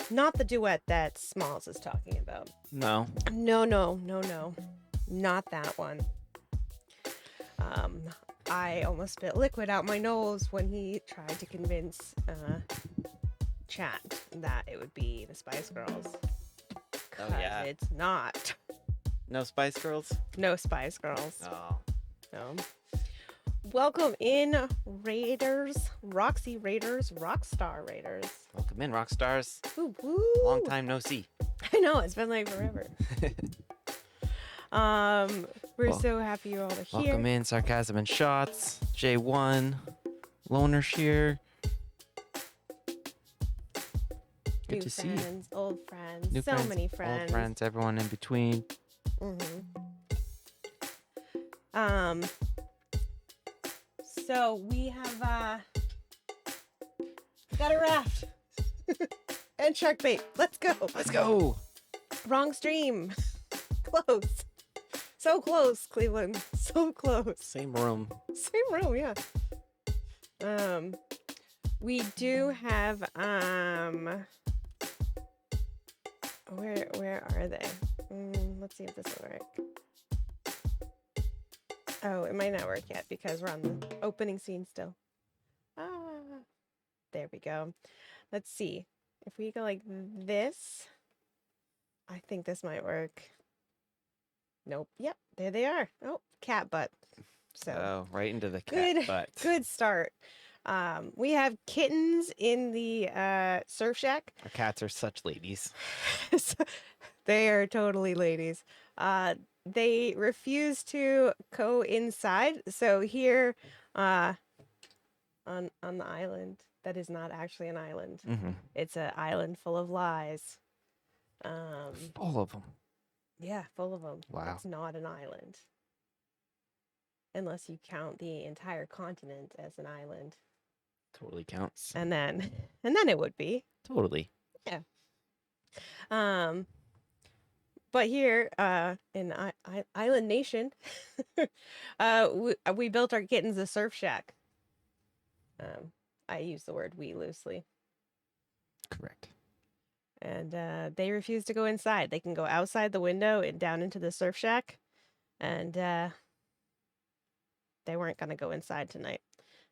Not the duet that Smalls is talking about. No. No. Not that one. I almost spit liquid out my nose when he tried to convince chat that it would be the Spice Girls. Oh, yeah. It's not. No Spice Girls? No Spice Girls. Oh. No. Welcome in, Raiders, Roxy Raiders, Rockstar Raiders. Welcome in, rock stars. Woo woo. Long time no see. I know, it's been like forever. We're so happy you're all here. Welcome in, Sarcasm and Shots, J1, Loner Shear. Good to see you. Old friends, New so friends, many friends. Old friends, everyone in between. So we have got a raft and shark bait. Let's go. Let's go. Wrong stream. Close. So close, Cleveland. So close. Same room. Same room, yeah. We do have where are they? Let's see if this will work. Oh, it might not work yet because we're on the opening scene still. There we go. Let's see. If we go like this, I think this might work. Nope. Yep, there they are. Oh, cat butt. So right into the cat butt. Good start. We have kittens in the surf shack. Our cats are such ladies. They are totally ladies. They refuse to go inside. So here on the island, that is not actually an island. It's an island full of lies. Full of them. Yeah, full of them. Wow. It's not an island. Unless you count the entire continent as an island. Totally counts. And then it would be. Totally. Yeah. But here, in Island Nation, we built our kittens a surf shack. I use the word we loosely. Correct. And they refuse to go inside. They can go outside the window and down into the surf shack. And they weren't going to go inside tonight.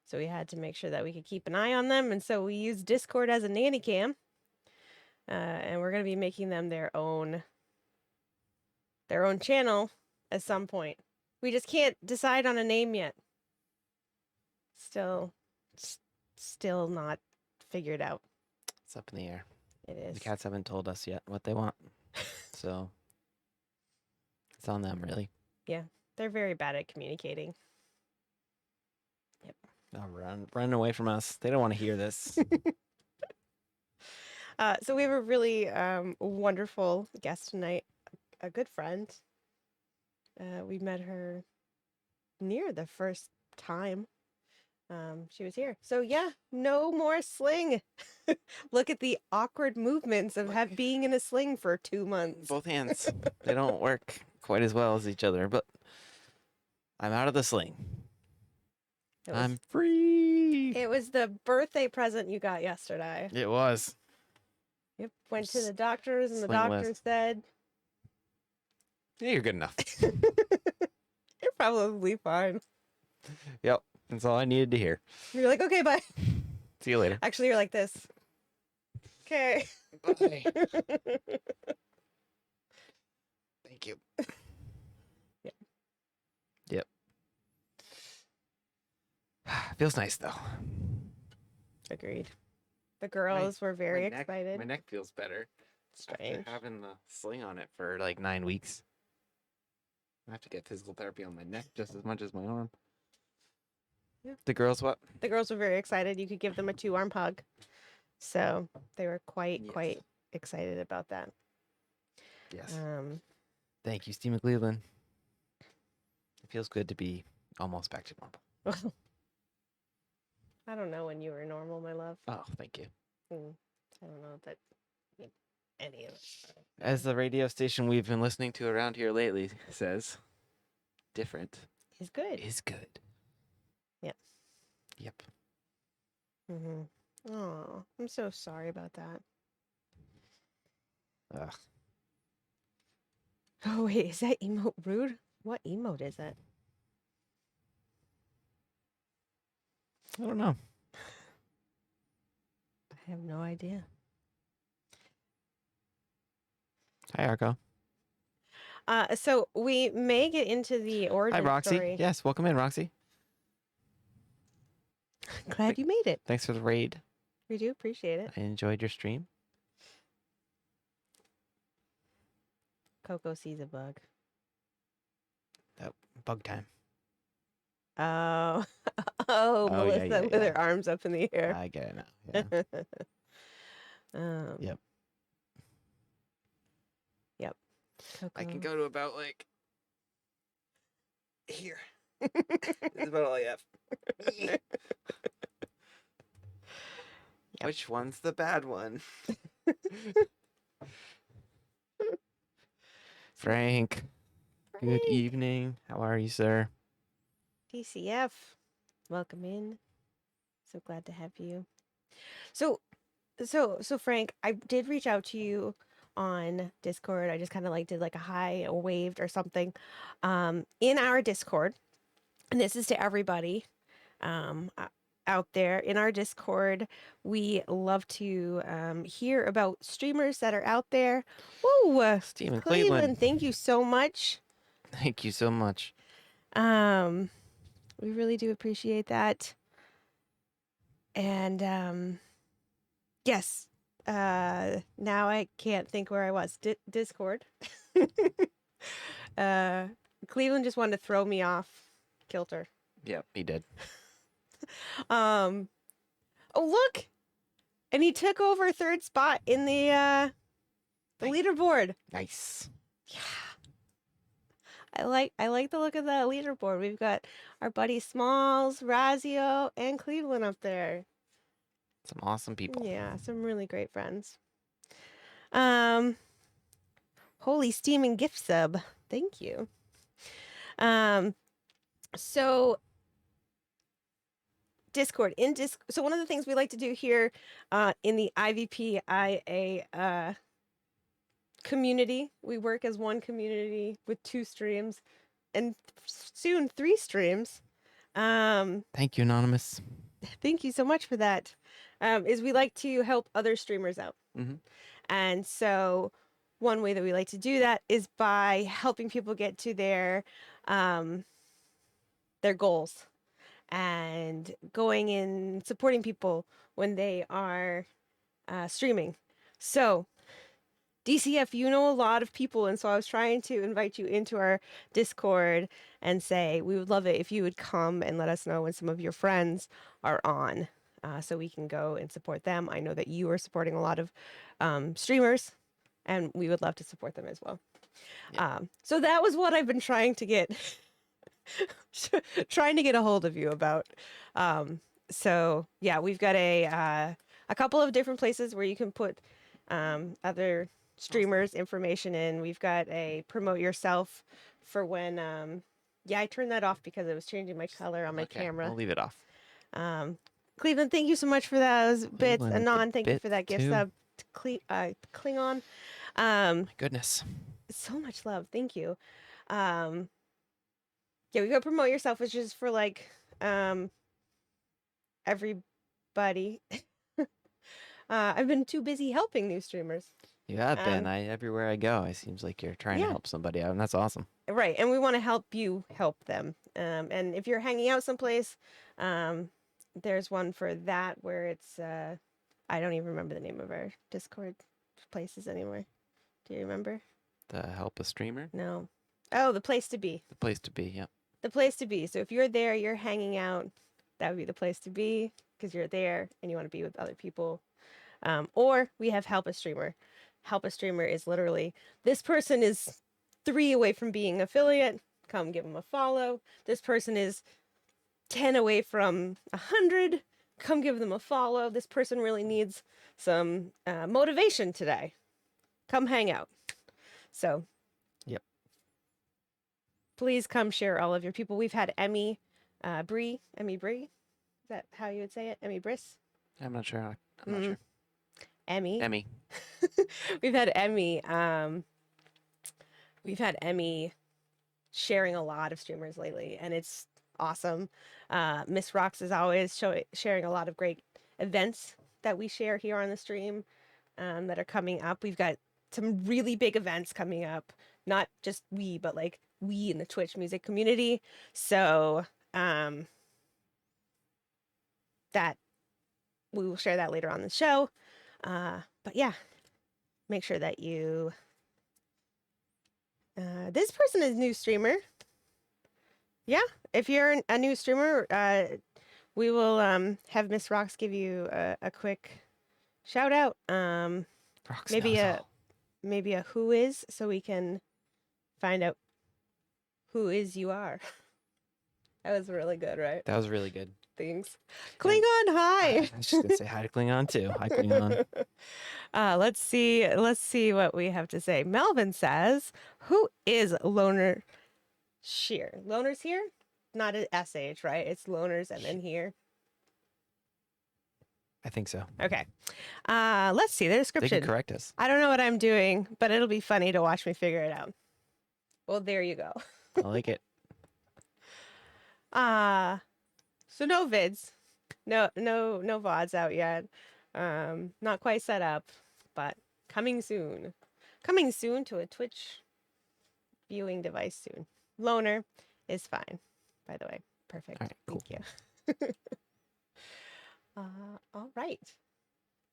So we had to make sure that we could keep an eye on them. And so we used Discord as a nanny cam. And we're going to be making them their own channel at some point. We just can't decide on a name yet. Still not figured out. It's up in the air. It is. The cats haven't told us yet what they want. So it's on them, really. Yeah. They're very bad at communicating. Yep. Oh, run away from us. They don't want to hear this. So we have a really wonderful guest tonight, a good friend. We met her near the first time she was here. So yeah, no more sling. Look at the awkward movements of being in a sling for 2 months. Both hands. They don't work quite as well as each other, but I'm out of the sling. I'm free. It was the birthday present you got yesterday. It was. Yep. Went to the doctors and the doctor said, yeah, you're good enough. You're probably fine. Yep. That's all I needed to hear. You're like, okay, bye. See you later. Actually, you're like this. Okay. Bye. Thank you. Yep. Feels nice, though. Agreed. The girls were very excited. My neck feels better. Strange. After having the sling on it for like 9 weeks. I have to get physical therapy on my neck just as much as my arm. Yeah. The girls what? The girls were very excited. You could give them a 2-arm hug. So they were quite excited about that. Yes. Thank you, Steve McClelland. It feels good to be almost back to normal. I don't know when you were normal, my love. Oh, thank you. I don't know if that any of it. As the radio station we've been listening to around here lately says, different is good. Is good. Yep. Yep. Oh, I'm so sorry about that. Ugh. Oh wait, is that emote rude? What emote is it? I don't know. I have no idea. Hi, Arco. So we may get into the Hi, origin Roxy. story. Yes, welcome in, Roxy. Glad you made it. Thanks for the raid. We do appreciate it. I enjoyed your stream. Coco sees a bug. That bug time. Oh, Oh, yeah, Melissa yeah, with yeah. her arms up in the air. I get it now. Yeah. Yep. Yep. Coco. I can go to about like here. That's about all I have. Yep. Which one's the bad one? Frank. Good evening. How are you, sir? DCF. Welcome in. So glad to have you. So Frank, I did reach out to you on Discord. I just kind of like did like a hi or waved or something in our Discord. And this is to everybody out there in our Discord. We love to hear about streamers that are out there. Woo! Steven Cleveland, thank you so much. Thank you so much. We really do appreciate that. And yes, now I can't think where I was. Discord. Cleveland just wanted to throw me off kilter. Yep, he did. Oh look, and he took over third spot in the leaderboard. Nice. Yeah, I like the look of the leaderboard. We've got our buddy Smalls, Razio, and Cleveland up there. Some awesome people. Yeah, some really great friends. Holy steaming gift sub. Thank you. So Discord so one of the things we like to do here in the IVPIA community, we work as one community with 2 streams and soon 3 streams. Thank you, Anonymous. Thank you so much for that. Is we like to help other streamers out. Mm-hmm. And so one way that we like to do that is by helping people get to their goals and going in supporting people when they are streaming. So DCF, you know a lot of people, and so I was trying to invite you into our Discord and say we would love it if you would come and let us know when some of your friends are on, so we can go and support them. I know that you are supporting a lot of streamers, and we would love to support them as well. Yeah. So that was what I've been trying to get a hold of you about. So yeah, we've got a couple of different places where you can put other streamers information in. We've got a promote yourself for when yeah, I turned that off because it was changing my color on my camera. I'll leave it off. Cleveland, thank you so much for those bits. Cleveland, Anon, thank you for that gift too. sub. Klingon. My goodness. So much love. Thank you. Yeah, we go promote yourself, which is for like everybody. I've been too busy helping new streamers. You have been. Everywhere I go, it seems like you're trying to help somebody out, and that's awesome. Right, and we want to help you help them. And if you're hanging out someplace, there's one for that where it's I don't even remember the name of our Discord places anymore. Do you remember? The help a streamer? No. Oh, the place to be. The place to be, yep. The place to be. So if you're there, you're hanging out, that would be the place to be because you're there and you want to be with other people. Or we have help a streamer. Help a streamer is literally, this person is 3 away from being affiliate. Come give them a follow. This person is 10 away from 100. Come give them a follow. This person really needs some motivation today. Come hang out. So, yep. Please come share all of your people. We've had Emmy Bree. Is that how you would say it? Emmy Briss? I'm not sure. I'm not sure. Emmy. we've had Emmy. We've had Emmy sharing a lot of streamers lately, and it's awesome. Miss Rox is always sharing a lot of great events that we share here on the stream that are coming up. We've got some really big events coming up, not just we, but like we in the Twitch music community. So that we will share that later on the show. But yeah, make sure that you. This person is a new streamer. Yeah, if you're a new streamer, we will have Miss Rox give you a quick shout out. Rox Maybe knows a all. maybe a who is, so we can find out who is you are. That was really good, right? That was really good. Thanks. And Klingon, I hi. was just gonna say hi to Klingon too. Hi Klingon. Let's see what we have to say. Melvin says, "Who is Loner Shear? Loner's here, not an sh, right? It's loners and then here. I think so. Okay. Let's see the They description. can correct us. I don't know what I'm doing, but it'll be funny to watch me figure it out. Well, there you go. I like it. So no vids, no VODs out yet. Not quite set up, but coming soon. Coming soon to a Twitch viewing device soon. Loner is fine, by the way. Perfect. All right, cool. Thank you. All right.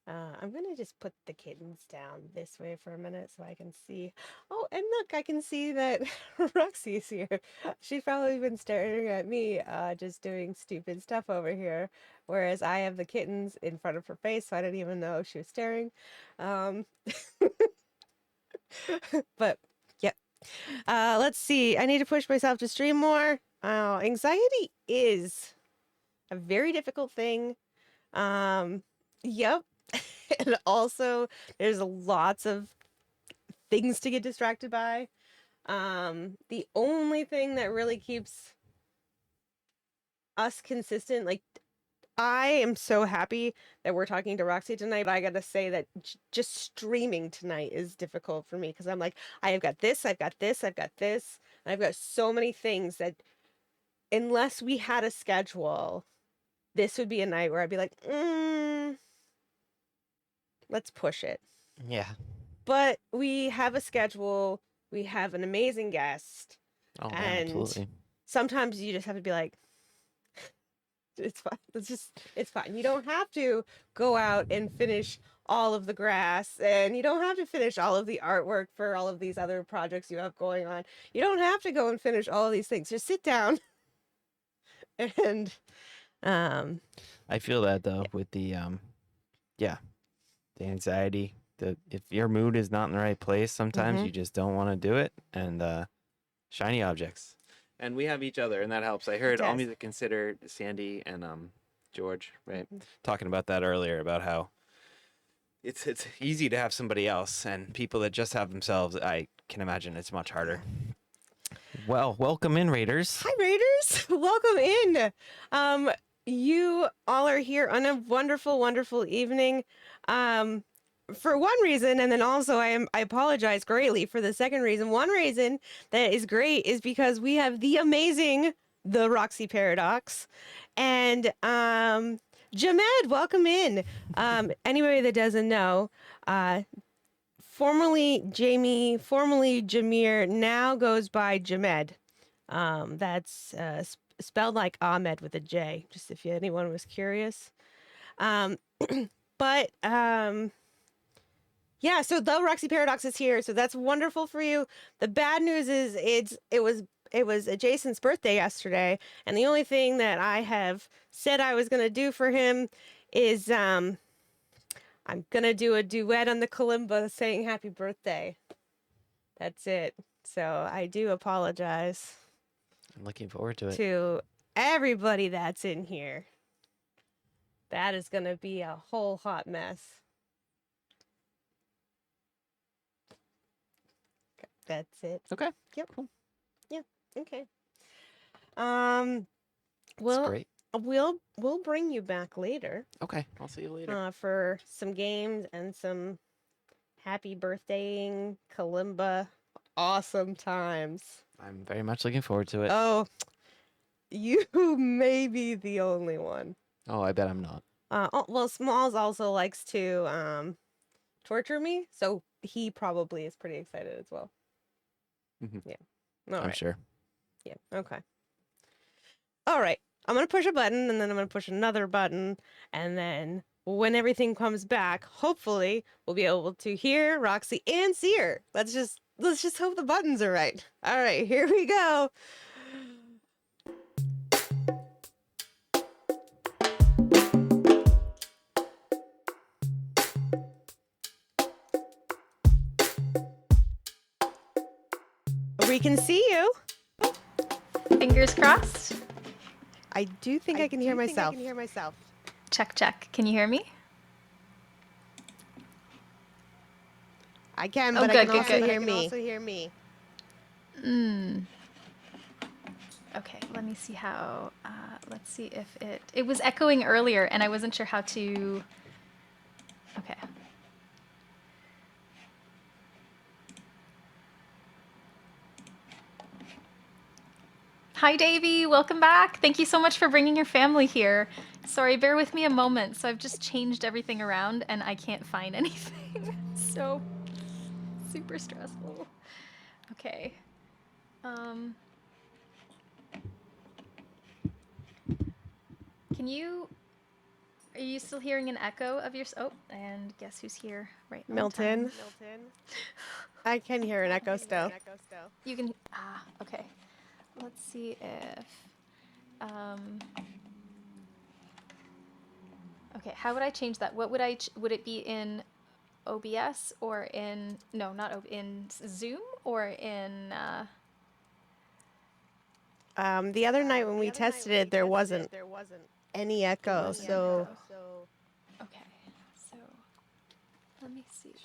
I'm gonna just put the kittens down this way for a minute so I can see. Oh, and look, I can see that Roxy's here. She's probably been staring at me, just doing stupid stuff over here, whereas I have the kittens in front of her face, so I didn't even know she was staring. Um, but yep. Let's see. I need to push myself to stream more. Anxiety is a very difficult thing. Yep. And also there's lots of things to get distracted by. The only thing that really keeps us consistent, like I am so happy that we're talking to Roxy tonight, but I gotta say that just streaming tonight is difficult for me because I'm like, I have got this, I've got this, I've got this, and I've got so many things that unless we had a schedule, this would be a night where I'd be like, let's push it. Yeah. But we have a schedule, we have an amazing guest, Oh, yeah, and absolutely. sometimes you just have to be like, it's fine. It's fine. You don't have to go out and finish all of the grass, and you don't have to finish all of the artwork for all of these other projects you have going on. You don't have to go and finish all of these things. Just sit down and I feel that though with the the anxiety. If your mood is not in the right place, sometimes you just don't want to do it. And shiny objects. And we have each other, and that helps. I heard All Music Considered, Sandy and George, right, talking about that earlier, about how it's easy to have somebody else, and people that just have themselves, I can imagine it's much harder. Well, welcome in, Raiders. Hi, Raiders. Welcome in. You all are here on a wonderful, wonderful evening. For one reason, and then also I apologize greatly for the second reason. One reason that is great is because we have the amazing TheRoxyParadox, and Jamed, welcome in. Anybody that doesn't know, formerly Jamie, formerly Jameer, now goes by Jamed. That's spelled like Ahmed with a J, just if anyone was curious. But yeah, so TheRoxyParadox is here, so that's wonderful for you. The bad news is it was Jason's birthday yesterday, and the only thing that I have said I was gonna do for him is I'm gonna do a duet on the kalimba saying happy birthday. That's it. So I do apologize I'm looking forward to it. to everybody that's in here. That is gonna be a whole hot mess. That's it. Okay. Yep. Cool. Yeah. Okay. That's great. We'll bring you back later. Okay. I'll see you later. For some games and some happy birthdaying Kalimba. Awesome times. I'm very much looking forward to it. Oh, you may be the only one. Oh, I bet I'm not. Well, Smalls also likes to torture me, so he probably is pretty excited as well. Yeah. All I'm right. sure. Yeah. Okay. All right. I'm gonna push a button, and then I'm gonna push another button, and then when everything comes back, hopefully we'll be able to hear Roxy and see her. Let's just hope the buttons are right. All right, here we go. We can see you. Fingers crossed. I do think I can hear myself. Check, check. Can you hear me? I can, Oh, but good, I can good, also good. hear me. Okay, let me see how, let's see if it was echoing earlier and I wasn't sure how to, okay. Hi, Davy. Welcome back. Thank you so much for bringing your family here. Sorry, bear with me a moment. So I've just changed everything around and I can't find anything. So super stressful. Okay. Are you still hearing an echo of your, oh, and guess who's here right on time? Milton. I can hear an echo still. You can, okay. Let's see if, okay, how would I change that? What would would it be in OBS or in, no, not in Zoom or in, The other night when we tested it, there wasn't any echo, so okay, so let me see.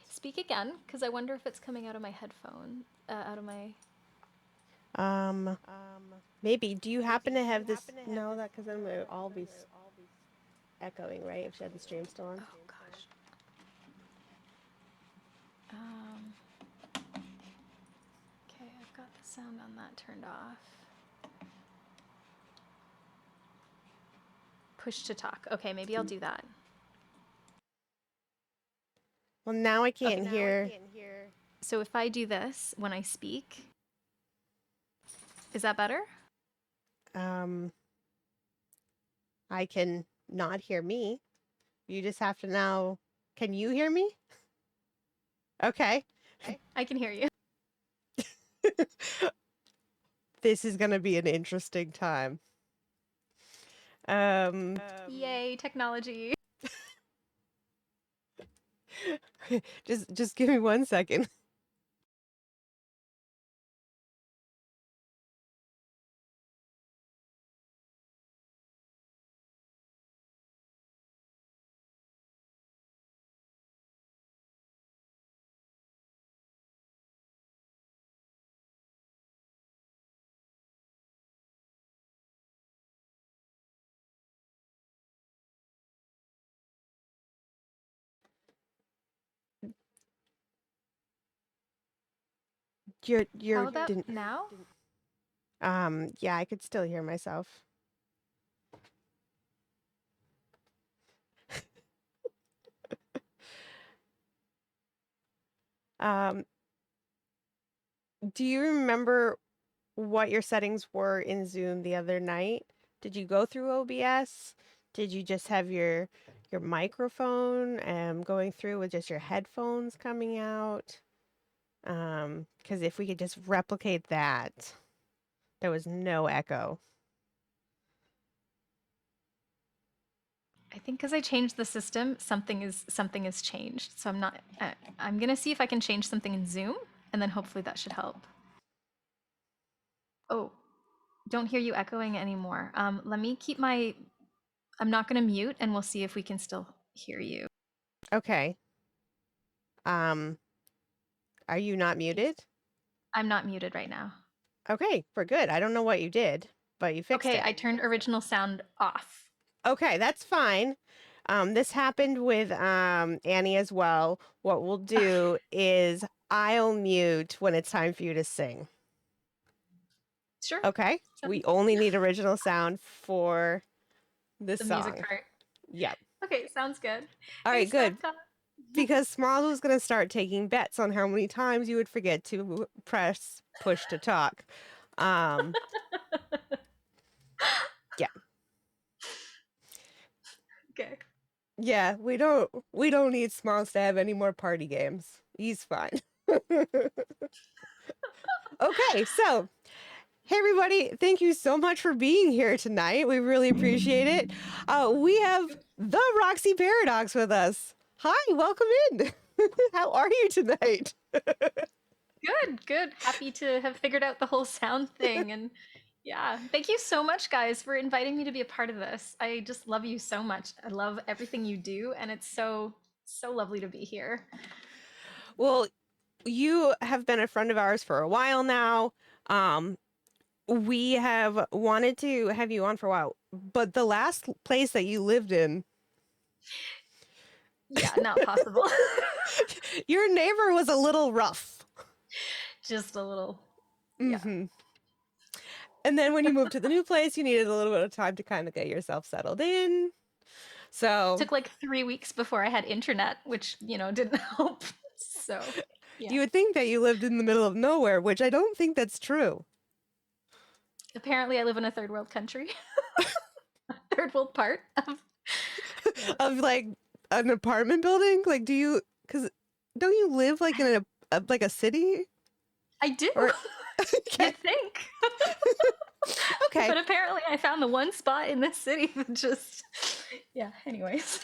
Speak again, because I wonder if it's coming out of my headphone, out of my, maybe. Do you happen to have this? No, that because then we'll all be echoing, right? If she had the stream still on. oh gosh. Okay, I've got the sound on that turned off. Push to talk. Okay, maybe I'll do that. Well, now I can't hear. So if I do this when I speak, is that better? I can not hear me. You just have to now. Can you hear me? Okay. I can hear you. This is gonna be an interesting time. Yay, technology. just give me 1 second. How about now? Yeah, I could still hear myself. Um, do you remember what your settings were in Zoom the other night? Did you go through OBS? Did you just have your microphone going through with just your headphones coming out? Because if we could just replicate that, there was no echo. I think because I changed the system, something is changed. So I'm not. I'm gonna see if I can change something in Zoom, and then hopefully that should help. Oh, don't hear you echoing anymore. Let me keep my. I'm not gonna mute, and we'll see if we can still hear you. Okay. Are you not muted? I'm not muted right now. Okay, we're good. I don't know what you did, but you fixed Okay, it. I turned original sound off. Okay, that's fine. This happened with Annie as well. What we'll do is I'll mute when it's time for you to sing. Sure. Okay? We only need original sound for this the song. music part. Yep. Okay, sounds good. All right, good. Snapchat. Because Smalls was going to start taking bets on how many times you would forget to press push to talk. Yeah. Okay. Yeah, we don't need Smalls to have any more party games. He's fine. Okay, so hey everybody, thank you so much for being here tonight. We really appreciate it. We have TheRoxyParadox with us. Hi, welcome in. How are you tonight? Good. Happy to have figured out the whole sound thing. And yeah, thank you so much, guys, for inviting me to be a part of this. I just love you so much. I love everything you do, and it's so lovely to be here. Well, you have been a friend of ours for a while now. We have wanted to have you on for a while, but the last place that you lived in, Yeah, not possible. your neighbor was a little rough. Just a little. Yeah. Mm-hmm. And then when you moved to the new place, you needed a little bit of time to kind of get yourself settled in. So It took like 3 weeks before I had internet, which, didn't help. So, yeah. you would think that you lived in the middle of nowhere, which I don't think that's true. Apparently, I live in a third world country. Third world part of Of like an apartment building. Like, because don't you live like in like a city? I do. Or Okay. You'd think. Okay. But apparently I found the one spot in this city that just, yeah, anyways.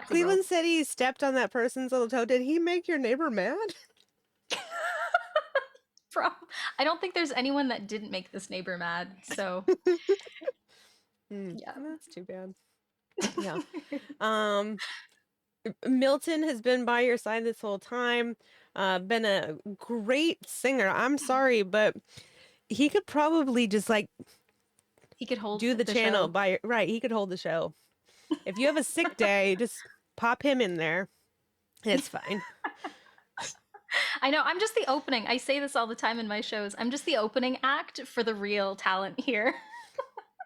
Cleveland City stepped on that person's little toe. Did he make your neighbor mad? I don't think there's anyone that didn't make this neighbor mad, so. Yeah, that's too bad. Yeah. Milton has been by your side this whole time, been a great singer. I'm sorry, but he could probably just like he could hold do the channel show. Right, he could hold the show. If you have a sick day, just pop him in there. It's fine. I know, I'm just the opening. I say this all the time in my shows. I'm just the opening act for the real talent here.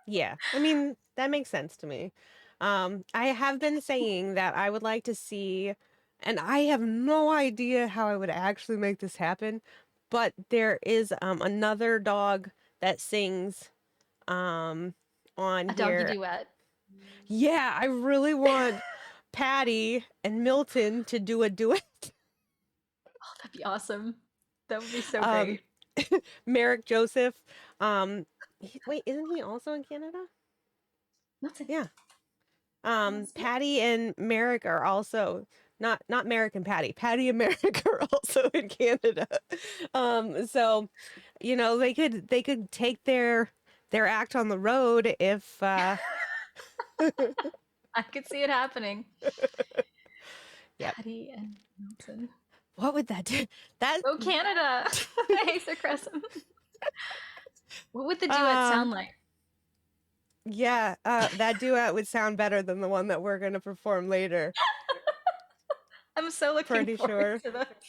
Yeah, I mean, that makes sense to me. I have been saying that I would like to see, and I have no idea how I would actually make this happen, but there is another dog that sings on A here. doggy duet. Yeah, I really want Patty and Milton to do a duet. Oh, that'd be awesome. That would be so great. Merrick Joseph. Wait, isn't he also in Canada? Milton. Yeah. Patty and Merrick are also not Merrick and Patty. Patty and Merrick are also in Canada. So they could take their act on the road if I could see it happening. Yep. Patty and Milton. What would that do? Oh, Canada! Hey, Sir Crescent. What would the duet sound like? Yeah, that duet would sound better than the one that we're going to perform later. I'm so looking forward to that.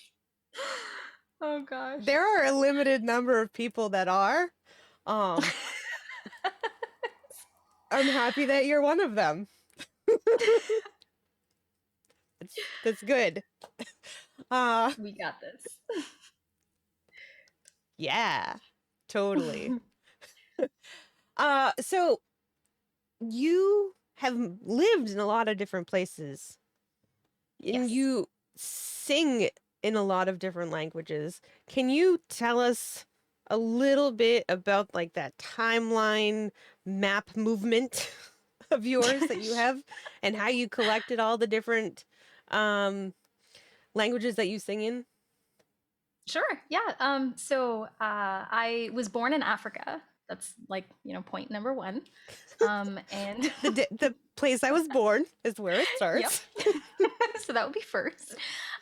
Oh gosh. There are a limited number of people that are. I'm happy that you're one of them. That's good. We got this. Yeah, totally. So you have lived in a lot of different places. And you sing in a lot of different languages. Can you tell us a little bit about like that timeline map movement of yours that you have and how you collected all the different languages that you sing in? Sure. Yeah. So I was born in Africa. That's like, point number one. And the place I was born is where it starts. Yep. So that would be first.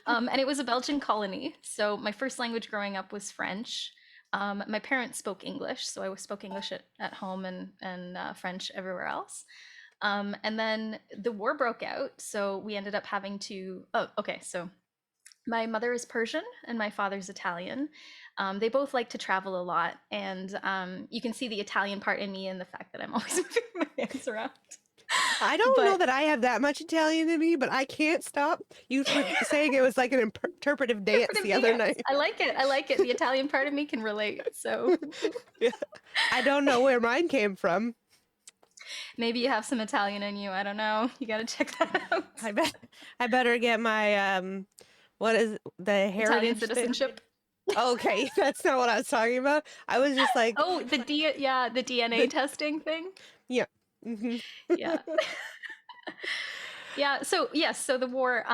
And it was a Belgian colony. So my first language growing up was French. My parents spoke English, so I spoke English at home and French everywhere else. And then the war broke out, so we ended up having to. Oh, okay. So my mother is Persian and my father's Italian. They both like to travel a lot, and you can see the Italian part in me in the fact that I'm always moving my hands around. I don't know But that I have that much Italian in me, but I can't stop you from saying it was like an interpretive dance the other night. I like it. I like it. The Italian part of me can relate. So Yeah. I don't know where mine came from. maybe you have some Italian in you. I don't know. You got to check that out. I better get my what is the Italian heritage thing? citizenship. Okay, that's not what I was talking about. I was just like, Oh, the DNA testing thing. yeah. Hmm. Yeah. Yeah. So yes. So the war.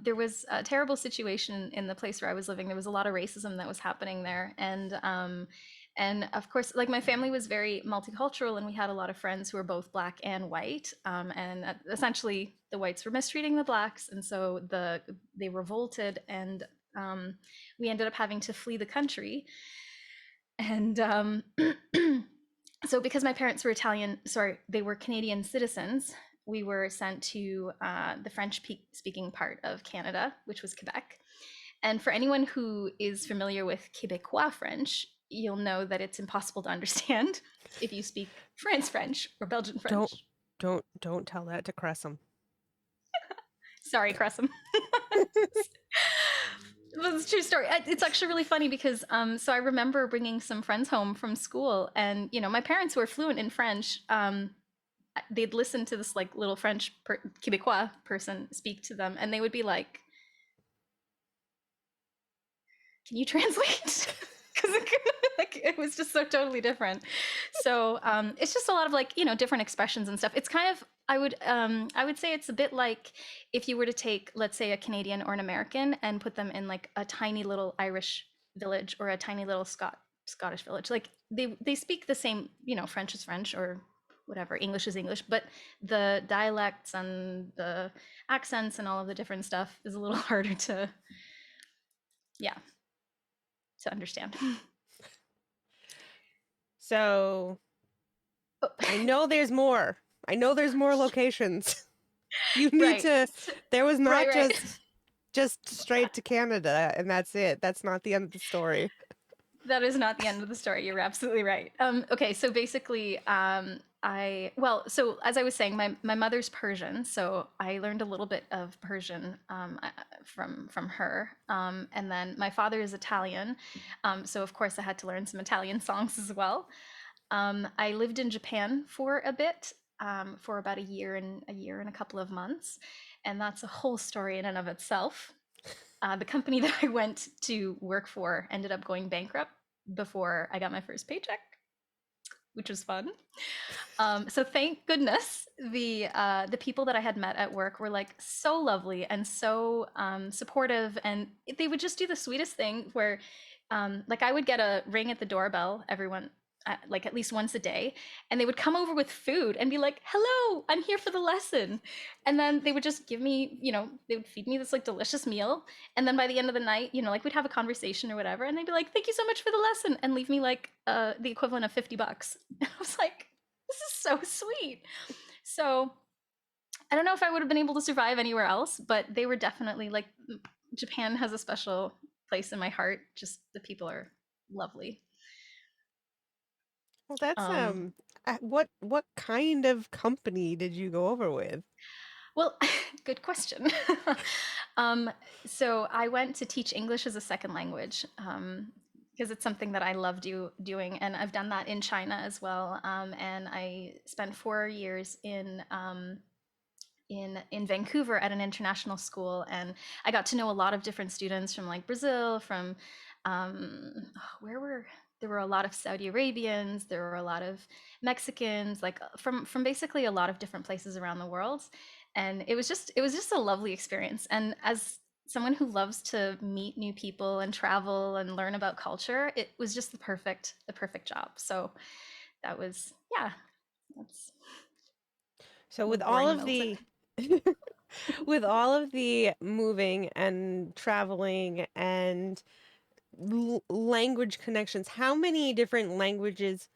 There was a terrible situation in the place where I was living. There was a lot of racism that was happening there, and of course, like my family was very multicultural, and we had a lot of friends who were both black and white. And essentially, the whites were mistreating the blacks, and so they revolted, and we ended up having to flee the country. And so because my parents were they were Canadian citizens, we were sent to the French speaking part of Canada, which was Quebec. And for anyone who is familiar with Quebecois French, you'll know that it's impossible to understand if you speak France French or Belgian French. Don't tell that to Cressum. Sorry, Cressum. It's a true story. It's actually really funny because so I remember bringing some friends home from school, and my parents were fluent in French. They'd listen to this like little French Quebecois person speak to them, and they would be like, "Can you translate?" Because it was just so totally different. So it's just a lot of like different expressions and stuff. It's kind of I would say it's a bit like if you were to take, let's say, a Canadian or an American and put them in like a tiny little Irish village or a tiny little Scottish village. Like they speak the same, French is French or whatever, English is English, but the dialects and the accents and all of the different stuff is a little harder to, yeah, to understand. So I know there's more. I know there's more locations. You need Right. to. There was not Right. just straight to Canada, and that's it. That's not the end of the story. That is not the end of the story. You're absolutely right. Okay, so basically, so as I was saying, my mother's Persian, so I learned a little bit of Persian from her, and then my father is Italian, so of course I had to learn some Italian songs as well. I lived in Japan for a bit, for about a year and a couple of months, and that's a whole story in and of itself. The company that I went to work for ended up going bankrupt before I got my first paycheck, which was fun. So thank goodness the people that I had met at work were like so lovely and so supportive, and they would just do the sweetest thing where, like I would get a ring at the doorbell like at least once a day, and they would come over with food and be like, "Hello, I'm here for the lesson," and then they would just give me, they would feed me this like delicious meal, and then by the end of the night, like we'd have a conversation or whatever, and they'd be like, "Thank you so much for the lesson," and leave me like the equivalent of $50. I was like, this is so sweet. So I don't know if I would have been able to survive anywhere else, but they were definitely like, Japan has a special place in my heart. Just the people are lovely. Well, that's Um, what kind of company did you go over with? well, good question. um, so I went to teach English as a second language. Because it's something that I love doing, and I've done that in China as well. And I spent 4 years in Vancouver at an international school, and I got to know a lot of different students from like Brazil, from where were there were a lot of Saudi Arabians, there were a lot of Mexicans, like from basically a lot of different places around the world, and it was just a lovely experience. And as someone who loves to meet new people and travel and learn about culture, it was just the perfect job. So that was, yeah, that's So a with little all boring of Milton. the with all of the moving and traveling and language connections, how many different languages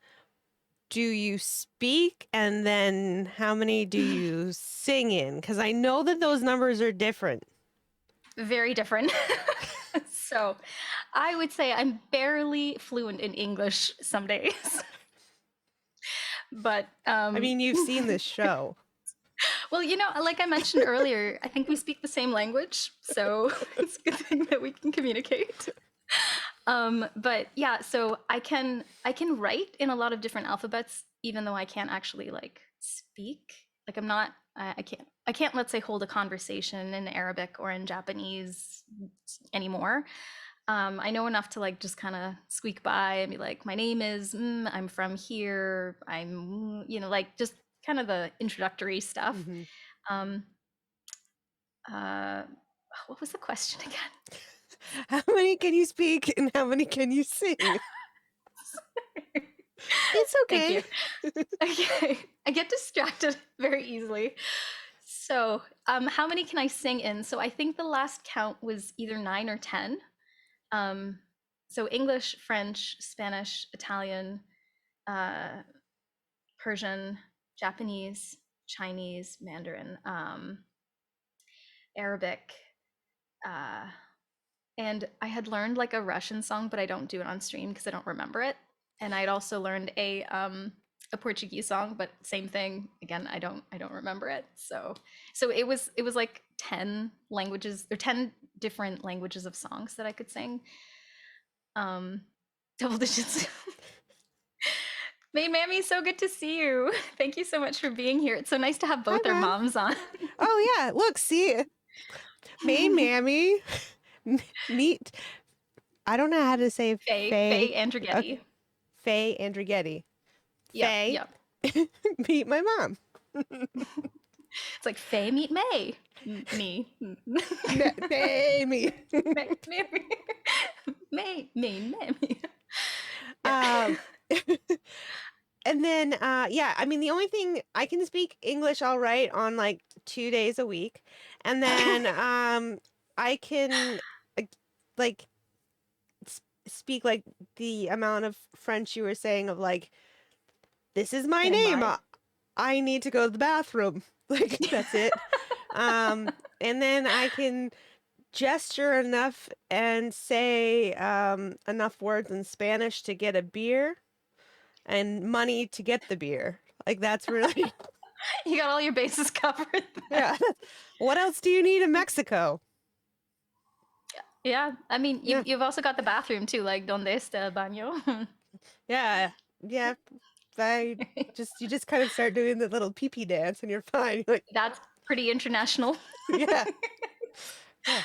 do you speak, and then how many do you sing in? Because I know that those numbers are different. Very different. So I would say I'm barely fluent in English some days. But I mean, you've seen this show. well, like I mentioned earlier, I think we speak the same language, so it's a good thing that we can communicate. But yeah, so I can write in a lot of different alphabets, even though I can't actually like speak. Like I'm not, I can't, let's say, hold a conversation in Arabic or in Japanese anymore. I know enough to like just kind of squeak by and be like, my name is, I'm from here, I'm, like just kind of the introductory stuff. Mm-hmm. Um, uh, what was the question again? How many can you speak and how many can you sing? It's Thank okay. you. Okay, I get distracted very easily. So, how many can I sing in? So I think the last count was either 9 or 10. So English, French, Spanish, Italian, uh, Persian, Japanese, Chinese, Mandarin, Arabic, uh, and I had learned like a Russian song, but I don't do it on stream because I don't remember it. And I'd also learned a Portuguese song, but same thing. Again, I don't remember it. So it was like 10 languages or 10 different languages of songs that I could sing. Double digits. Main Mammy, so good to see you. Thank you so much for being here. It's so nice to have both Hi, our Mom. moms on. Oh, yeah. Look, see. Main Mammy. Meet. I don't know how to say Faye Andrighetti. Okay. Faye Andrighetti. Faye. Yep. Meet my mom. It's like Faye meet May. Me. Faye me. May, Mammy. And then yeah, I mean the only thing I can speak English all right on like 2 days a week. And then I can like speak like the amount of French you were saying of like this is my name. I need to go to the bathroom. Like that's it. And then I can gesture enough and say enough words in Spanish to get a beer and money to get the beer. Like that's really You got all your bases covered. yeah. What else do you need in Mexico? Yeah, I mean, Yeah. you've also got the bathroom too, like donde está el baño? Yeah. Yeah. You just kind of start doing the little pee pee dance and you're fine. You're like That's pretty international. yeah. Yeah.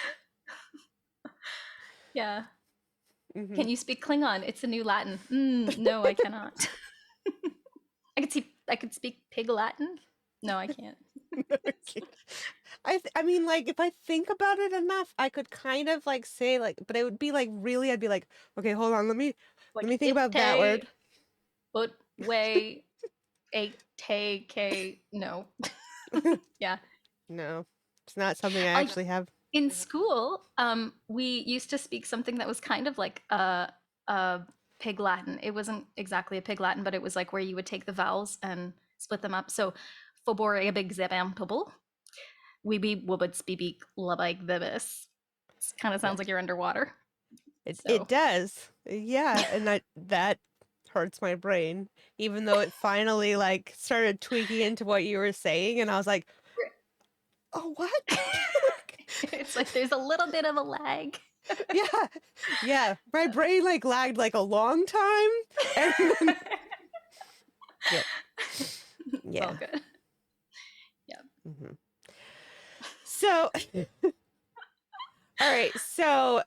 Yeah. Mm-hmm. Can you speak Klingon? It's a new Latin. No, I cannot. I could speak Pig Latin. No, I can't. I mean, like, if I think about it enough, I could kind of like say like, but it would be like really, I'd be like, okay, hold on, let me think about that word. But way, a te k no. Yeah. No, it's not something I actually have. In school, we used to speak something that was kind of like a Pig Latin. It wasn't exactly a Pig Latin, but it was like where you would take the vowels and split them up. So, fobor a big zebam pubble. We be would speak like this. It kind of sounds like you're underwater. It does, yeah, and that hurts my brain, even though it finally like started tweaking into what you were saying, and I was like, oh, what? It's like there's a little bit of a lag. Yeah, my brain like lagged like a long time, and then yeah. It's all good. Yeah. Mm-hmm. So all right, so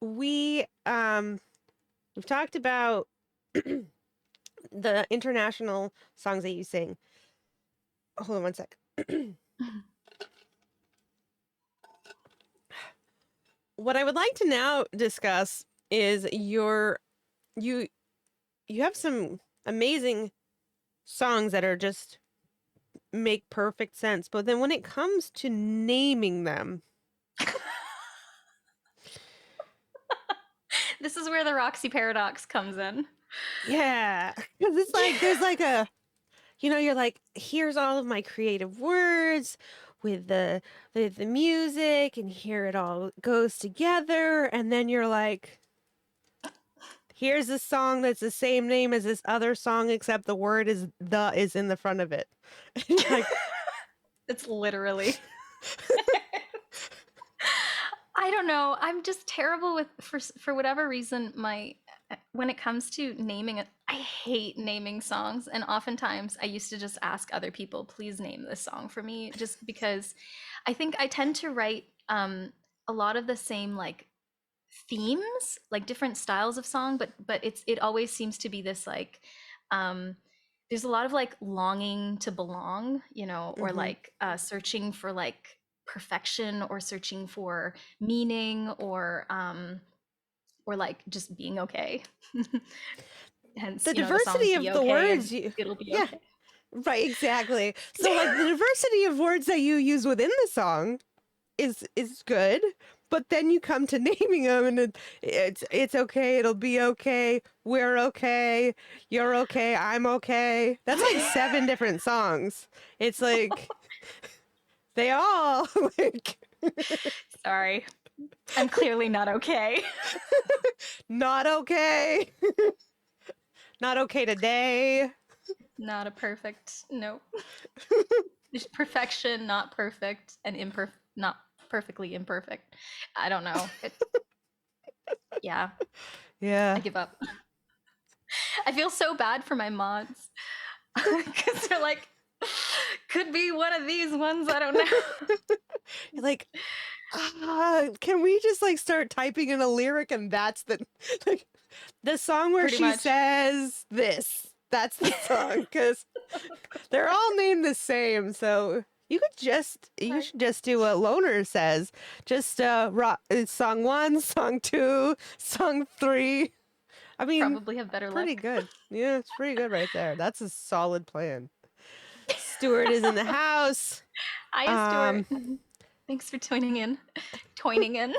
we've talked about the international songs that you sing. Hold on one sec. What I would like to now discuss is you have some amazing songs that are just make perfect sense, but then when it comes to naming them, this is where the Roxy Paradox comes in. Yeah, because it's like there's like a, you're like, here's all of my creative words with the music, and here it all goes together, and then you're like, here's a song that's the same name as this other song, except the word is in the front of it. Like, It's literally. I don't know. I'm just terrible with for whatever reason. When it comes to naming it, I hate naming songs, and oftentimes I used to just ask other people, "Please name this song for me," just because I think I tend to write a lot of the same like themes, like different styles of song, but it always seems to be this like there's a lot of like longing to belong, or like searching for like perfection, or searching for meaning, or like just being okay. Hence, the the song diversity "Be of the Okay" words and "It'll Be yeah, Okay." right, exactly. So like the diversity of words that you use within the song is good, but then you come to naming them, and it's okay, it'll be okay, we're okay, you're okay, I'm okay. That's like 7 different songs. It's like they all like Sorry, I'm clearly not okay. not okay. Not okay today. Not a perfect. Nope. There's perfection, not perfect, and not perfectly imperfect. I don't know. Yeah, I Yeah. give up. I feel so bad for my mods because they're like, could be one of these ones. I don't know. You're like, can we just like start typing in a lyric, and that's the like the song where Pretty she much. says this. That's the song, because they're all named the same. So you should just do what Loner says. Just song 1, song 2, song 3. I mean, Probably have better pretty luck. good. Yeah, it's pretty good right there. That's a solid plan. Stuart is in the house. Hi, Stuart. Um, Thanks for tuning in. Toining in.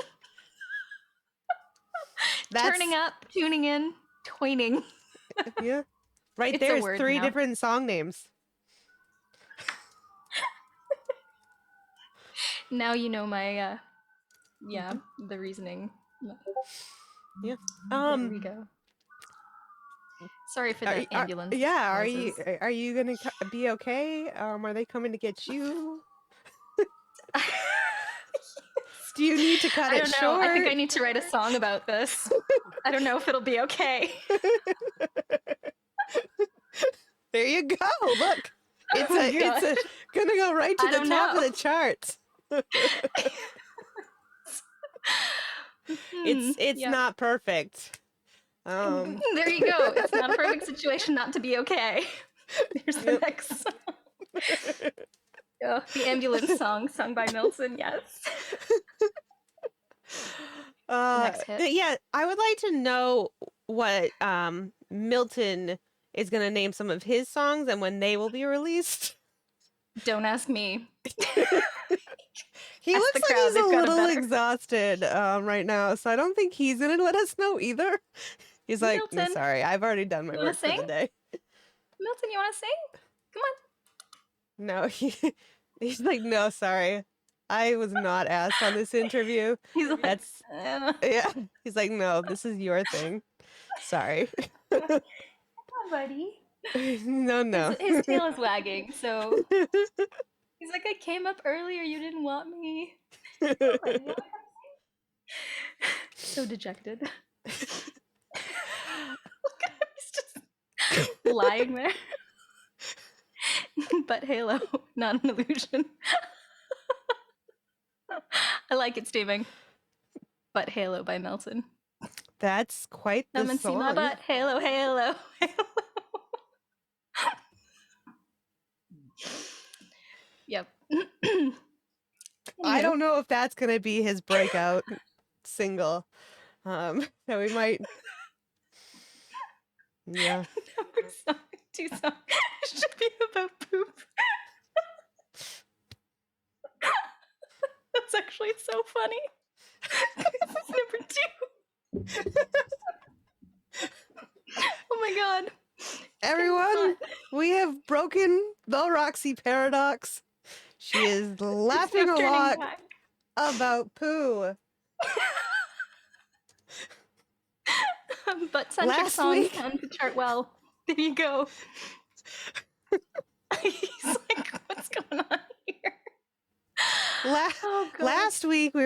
Turning that's up, tuning in, toining. yeah. Right It's a there's word 3 now. different song names. Now you know my, Mhm. the reasoning. Yeah. There we go. Sorry for the ambulance yeah, noises. are you gonna be okay? Are they coming to get you? Do you need to cut I it don't know. I think I short? need to write a song about this. I don't know if it'll be okay. There you go. Look, it's Oh a god. gonna go right to I the don't top of know. the charts. It's Yep. not perfect. There you go. It's not a perfect situation not to be okay. Here's the Yep. next song. Oh, the ambulance song sung by Milton. Yes. The next hit. Yeah, I would like to know what Milton is gonna name some of his songs and when they will be released. Don't ask me. He Ask looks the like crowd. he's a They've got a little better. exhausted right now, so I don't think he's gonna let us know either. He's like, no, Milton, sorry, I've already done my you want work to for sing? the day. Milton, you want to sing? Come on. No, he's like, no, sorry, I was not asked on this interview. He's like, That's yeah. He's like, no, this is your thing. Sorry. come on, buddy. No, no. His tail is wagging, so he's like, I came up earlier. You didn't want me. So dejected. He's just lying there. But Halo, not an illusion. I like it, Steaming. But Halo by Melton. That's quite the Come and see my song. butt. Halo, Halo, Halo. Yep. I Anywho. don't know if that's gonna be his breakout single. So we might. Yeah. Number song, 2 songs should be about poop. That's actually so funny. This is number 2. Oh my god. Everyone, we have broken the Roxy paradox. She is laughing no a turning lot back. about poo. Butt-centric Last songs week- tend to chart well. There you go. He's like, what's going on here? Oh, God. Last week we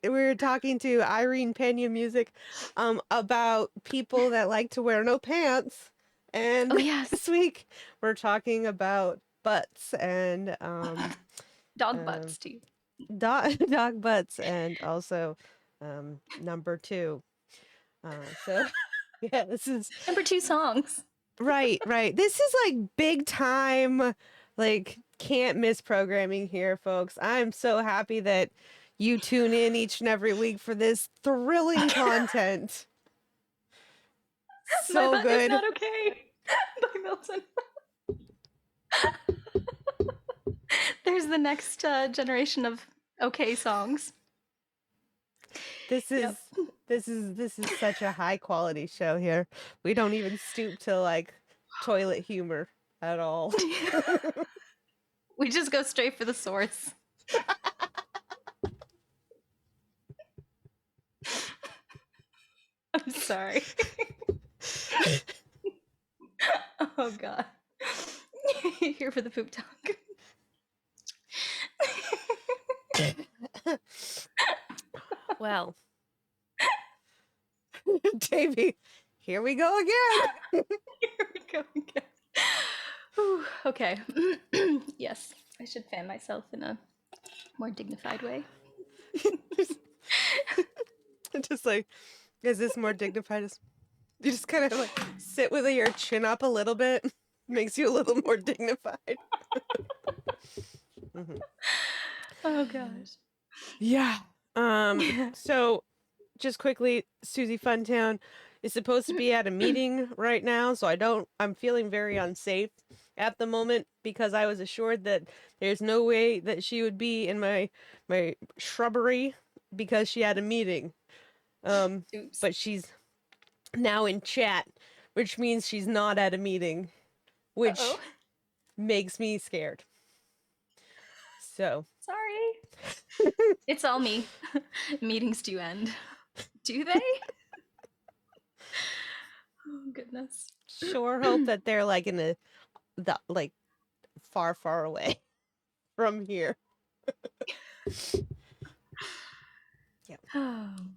were talking to Irene Pena Music about people that like to wear no pants, and Oh, yes. this week we're talking about butts and Dog butts, too. dog butts, and also number two. So yeah, this is Number 2 songs. right. This is like big time, like can't miss programming here, folks. I'm so happy that you tune in each and every week for this thrilling content. My So butt good. is not okay. By Milton. There's the next generation of okay songs. This is such a high quality show here. We don't even stoop to like toilet humor at all. We just go straight for the source. I'm sorry. Oh, God. Here for the poop talk. Well, Davey, here we go again. Here we go again. Whew, okay. Yes, I should fan myself in a more dignified way. Just like, is this more dignified? You just kind of like sit with your chin up a little bit, makes you a little more dignified. Mm-hmm. Oh gosh. Yeah. So just quickly, Susie Funtown is supposed to be at a meeting right now, so I'm feeling very unsafe at the moment because I was assured that there's no way that she would be in my shrubbery because she had a meeting. Oops. But she's now in chat, which means she's not at a meeting, which makes me scared. So sorry. It's all me. Meetings do end. Do they? Oh goodness. sure hope that they're like in the like far away from here. Yeah.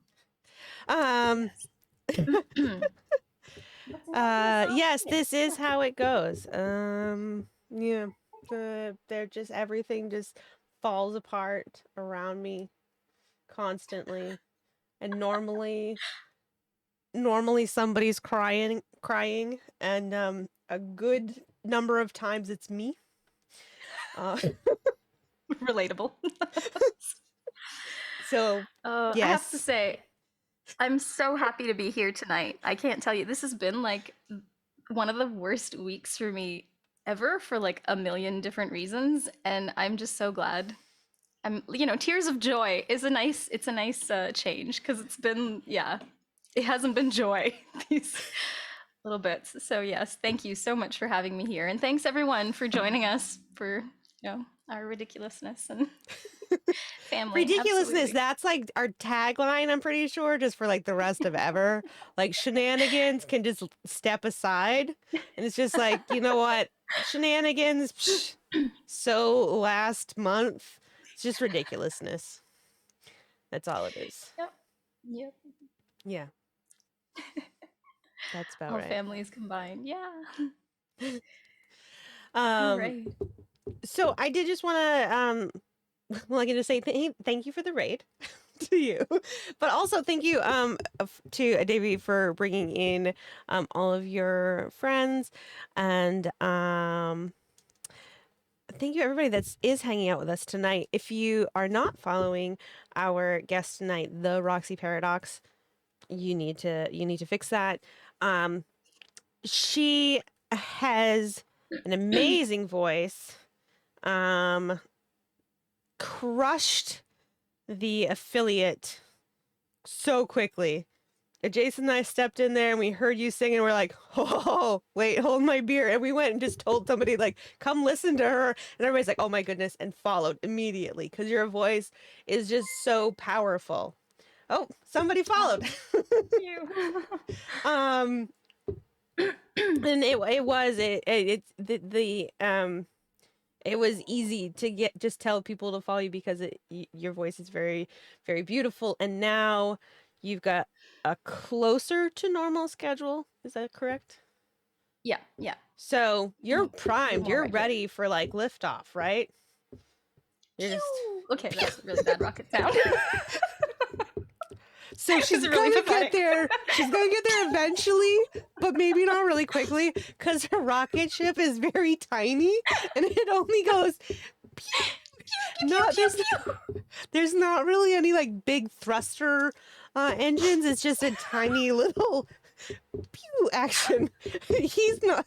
Yes, this is how it goes. Yeah, they're just everything just falls apart around me constantly, and normally somebody's crying, and a good number of times it's me. Relatable. So yes. I have to say, I'm so happy to be here tonight. I can't tell you, this has been like one of the worst weeks for me ever for like a million different reasons, and I'm just so glad. Tears of joy is a nice change because it's been, it hasn't been joy these little bits. So yes, thank you so much for having me here, and thanks everyone for joining us for our ridiculousness and family. Ridiculousness, absolutely. that's like our tagline, I'm pretty sure, just for like the rest of ever. Like shenanigans can just step aside, and it's just like, you know what, shenanigans, so last month, it's just ridiculousness. That's all it is. Yep. Yeah. That's about all right. families combined. Yeah. All right. So I did just want to like to say thank you for the raid to you, but also thank you to Davey for bringing in all of your friends, and thank you everybody that is hanging out with us tonight. If you are not following our guest tonight, TheRoxyParadox, you need to fix that. She has an amazing voice. Crushed the affiliate so quickly Jason and I stepped in there and we heard you sing and we're like, oh, wait, hold my beer. And we went and just told somebody, like, come listen to her. And everybody's like, oh my goodness, and followed immediately because your voice is just so powerful. Oh, somebody followed. You. um, and it was easy to just tell people to follow you because your voice is very, very beautiful. And now you've got a closer to normal schedule. Is that correct? Yeah, yeah. So you're primed. More You're regular. ready for like liftoff, right? You're just Okay, that's a really bad rocket sound. so she's really gonna pathetic. get there. She's gonna get there eventually, but maybe not really quickly because her rocket ship is very tiny and it only goes. There's not really any like big thruster engines. It's just a tiny little pew action. He's not.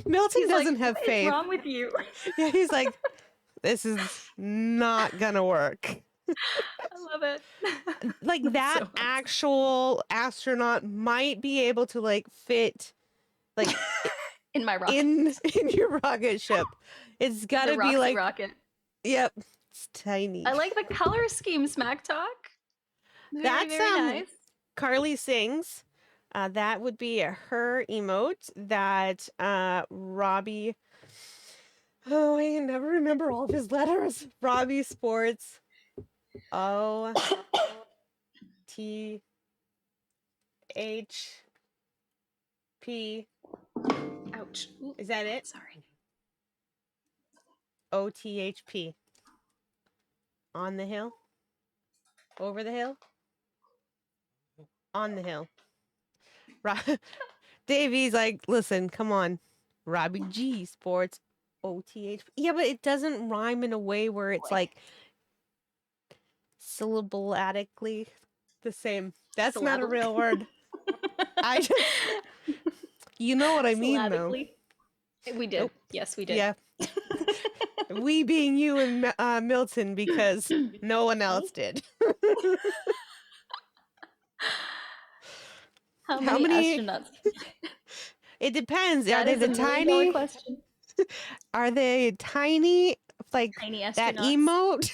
Milton He's doesn't like, have what faith. is wrong with you? Yeah, he's like, this is not gonna work. I love it. Like That's that so awesome. actual astronaut might be able to like fit like in my rocket. in your rocket ship. It's gotta The be Roxy like rocket. Yep. It's tiny. I like the color scheme, Smack Talk. Very, That's very nice. Carly Sings. That would be her emote that Robbie. Oh, I can never remember all of his letters. Robbie Sports. O T H P. Ouch. Ooh, Is that it? sorry. OTHP. On the hill. Over the hill. On the hill. Davey's like, listen, come on. Robbie G Sports OTH. Yeah, but it doesn't rhyme in a way where it's like syllabatically the same. That's not a real word. I just, you know what I mean, though. We did. Nope. Yes, we did. Yeah. We being you and Milton because no one else did. How many astronauts? It depends. That Are they the tiny? Question. Are they tiny? Like tiny astronauts? That emote,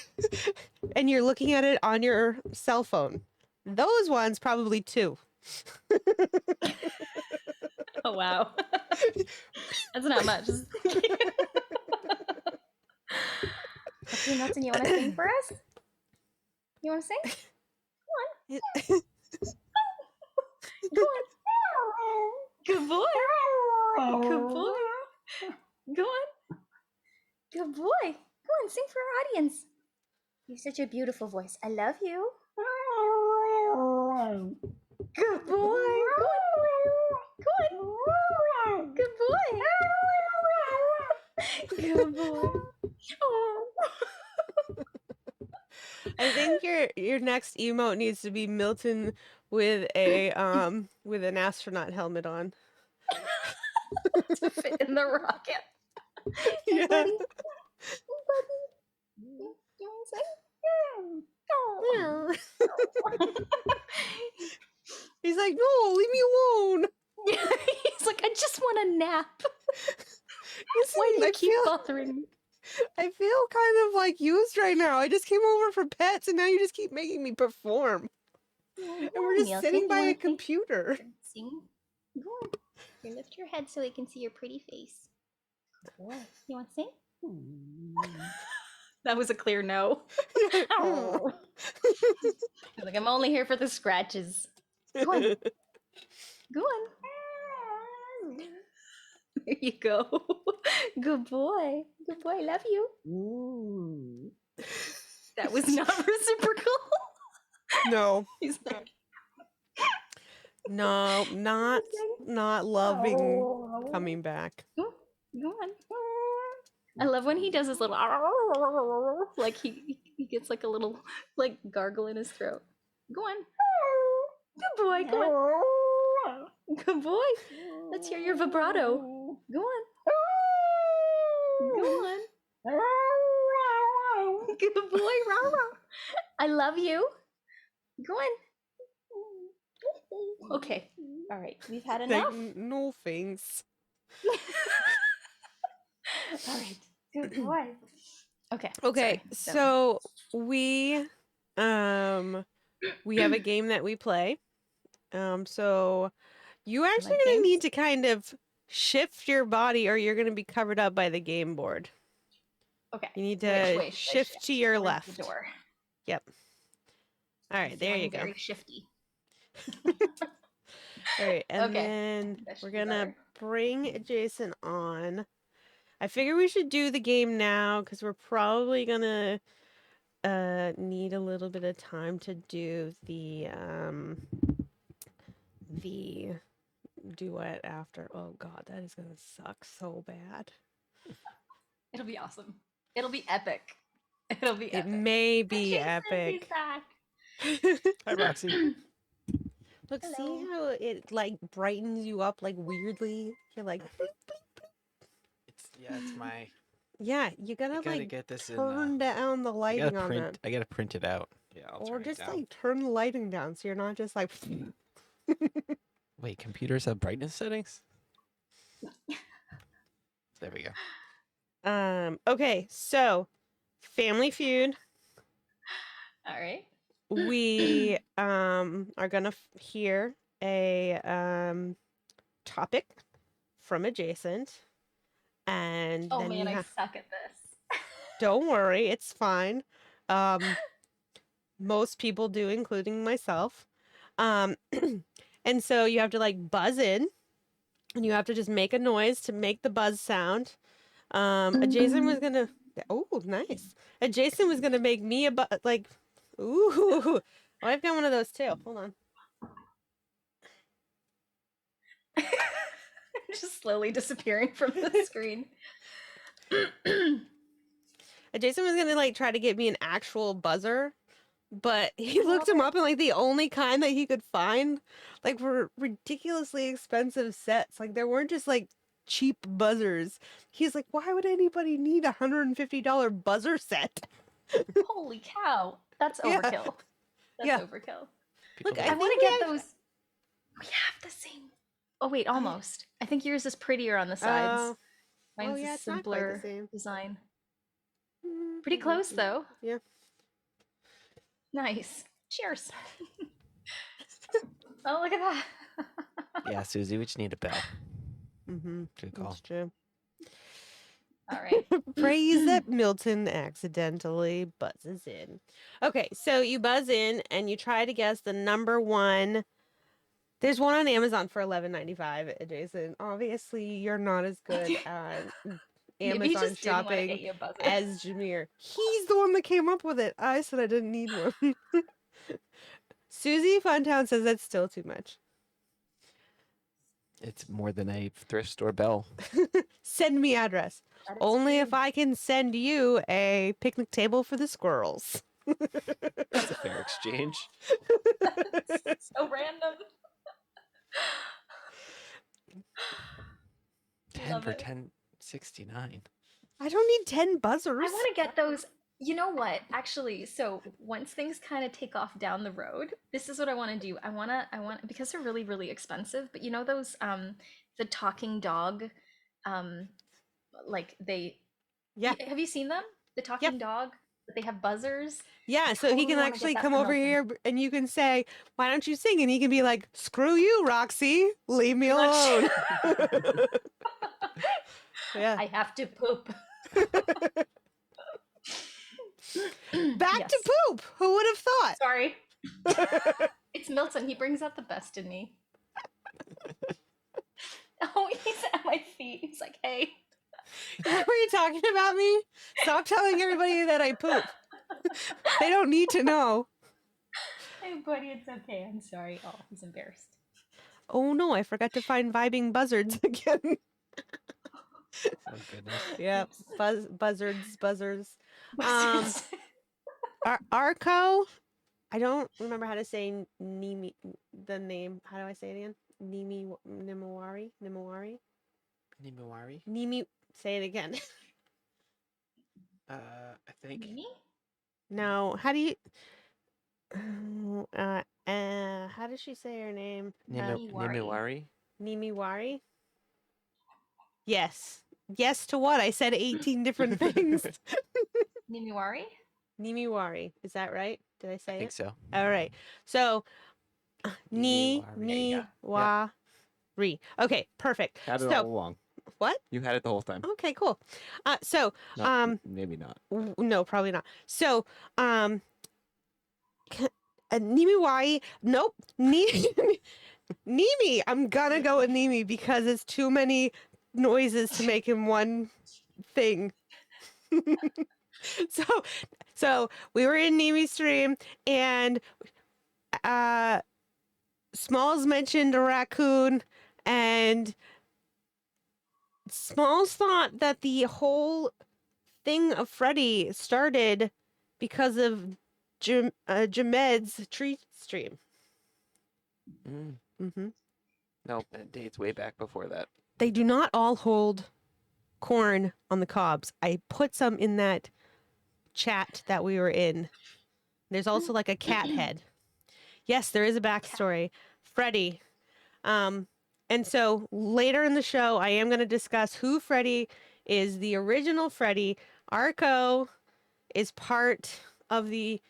and you're looking at it on your cell phone. Those ones probably 2. Oh wow, that's not much. Okay, Milton, you want to sing for us? You want to sing? Come on. Go on. Good boy. Good boy. Go on. Good boy. Go on, sing for our audience. You have such a beautiful voice. I love you. Good boy. Go on. Good boy. Good boy. Oh. I think your next emote needs to be Milton with an astronaut helmet on. To fit in the rocket. Yeah. Hey, buddy. Hey, buddy. You want to say? Oh. He's like, no, leave me alone. He's like, I just want a nap. Listen, Why do you keep bothering me? I feel kind of like used right now. I just came over for pets and now you just keep making me perform. And we're just sitting by a computer. Sing. Go on. Here, lift your head so we can see your pretty face. Boy, you want to sing? That was a clear no. Oh. He's like, I'm only here for the scratches. Go on. Go on. There you go. Good boy. Good boy. Love you. Ooh. That was not reciprocal. No. He's like, no, not loving coming back. Go on. I love when he does his little like he gets like a little like gargle in his throat. Go on. Good boy. Come on. Good boy. Let's hear your vibrato. Go on. Go on. Good boy. I love you. Go on. Okay. All right. We've had Like, enough. no thanks. All right. Good boy. Okay. Okay, Sorry. so we have a game that we play. So you actually Like gonna games? need to kind of shift your body or you're gonna be covered up by the game board. Okay. You need Which to way should I shift to your Towards left. the door. Yep. All I'm right, there you feeling go. very shifty. All right, and Okay. then That should we're be gonna better. bring Jason on. I figure we should do the game now because we're probably gonna need a little bit of time to do the duet after. Oh God, that is gonna suck so bad. It'll be awesome. It'll be epic. It'll be It epic. may be Jason, he's epic. back. Hi, Roxy. Look, see Hello. how it like brightens you up like weirdly? You're like, It's my. yeah, you gotta I gotta like get this in. turn down the lighting on that. I gotta print it out. Yeah, I'll Or turn it just down. like turn the lighting down so you're not just like Wait, computers have brightness settings? There we go. Okay, so Family Feud. All right. We are gonna hear a topic from adjacent, and Oh then man, I suck at this. don't worry, it's fine. Most people do, including myself. Um, and so you have to like buzz in, and you have to just make a noise to make the buzz sound. Adjacent was gonna. Oh, nice. Adjacent was gonna make me a like. Ooh, oh, I've got one of those too. Hold on. I'm just slowly disappearing from the screen. Jason was gonna like try to get me an actual buzzer, but he looked him up and like the only kind that he could find like were ridiculously expensive sets. Like there weren't just like cheap buzzers. He's like, why would anybody need $150 buzzer set? Holy cow. That's Yeah. overkill. That's Yeah. overkill. Look, I want to get those. We have the same. Oh wait, almost. I think yours is prettier on the sides. Mine's yeah, a it's not quite the simpler same. design. Pretty close though. Yeah. Nice. Cheers. Oh, look at that. Yeah, Susie, we just need a bell. Mm-hmm. Good call. That's true. All right. Praise that Milton accidentally buzzes in. Okay, so you buzz in and you try to guess the number one. There's one on Amazon for $11.95, Jason. Obviously, you're not as good at Amazon shopping as Jameer. He's the one that came up with it. I said I didn't need one. Susie Funtown says that's still too much. It's more than a thrift store bell. Send me address. Only if I can send you a picnic table for the squirrels. That's a fair exchange. So random. 10 for $10.69. I don't need 10 buzzers. I want to get those. You know what? Actually, so once things kind of take off down the road, this is what I want to do. I want because they're really, really expensive, but you know those the talking dog like they have you seen them? The talking dog, but they have buzzers. Yeah, so he can actually come over here and you can say, why don't you sing? And he can be like, screw you, Roxy. Leave me alone. Yeah. I have to poop. Back to poop. Who would have thought? Sorry. It's Milton. He brings out the best in me. Oh, he's at my feet. He's like, hey. Were you talking about me? Stop telling everybody that I poop. They don't need to know. Hey, buddy, it's okay. I'm sorry. Oh, he's embarrassed. Oh, no, I forgot to find vibing buzzards again. Oh, goodness. Yeah, buzzards. Arco, I don't remember how to say Nimi, the name. How do I say it again? Nimawari? Nimi, say it again. I think. Mimi? No, how do you... How does she say her name? Nimiwari. Nimiwari? Yes. Yes to what? I said 18 different things. Nimiwari? Nimiwari. Is that right? Did I say I think it? so. All right. So, Nimiwari. Nimiwari. Okay, perfect. Had it So, all along. what? You had it the whole time. Okay, cool. So, No, maybe not. no, probably not. So, Nimiwari. Nope. Nimi. I'm gonna go with Nimi because it's too many noises to make in one thing. so so we were in Nimi's stream and Smalls mentioned a raccoon and Smalls thought that the whole thing of Freddy started because of Jamed's tree stream. Mm-hmm. No, it dates way back before that. They do not all hold corn on the cobs. I put some in that chat that we were in. There's also like a cat head. Yes, there is a backstory. Freddy. And so later in the show, I am going to discuss who Freddy is. The original Freddy. Arco is part of the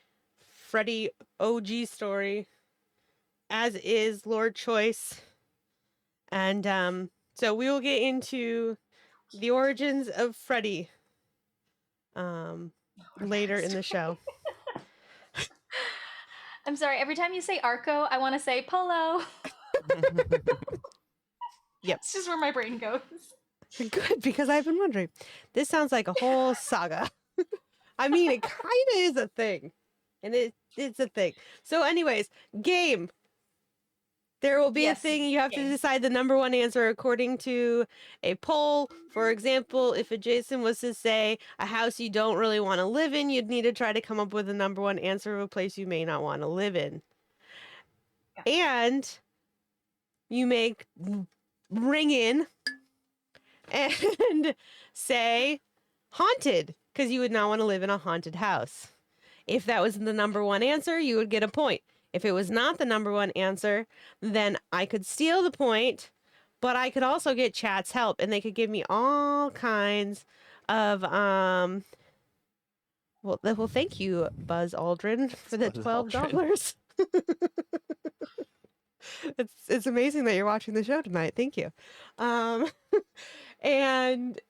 Freddy OG story, as is Lord Choice. And so we will get into the origins of Freddy later in the show. I'm sorry, every time you say Arco, I want to say Polo. Yep. It's just where my brain goes. Good, because I've been wondering. This sounds like a whole saga. I mean, it kind of is a thing. And it's a thing. So anyways, game. There will be a thing. You have to decide the number one answer according to a poll. For example, if a Jason was to say a house you don't really want to live in, you'd need to try to come up with a number one answer of a place you may not want to live in. And you make ring in and say haunted, because you would not want to live in a haunted house. If that was the number one answer, you would get a point. If it was not the number one answer, then I could steal the point, but I could also get chat's help and they could give me all kinds of well thank you, Buzz Aldrin, for the $12. It's amazing that you're watching the show tonight. Thank you. And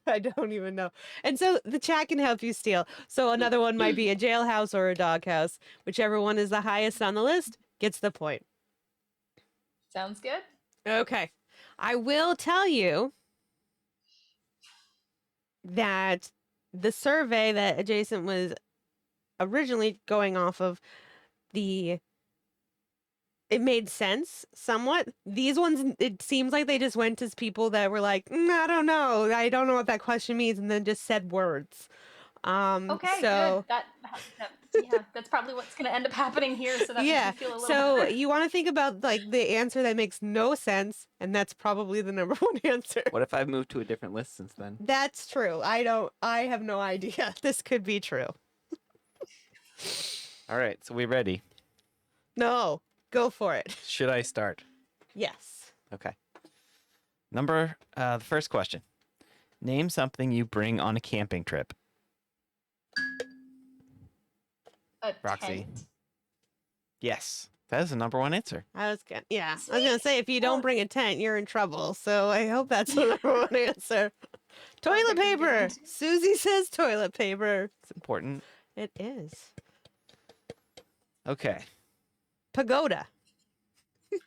I don't even know. And so the chat can help you steal. So another one might be a jailhouse or a doghouse. Whichever one is the highest on the list gets the point. Sounds good. Okay. I will tell you that the survey that Adjacent was originally going off of, it made sense somewhat. These ones, it seems like they just went to people that were like, I don't know. I don't know what that question means, and then just said words. Okay, so, good. Yeah, that's probably what's going to end up happening here. So that makes me feel a little so better. you want to think about like the answer that makes no sense, and that's probably the number one answer. What if I've moved to a different list since then? That's true. I have no idea. This could be true. All right, so we ready? No, go for it. Should I start? Yes. Okay. The first question. Name something you bring on a camping trip. A Roxy. tent. Yes, that is the number one answer. I was gonna say if you don't bring a tent, you're in trouble. So I hope that's the number one answer. Toilet paper. Susie says toilet paper. It's important. It is. Okay. Pagoda.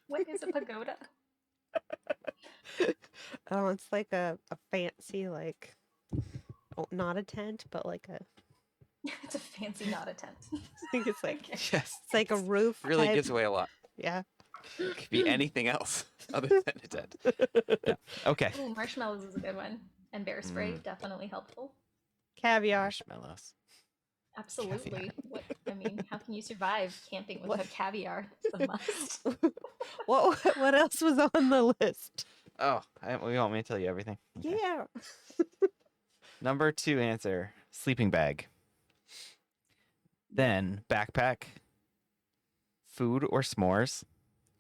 What is a pagoda? Oh, it's like a fancy not a tent, but like a. It's a fancy, not a tent. I think it's like Yes. it's like a roof. Really type. gives away a lot. Yeah. It could be anything else other than a tent. Yeah. Okay. Ooh, marshmallows is a good one. And bear spray, definitely helpful. Caviar. Marshmallows. Absolutely. How can you survive camping without caviar? It's a must. What else was on the list? Oh, you want me to tell you everything? Okay. Yeah. Number two answer, sleeping bag. Then backpack, food or s'mores.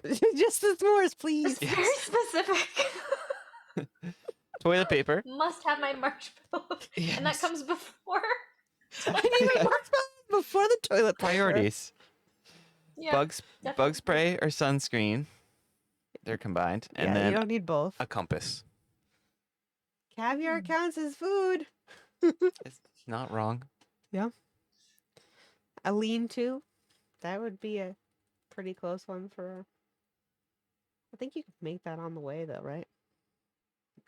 Just the s'mores, please. It's very specific. Toilet paper. Must have my marshmallows. Yes. And that comes before. I need my marshmallows before the toilet paper. Priorities. Yeah, Bug definitely. spray or sunscreen. They're combined. And Yeah, then you don't need both. a compass. Caviar counts as food. It's not wrong. Yeah. A lean-to. That would be a pretty close one for... I think you could make that on the way, though, right?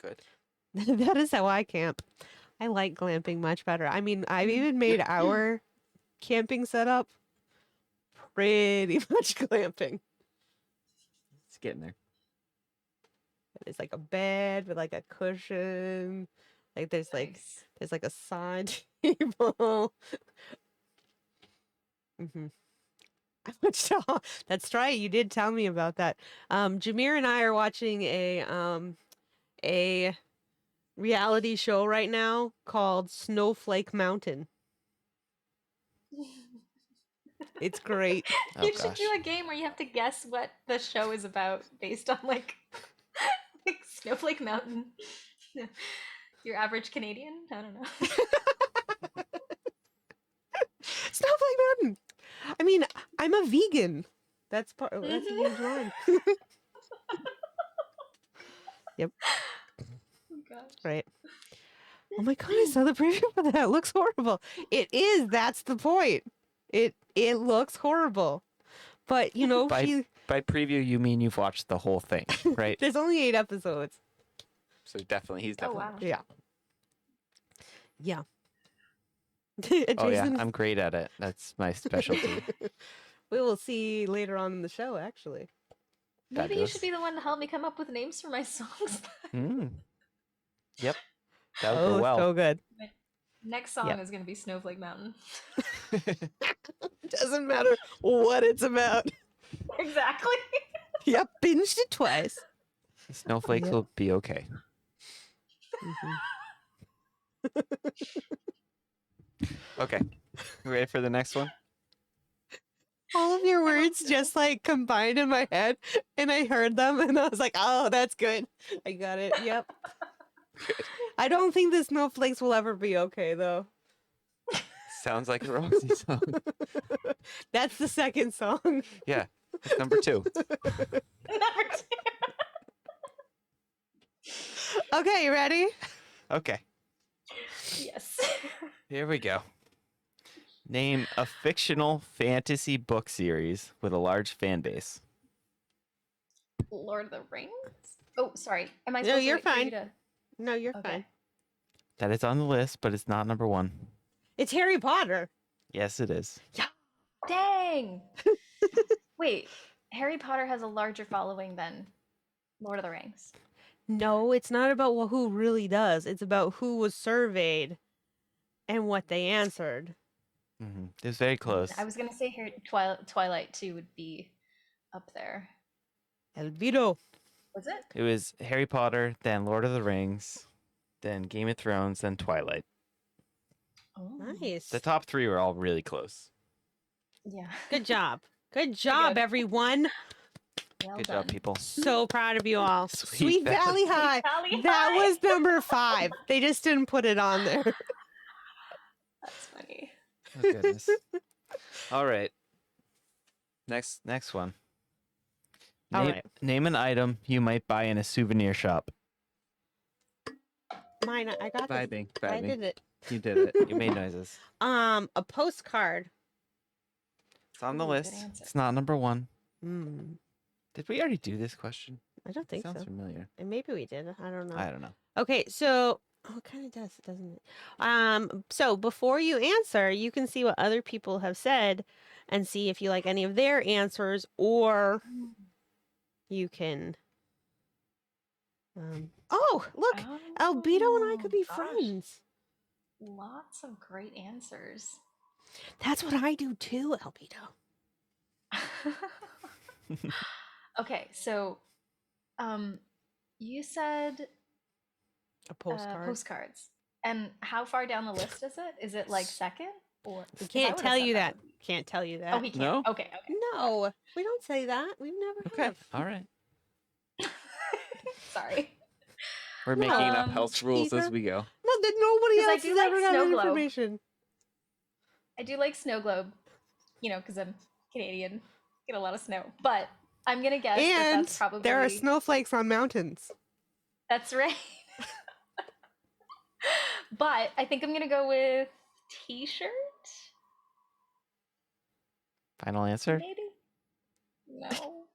Good. That is how I camp. I like glamping much better. I mean, I've even made our camping setup pretty much glamping. It's getting there. It's like a bed with like a cushion. Like there's Nice. like a side table. Mm-hmm. That's right. You did tell me about that. Jameer and I are watching a reality show right now called Snowflake Mountain. It's great. Oh, You should gosh. do a game where you have to guess what the show is about based on like Snowflake Mountain. Your average Canadian? I don't know. Snowflake Mountain. I mean, I'm a vegan. That's part. That's a huge one. Yep. Oh gosh. Right. Oh my god! I saw the preview for that. It looks horrible. It is. That's the point. It looks horrible. But you know, By preview, you mean you've watched the whole thing, right? there's only 8 episodes. So definitely, he's Oh definitely. wow. Yeah. Oh yeah, Jason, I'm great at it. That's my specialty. we will see later on in the show. Actually, Maybe you Fabulous. should be the one to help me come up with names for my songs. Yep, that would go well. so good. Next song Yep. is going to be Snowflake Mountain. Doesn't matter what it's about. Exactly. Yep, binged it twice. Snowflakes Yep. will be okay. Okay, you ready for the next one? All of your words just like combined in my head, and I heard them, and I was like, "Oh, that's good. I got it." Yep. I don't think the snowflakes will ever be okay, though. Sounds like a Roxy song. That's the second song. Yeah, it's number 2. Number 2. Okay, you ready? Okay, Yes. here we go. Name a fictional fantasy book series with a large fan base. Lord of the Rings? Oh, sorry. Am I No, supposed you're to wait for fine. you to... No, you're Okay. fine. That is on the list, but it's not number 1. It's Harry Potter. Yes, it is. Dang! Wait, Harry Potter has a larger following than Lord of the Rings. No, it's not about who really does. It's about who was surveyed and what they answered. It was very close. I was going to say Twilight 2 would be up there. Elviro. Was it? It was Harry Potter, then Lord of the Rings, then Game of Thrones, then Twilight. Oh. Nice. The top 3 were all really close. Yeah. Good job. Good job, good. everyone. Well Good done. job, people. So proud of you all. Sweet Sweet Valley. Valley High. Valley That High. was number 5. They just didn't put it on there. That's funny. Oh, goodness. All right. Next one. All Name, right. name an item you might buy in a souvenir shop. Mine, I got this. Vibing. I did it. You did it. You made noises. A postcard. It's on the Ooh, good list. answer. It's not number 1. Hmm. Did we already do this question? I don't think Sounds so. familiar. And maybe we did. I don't know. I don't know. Okay, so it kind of does, doesn't it? So before you answer, you can see what other people have said and see if you like any of their answers, or you can. Oh, look, Albedo and I could be gosh. friends. Lots of great answers. That's what I do too, Albedo. Okay, so you said A postcard. postcards. And how far down the list is it? Is it like second or I can't tell you that. can't tell you Oh, that. he can't. No? Okay. No, we don't say that. We've never Okay. have. All right. Sorry. We're making up Um, house rules as Ethan? we go. No, that nobody 'Cause I else do has like ever had snow that globe. information. I do like snow globe, because I'm Canadian, get a lot of snow. But I'm gonna guess that And that's probably there are snowflakes on mountains. That's right. But I think I'm gonna go with t-shirt. Final answer? Maybe. No.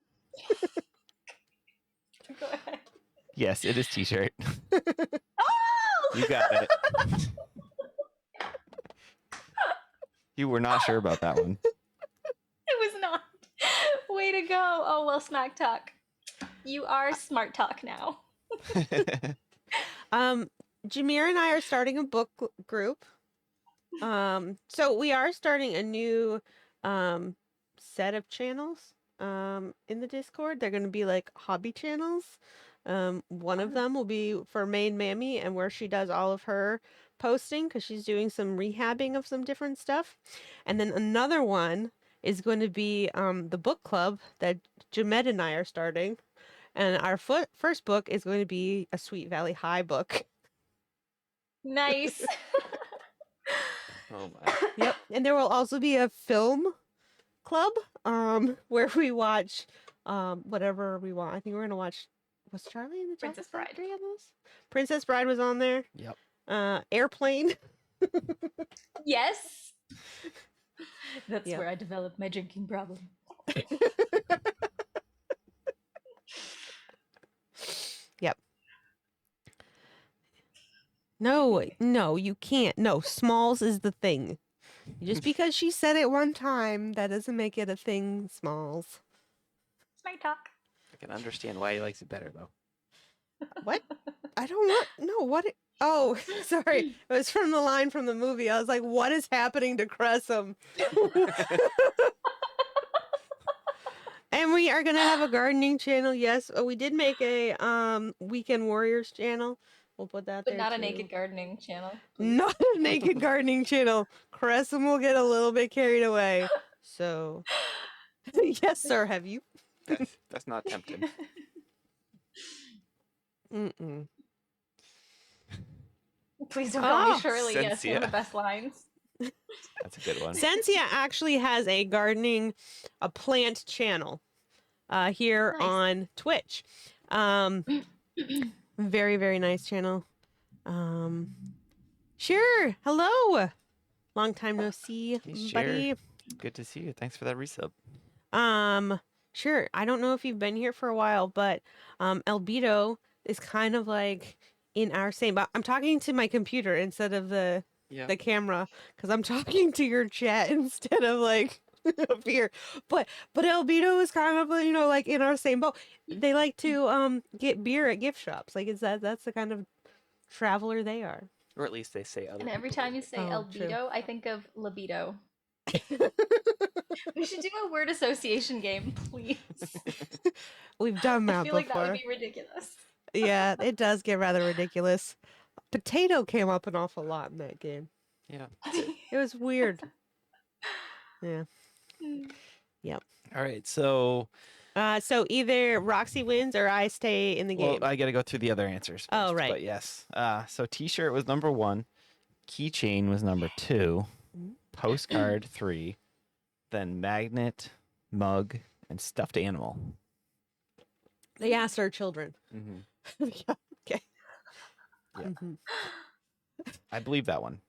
Go ahead. Yes, it is t-shirt. Oh! You got it. You were not sure about that one. It was not. Way to go. Oh, well, smack talk. You are smart talk now. Jameer and I are starting a book group. So we are starting a new set of channels in the Discord. They're going to be like hobby channels. One of them will be for Main Mammy and where she does all of her posting because she's doing some rehabbing of some different stuff. And then another one is going to be the book club that Jamed and I are starting. And our first book is going to be a Sweet Valley High book. Nice. Oh my. Yep. And there will also be a film club where we watch whatever we want. I think we're going to watch was Charlie and the Princess Chocolate Bride. Factory on this? Princess Bride was on there. Yep. Airplane. Yes. That's Yep. where I developed my drinking problem. Yep. No, you can't. No, Smalls is the thing. Just because she said it one time, that doesn't make it a thing, Smalls. Smart talk. I can understand why he likes it better though. What? I don't want. No, what? Oh, sorry. It was from the line from the movie. I was like, what is happening to Cressum? And we are going to have a gardening channel. Yes. Oh, we did make a Weekend Warriors channel. We'll put that But there not a too. naked gardening channel. Please. Not a naked gardening channel. Cressum will get a little bit carried away. So, yes, sir. Have you? That's not tempting. Mm-mm. Please don't call me Oh, Shirley. Yes, one of Sensia. the best lines. That's a good one. Sensia actually has a plant channel here Nice. on Twitch. Very, very nice channel. Sure. Hello. Long time no see, Hey, buddy. Cher. Good to see you. Thanks for that resub. Sure. I don't know if you've been here for a while, but Albedo is kind of like in our same. I'm talking to my computer instead of the camera because I'm talking to your chat instead of like up here. But Albedo is kind of like in our same boat. They like to get beer at gift shops. Like that's the kind of traveler they are. Or at least they say other And every people time do. you say Oh, true. albedo, I think of libido. We should do a word association game, please. We've done that I feel like before. that would be ridiculous. Yeah, it does get rather ridiculous. Potato came up an awful lot in that game. Yeah. It was weird. Yeah. Yep. All right. So, So either Roxy wins or I stay in the game. well, I got to go through the other answers first. Oh, right. But yes. So t-shirt was number 1. Keychain was number 2. Postcard 3. Then magnet, mug, and stuffed animal. They asked our children. Mm-hmm. Yeah, okay. Yeah. Mm-hmm. I believe that one.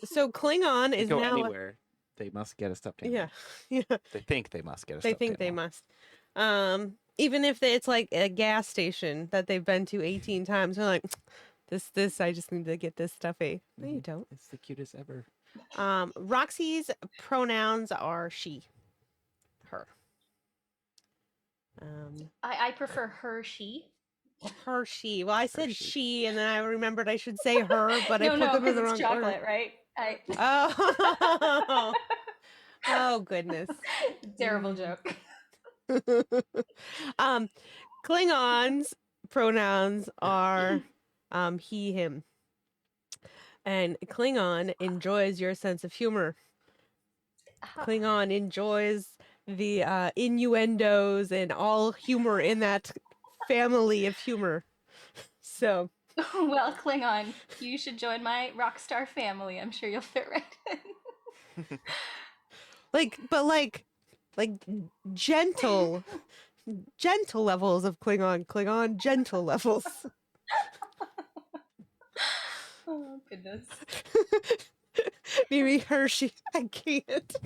So Klingon They is go now. anywhere. They must get a stuffed animal. Yeah. Yeah. They think they must get a They stuffed think they animal. must. Even if it's like a gas station that they've been to 18 times, they're like, this. I just need to get this stuffy. No, you don't. It's the cutest ever. Roxy's pronouns are she, her. I prefer her, she. Her, she. Well, I said she. she, and then I remembered I should say her, but I No, put no, them in because the it's wrong chocolate, order. right? Oh, oh goodness. Terrible joke. Klingons' pronouns are he, him. And Klingon enjoys your sense of humor. Klingon enjoys the innuendos and all humor in that family of humor. So, Well, Klingon, you should join my rock star family. I'm sure you'll fit right in. but gentle, gentle levels of Klingon, gentle levels. Oh, goodness. Maybe Hershey. I can't.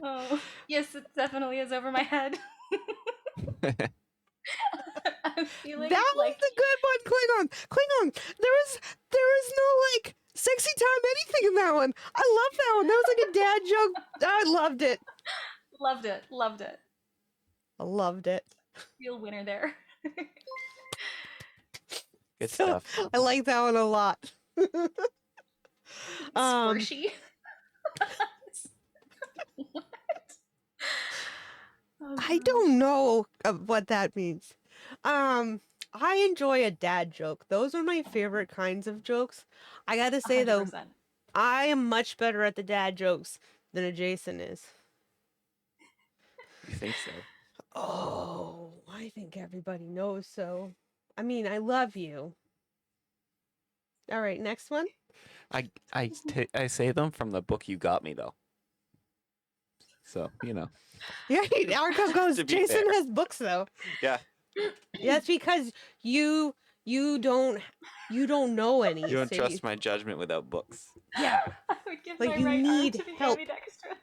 Oh, yes, it definitely is over my head. I'm feeling That was like the good one, Klingon. There was no like sexy time anything in that one. I love that one. That was like a dad joke. I loved it. loved it, loved it. I loved it. Real winner there. Good So, stuff. I like that one a lot. Squishy. What? Oh, I God. don't know what that means. I enjoy a dad joke. Those are my favorite kinds of jokes. I gotta say though, 100%. I am much better at the dad jokes than Jason is. You think so? Oh, I think everybody knows so. I mean, I love you. All right, next one. I say them from the book you got me though. So Yeah, Arco goes. To be Jason fair. has books though. Yeah. Yeah, that's because you don't know any. You don't so trust my judgment without books. Yeah, I would give like my you right arm need to be help. ambidextrous.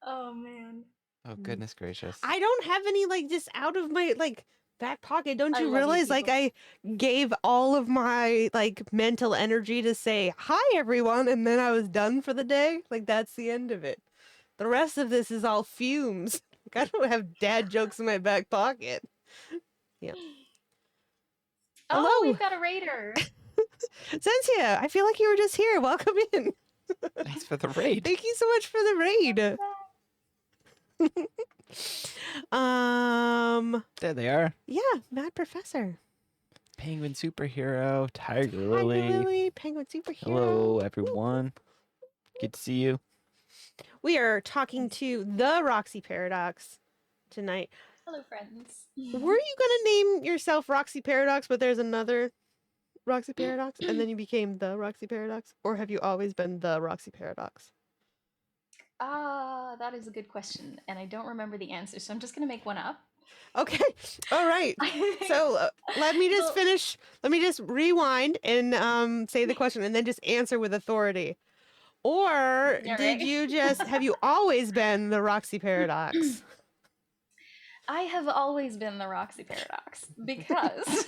Oh, man. Oh goodness gracious. I don't have any like just out of my like back pocket. Don't I you love you realize like people. I gave all of my like mental energy to say hi everyone and then I was done for the day? Like that's the end of it. The rest of this is all fumes. Like I don't have dad jokes in my back pocket. Yeah. Oh, Hello, we've got a raider. Sensia. I feel like you were just here. Welcome in. Thanks for the raid. Thank you so much for the raid. There they are. Yeah, Mad Professor. Penguin superhero, Tiger Tiger Lily. Lily, Penguin Superhero. Hello everyone. Good to see you. We are talking to the Roxy Paradox tonight. Hello, friends. Were you gonna name yourself Roxy Paradox, but there's another Roxy Paradox, and then you became the Roxy Paradox? Or have you always been the Roxy Paradox? Ah, that is a good question, and I don't remember the answer, so I'm just gonna make one up. Okay, all right. So let me just finish. Let me just rewind and say the question, and then just answer with authority. Or Yeah, did right. you just have you always been the Roxy Paradox? I have always been the Roxy Paradox because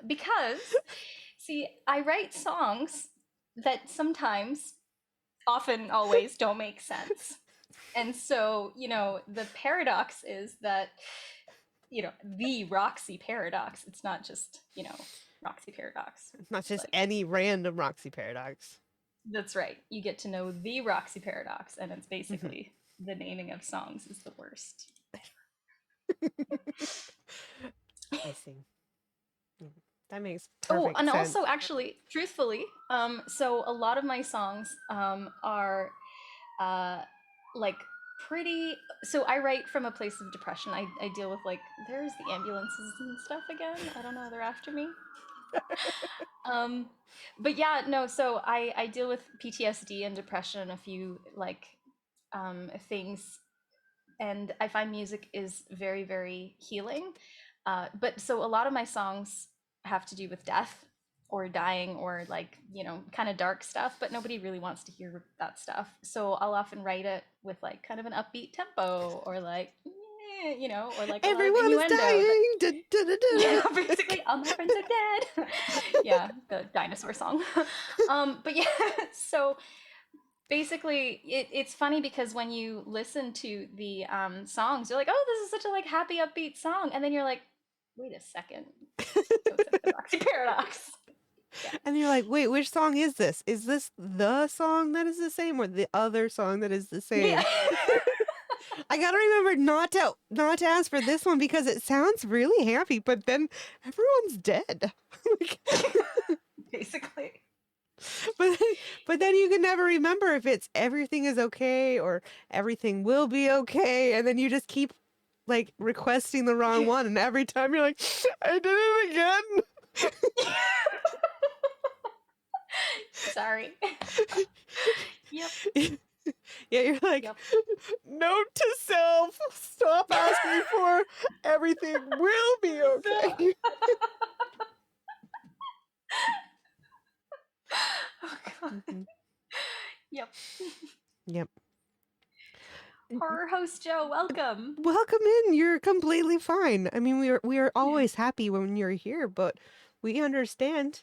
because see, I write songs that sometimes, often, always don't make sense. And so, the paradox is that, the Roxy Paradox, it's not just, Roxy Paradox. It's not just like, any random Roxy Paradox. That's right. You get to know the Roxy Paradox, and it's basically the naming of songs is the worst. I see. That makes perfect and sense. also, actually, truthfully, so a lot of my songs are like pretty. So I write from a place of depression. I deal with like there's the ambulances and stuff again. I don't know. They're after me. But yeah, no. So I deal with PTSD and depression and a few like things, and I find music is very, very healing. But so a lot of my songs have to do with death or dying or like, kind of dark stuff, but nobody really wants to hear that stuff. So I'll often write it with like kind of an upbeat tempo or like, or like Everyone a lot of is innuendo. dying. Da, da, da, da. Yeah, basically, all my friends are dead. Yeah, the dinosaur song. But yeah, so basically it's funny because when you listen to the songs, you're like, oh, this is such a like happy upbeat song, and then you're like, wait a second, so it's like the Roxy Paradox. Yeah. And you're like, wait, which song is this? Is this the song that is the same or the other song that is the same? Yeah. I gotta remember not to ask for this one because it sounds really happy, but then everyone's dead. Basically. but but then you can never remember if it's everything is okay or everything will be okay, and then you just keep like requesting the wrong one, and every time you're like, I did it again. Sorry. Yep. Yeah, you're like, Yep. note to self, stop asking for everything will be okay. Oh, God. Mhm. Yep. Yep. Horror host Joe, welcome. Welcome in. You're completely fine. I mean, we are always happy when you're here, but we understand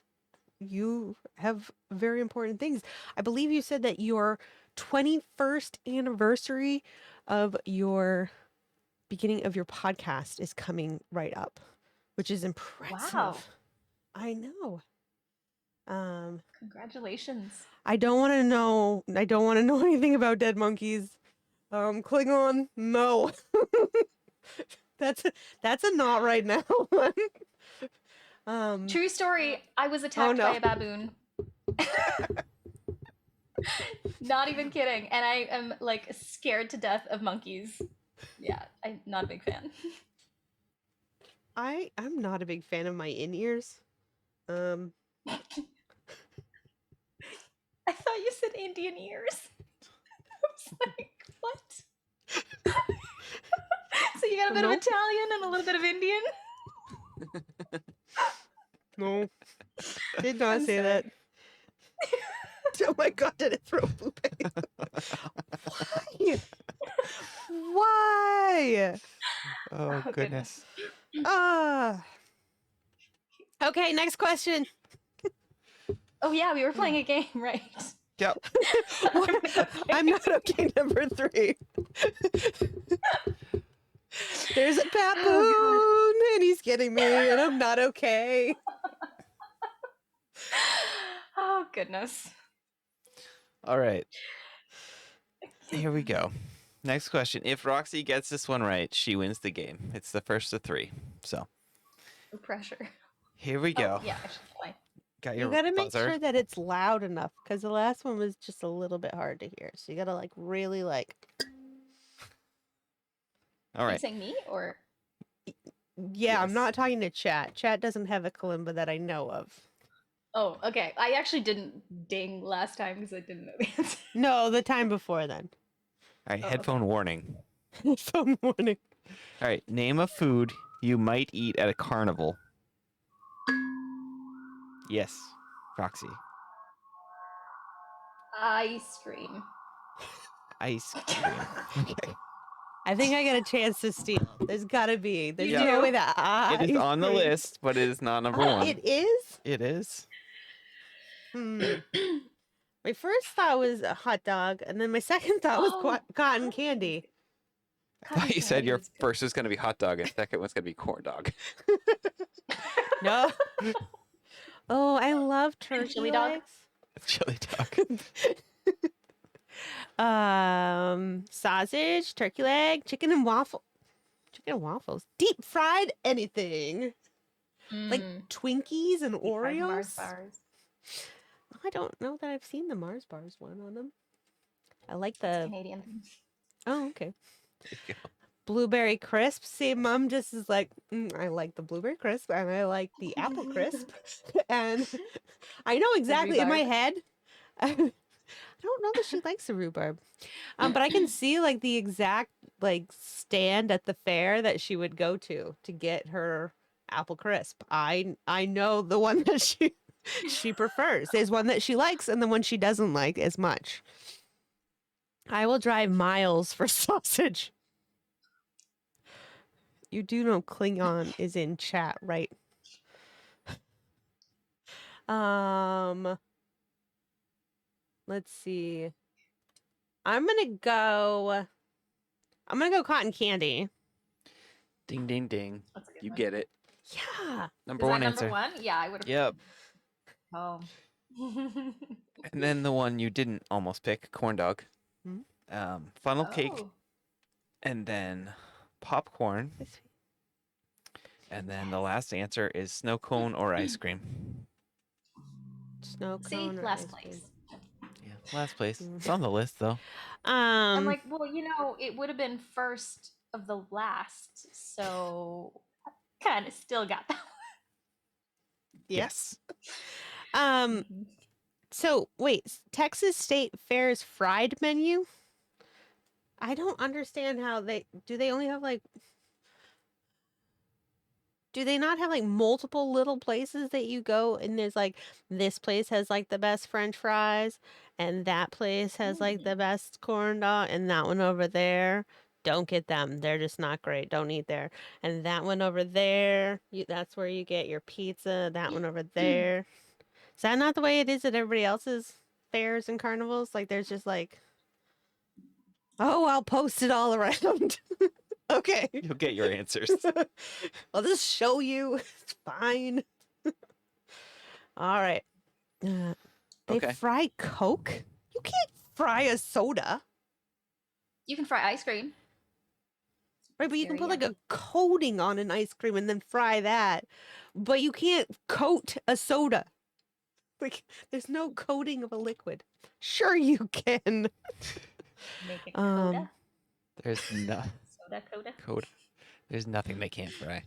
you have very important things. I believe you said that your 21st anniversary of your beginning of your podcast is coming right up, which is impressive. Wow. I know. Congratulations. I don't want to know anything about dead monkeys. Klingon, no. that's a not right now. True story. I was attacked by a baboon. Not even kidding. And I am like scared to death of monkeys. Yeah, I'm not a big fan. I'm not a big fan of my in-ears. I thought you said Indian ears. I was like, what? So you got a bit of Nope. Italian and a little bit of Indian? No. Did not I'm say sorry. that. Oh my god, did it throw poop at you? Why? Why? Oh, goodness. Ah. Okay, next question. Oh yeah, we were playing a game, right? Yep. I'm not okay, number 3. There's a baboon and he's getting me and I'm not okay. Oh goodness. All right. Here we go. Next question. If Roxy gets this one right, she wins the game. It's the first of 3. So No pressure. here we go. Oh, yeah, I should play. Got You your gotta make buzzer. sure that it's loud enough because the last one was just a little bit hard to hear. So you gotta like really like. All Are you right. saying me or? Yeah, I'm Yes. not talking to chat. Chat doesn't have a kalimba that I know of. Oh, okay. I actually didn't ding last time because I didn't know the answer. No, the time before then. All right. Oh, Headphone warning. Phone warning. All right. Name a food you might eat at a carnival. Yes, Roxy. Ice cream. Ice cream. Okay. I think I got a chance to steal. There's gotta be. There's You no do. way that It is ice on the cream- list, but it is not number 1. It is? It is. My first thought was a hot dog, and then my second thought was cotton candy. I thought you said your first was going to be hot dog and second was going to be corn dog. No. Oh, I love turkey Chili dog? legs. Chili dog. Sausage, turkey leg, chicken and waffles, deep fried anything, like Twinkies and Oreos. Mars bars. I don't know that I've seen the Mars bars one on them. I like It's the Canadian. Oh, okay. Blueberry crisp. See, Mom just is like, I like the blueberry crisp and I like the apple crisp, and I know exactly in my head. I don't know that she likes the rhubarb, but I can see like the exact like stand at the fair that she would go to get her apple crisp. I know the one that she prefers. There's one that she likes and the one she doesn't like as much. I will drive miles for sausage. You do know Klingon is in chat, right? Let's see. I'm gonna go cotton candy. Ding, ding, ding. You get it. Yeah. Number 1 answer. Number 1? Yeah, I would have. Yep. Oh. And then the one you didn't almost pick, corn dog. Funnel cake. Oh. and then popcorn, and then the last answer is snow cone or ice cream. Snow See, cone or last ice cream? place. Yeah, last place. It's on the list though. I'm like, well, it would have been first of the last, so kind of still got that Yes. Um. one. So wait, Texas State Fair's fried menu? I don't understand how they only have like do they not have like multiple little places that you go and there's like this place has like the best French fries and that place has like the best corn dog and that one over there don't get them. They're just not great. Don't eat there. And that one over there, that's where you get your pizza. That one over there. Is that not the way it is at everybody else's fairs and carnivals? Like there's just like, oh, I'll post it all around. Okay. You'll get your answers. I'll just show you. It's fine. All right. They Okay. fry Coke? You can't fry a soda. You can fry ice cream. Right, but you can Very put like yummy. a coating on an ice cream and then fry that. But you can't coat a soda. Like, there's no coating of a liquid. Sure you can. Make a coda. There's no Soda coda. code. There's nothing they can't fry.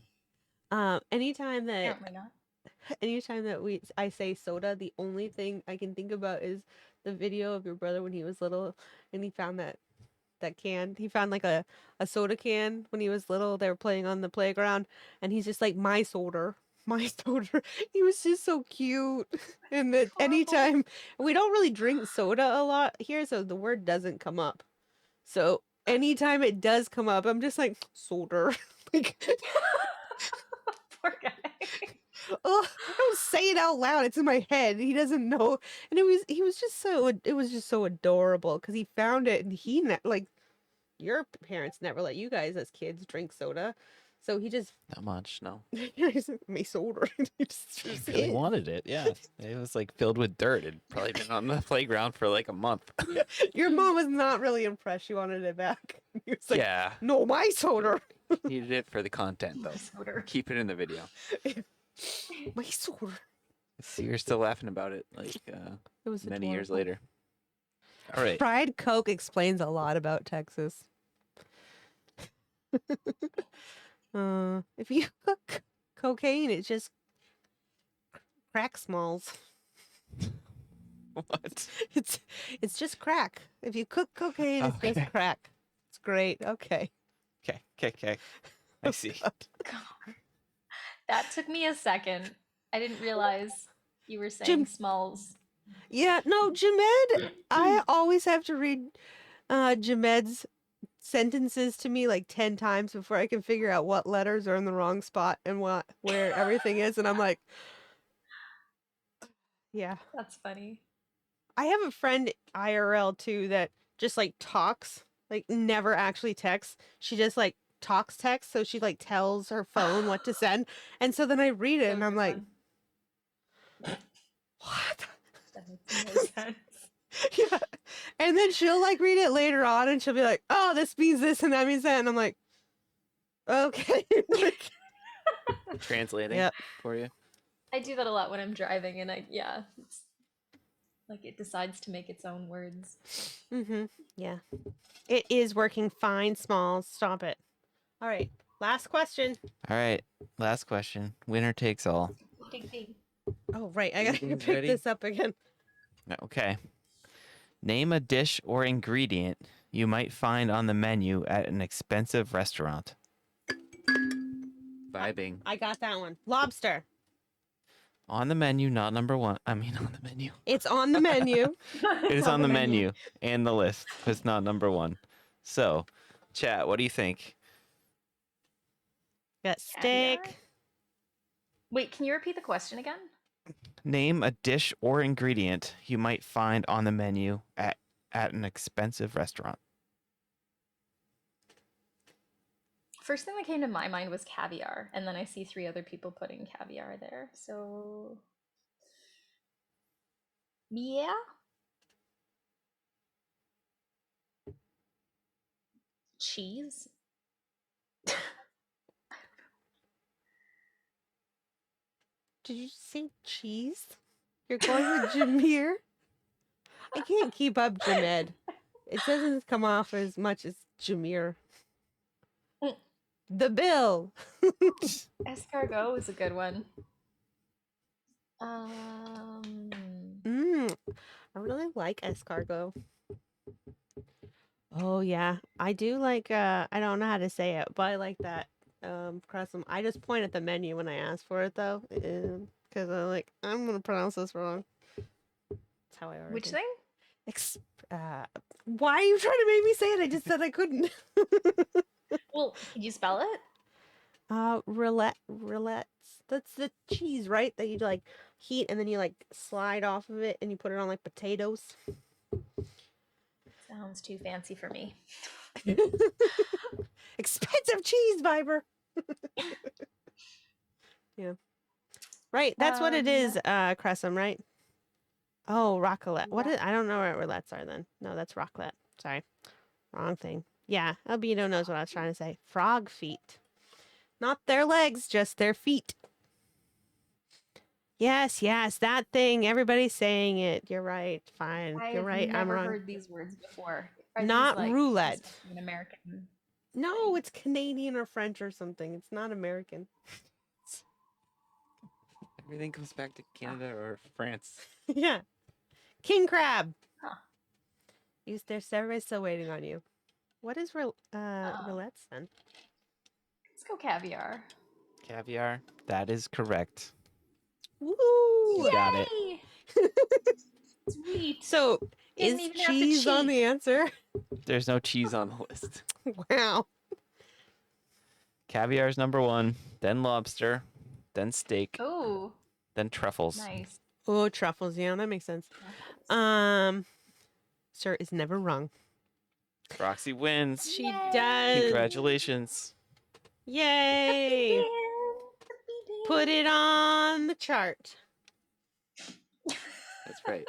Anytime that Apparently not. I say soda, the only thing I can think about is the video of your brother when he was little and he found that can. He found like a soda can when he was little. They were playing on the playground and he's just like my soda. My soda. He was just so cute. And that anytime we don't really drink soda a lot here, so the word doesn't come up. So anytime it does come up, I'm just like soda. Like Poor guy. oh, I don't say it out loud. It's in my head. He doesn't know. And it was just so adorable because he found it and like your parents never let you guys as kids drink soda. So he just Not much, no. he's like, my soda. He just He was really it. wanted it, yeah. It was like filled with dirt. It'd probably been on the playground for like a month. Your mom was not really impressed. She wanted it back. He was like, Yeah. no, my soda. Needed it for the content though. Soda. Keep it in the video. My soda. See, you're still laughing about it like It was many years adorable. later. All right. Fried Coke explains a lot about Texas. If you cook cocaine, it just crack smalls. What? It's just crack. If you cook cocaine, it's Okay. just crack. It's great. Okay. Okay. I see. That took me a second. I didn't realize you were saying Jim- smalls. Yeah, no, Jamed, I always have to read Jamed's sentences to me like 10 times before I can figure out what letters are in the wrong spot and where everything is and I'm like yeah. That's funny. I have a friend IRL too that just like talks, like never actually texts. She just like talks text, so she like tells her phone what to send. And so then I read it So and I'm like, fun. what? That makes no sense. Yeah. And then she'll like read it later on and she'll be like, oh, this means this and that means that. And I'm like, okay. Like, Translating Yep. for you. I do that a lot when I'm driving, and it's like it decides to make its own words. Yeah. It is working fine, Smalls. Stop it. All right. Last question. All right. Last question. Winner takes all. Ding ding. Oh, right. I gotta Everything's pick ready? this up again. Okay. Name a dish or ingredient you might find on the menu at an expensive restaurant. Vibing. I got that one. Lobster. On the menu, not number one. I mean, on the menu. It's on the menu. It is on the menu and the list, but it's not number one. So, chat, what do you think? Got Caviar? steak. Wait, can you repeat the question again? Name a dish or ingredient you might find on the menu at an expensive restaurant. First thing that came to my mind was caviar, and then I see 3 other people putting caviar there. So, yeah. Cheese? Did you say cheese? You're going with Jameer? I can't keep up, Jamed. It doesn't come off as much as Jameer. The bill. Escargot is a good one. I really like escargot. Oh yeah, I do like. I don't know how to say it, but I like that. Crescent. I just point at the menu when I ask for it though, because I'm gonna pronounce this wrong. That's how I order. Which thing? Why are you trying to make me say it? I just said I couldn't. Well, can you spell it? Roulettes. That's the cheese, right? That you like heat and then you like slide off of it and you put it on like potatoes. Sounds too fancy for me. Expensive cheese, Viber. Yeah. Right, that's what it is, Cressum, right? Oh, raclette. What is, I don't know what roulettes are then. No, that's raclette. Sorry. Wrong thing. Yeah, Albino knows what I was trying to say. Frog feet. Not their legs, just their feet. Yes, that thing. Everybody's saying it. You're right. Fine. You're right. I'm wrong. I've never heard these words before. Are Not these, like, roulette. An American? No, it's Canadian or French or something. It's not American. Everything comes back to Canada or France. Yeah. King crab. Huh. They're still waiting on you. What is roulettes then? Let's go caviar. Caviar. That is correct. Woo! You got it. Sweet. So, Didn't is even have to cheese on cheat. the answer? There's no cheese on the list. Wow. Caviar is number 1, then lobster, then steak, Oh, then truffles. nice. Oh, truffles. Yeah, that makes sense. Sir is never wrong. Roxy wins. She Yay. does. Congratulations. Yay! Put it on the chart. That's right.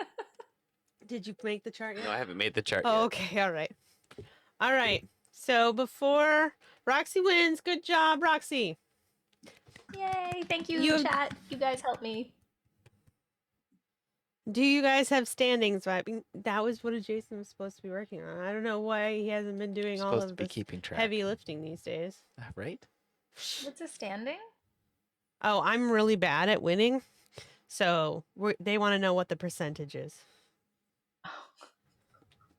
Did you make the chart yet? No, I haven't made the chart Oh, yet. okay. All right. All right. So before Roxy wins, good job, Roxy. Yay! Thank you, chat. You guys helped me. Do you guys have standings? That was what Jason was supposed to be working on. I don't know why he hasn't been doing all of this keeping track. heavy lifting these days. Right? What's a standing? Oh, I'm really bad at winning. So they want to know what the percentage is.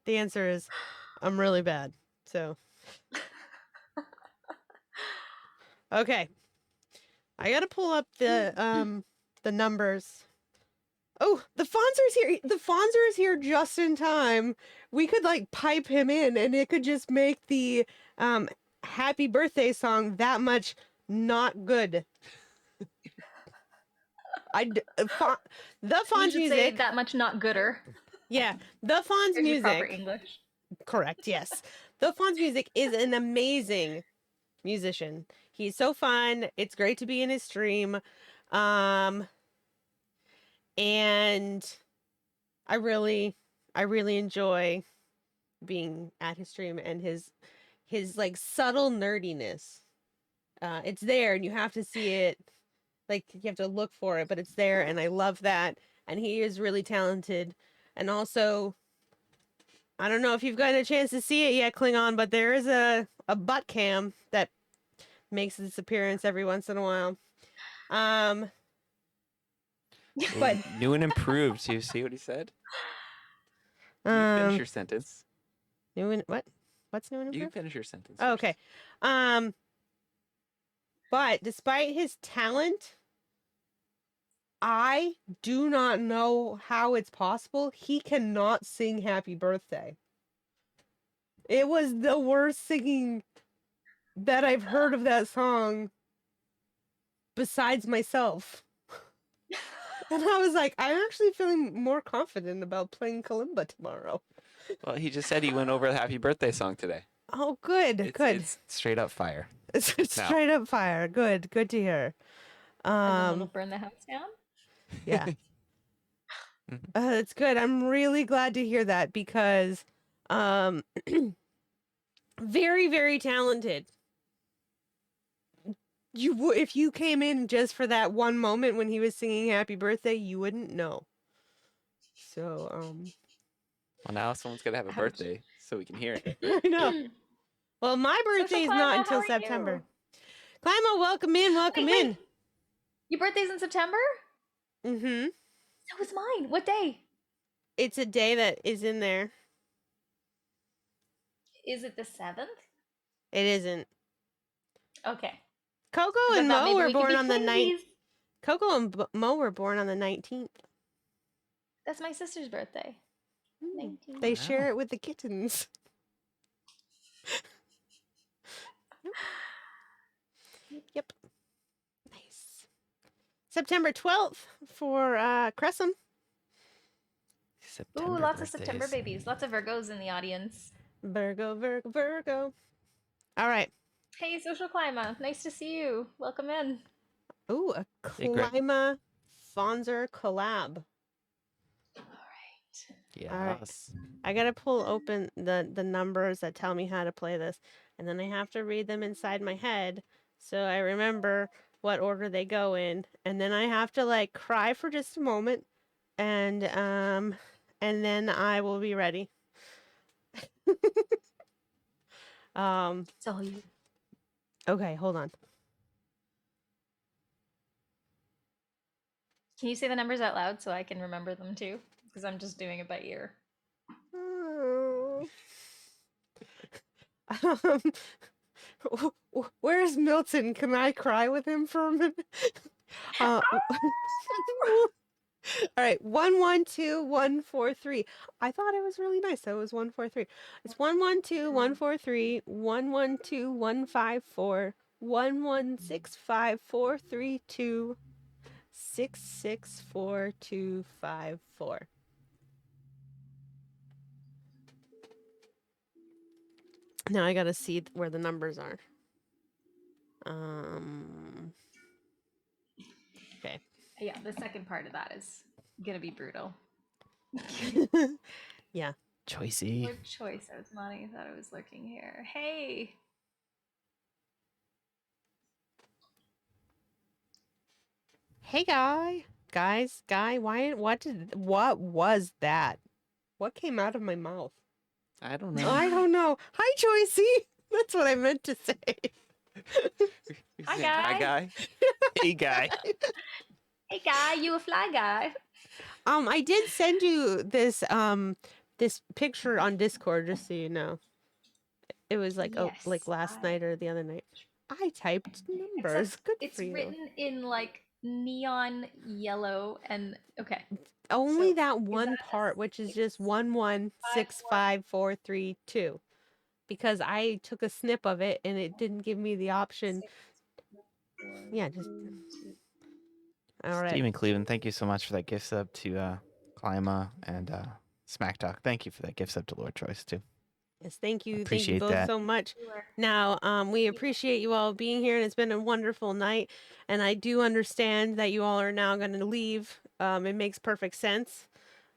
The answer is I'm really bad. So. Okay. I got to pull up the numbers. Oh, the Fonzer's here. The Fonzer is here just in time. We could like pipe him in and it could just make the happy birthday song that much not good. The Fonz music. Say that much not gooder. Yeah, the Fonz There's your proper music. English. Correct, yes. The Fonz music is an amazing musician. He's so fun. It's great to be in his stream. And I really enjoy being at his stream and his like subtle nerdiness. It's there and you have to see it. Like you have to look for it, but it's there and I love that. And he is really talented. And also, I don't know if you've gotten a chance to see it yet, Klingon, but there is a butt cam that makes its appearance every once in a while. But new and improved. You see what he said? You finish your sentence. New and what? What's new and improved? You can finish your sentence. Oh, okay. But despite his talent, I do not know how it's possible he cannot sing Happy Birthday. It was the worst singing that I've heard of that song besides myself. And I was like, I'm actually feeling more confident about playing Kalimba tomorrow. Well, he just said he went over the happy birthday song today. Oh, good. It's straight up fire. It's straight up fire. Good to hear. And then it'll burn the house down? Yeah. It's good. I'm really glad to hear that because Very, very talented. If you came in just for that one moment when he was singing Happy Birthday, you wouldn't know. So, Well, now someone's gonna have a Ouch. birthday, so we can hear it. I know. Well, my Social birthday is not Climber, how until are September. you? Clima, welcome in, welcome Wait, in. wait. Your birthday's in September? Mm-hmm. So is mine. What day? It's a day that is in there. Is it the 7th? It isn't. Okay. Coco 'Cause I and thought Mo maybe were we could born be on the ninth. twinsies. Coco and Mo were born on the 19th. That's my sister's birthday. They 19. share Wow. it with the kittens. Yep. Nice. September 12th for Cressum. September Ooh, lots of September birthdays. babies. Lots of Virgos in the audience. Virgo, Virgo, Virgo. All right. Hey, Social Climber. Nice to see you. Welcome in. Ooh, a Hey, Greg. Clima Fonzer collab. All right. All right. Yes. I gotta pull open the numbers that tell me how to play this, and then I have to read them inside my head so I remember what order they go in, and then I have to like cry for just a moment, and then I will be ready. It's all you. Okay, hold on. Can you say the numbers out loud so I can remember them too? Because I'm just doing it by ear. Oh. Um, where's Milton? Can I cry with him for a minute? All right, 112143. I thought it was really nice. That was 143. It's 112143, 112154, 1165432, 664254. Now I gotta see where the numbers are. Okay. Yeah, the second part of that is gonna be brutal. Yeah. Choicey. What choice? I was Monty. Thought I was lurking here. Hey. Hey, guy, what was that? What came out of my mouth? I don't know. I don't know. Hi, Joycey. That's what I meant to say. Hi, Hi, guy. guy. Hey, guy. Hey, guy. You a fly guy? I did send you this picture on Discord just so you know. It was like Yes. last night or the other night. I typed Except numbers. Good it's for you. written in like neon yellow and okay. Only So that is one that part, which is six, just 1165432, because I took a snip of it and it didn't give me the option. 4, Yeah, just 3, 2. all right. Stephen Cleveland, thank you so much for that gift sub to Clima and Smack Talk. Thank you for that gift sub to Lord Choice too. Yes, thank you Appreciate both that. so much. Sure. Now, we appreciate you all being here, and it's been a wonderful night. And I do understand that you all are now going to leave. It makes perfect sense,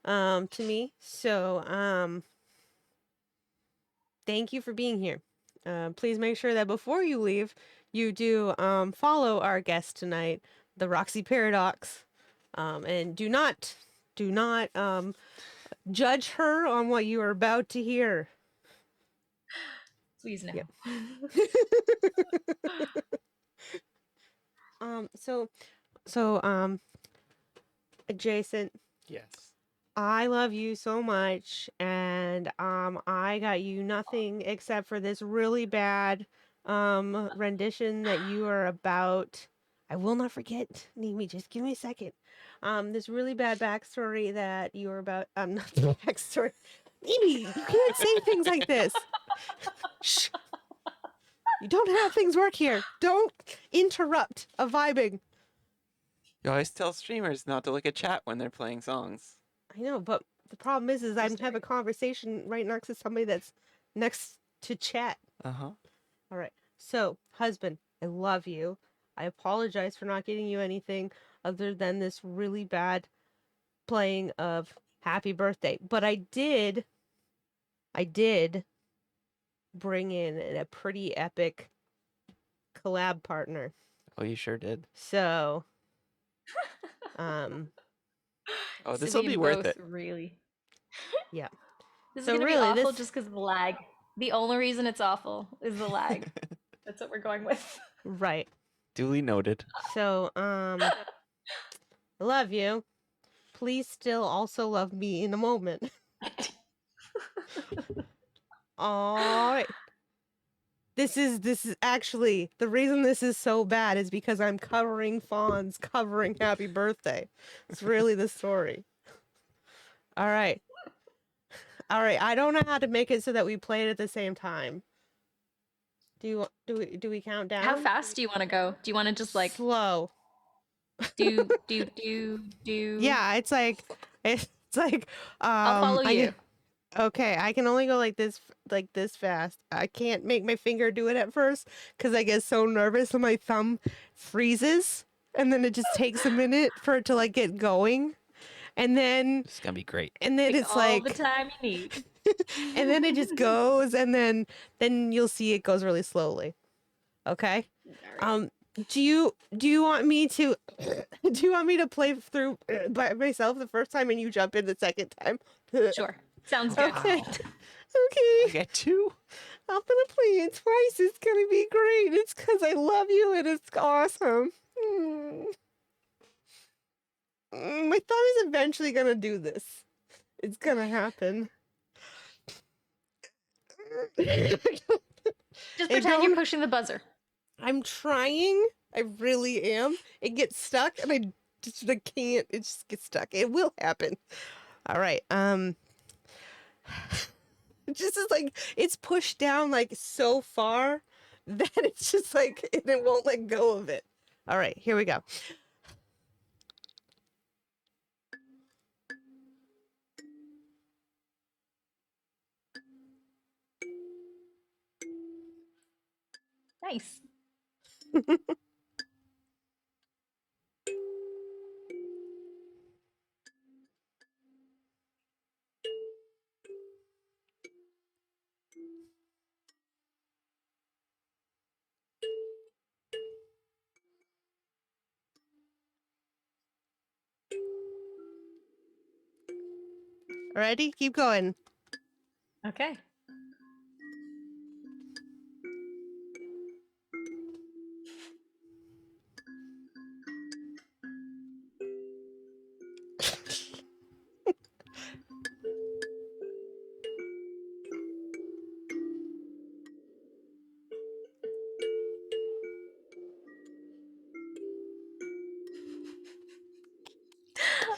to me. So, thank you for being here. Please make sure that before you leave, you do follow our guest tonight, TheRoxyParadox, and do not judge her on what you are about to hear. Please no. Yep. So, Jason, Yes. I love you so much, and I got you nothing except for this really bad rendition that you are about. I will not forget, Nimi. Just give me a second. This really bad backstory that you are about. Not the backstory. Nimi, you can't say things like this. Shh. You don't have things work here. Don't interrupt a vibing. You always tell streamers not to look at chat when they're playing songs. I know, but the problem is I have a conversation right next to somebody that's next to chat. Uh-huh. All right. So, husband, I love you. I apologize for not getting you anything other than this really bad playing of Happy Birthday. But I did bring in a pretty epic collab partner. Oh, you sure did. So, Oh, this So will we be worth both it. really. yeah. This is So gonna be really, awful this just because of the lag. The only reason it's awful is the lag. That's what we're going with. right. Duly noted. So, I love you. Please still also love me in a moment. All right. This is actually the reason this is so bad is because I'm covering Fawn's covering Happy Birthday. It's really the story. All right. All right. I don't know how to make it so that we play it at the same time. Do we count down? How fast do you want to go? Do you want to just like slow? do? Yeah, it's like I'll follow you. Okay, I can only go like this fast. I can't make my finger do it at first because I get so nervous and my thumb freezes, and then it just takes a minute for it to like get going, and then It's gonna be great. and then Take it's all like the time you need. and then it just goes, and then you'll see it goes really slowly. Okay. All right. Do you want me to do you want me to play through by myself the first time and you jump in the second time? Sure. Sounds good. Okay. Wow. Okay. I get 2. I'm gonna play it twice. It's gonna be great. It's because I love you and it's awesome. My thumb is eventually gonna do this. It's gonna happen. Just pretend you're pushing the buzzer. I'm trying. I really am. It gets stuck and I can't. It just gets stuck. It will happen. All right. It just is like it's pushed down like so far that it's just like and it won't let go of it. All right, here we go. Nice. Ready? Keep going. Okay.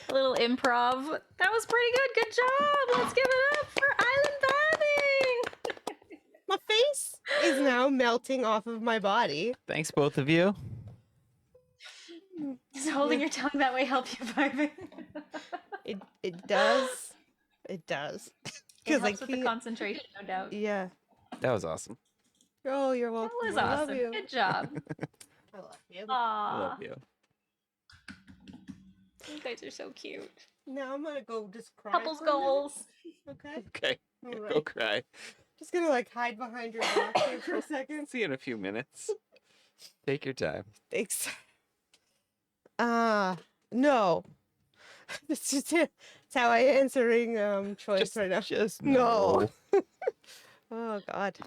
A little improv. That was pretty good. Good job. Let's give it up for Island Vibing. My face is now melting off of my body. Thanks, both of you. Does holding your tongue that way help you vibing? It does. It does. It helps with the concentration, no doubt. Yeah. That was awesome. Oh, you're welcome. That was I love awesome. you. Good job. I love you. Aww. I love you. You guys are so cute. Now I'm gonna go just cry. Couples for a minute. goals. Okay. Okay. All Go right. cry. Just gonna like hide behind your back here for a second. See you in a few minutes. Take your time. Thanks. No. It's just it's how I answering choice right now. Just No. Oh God.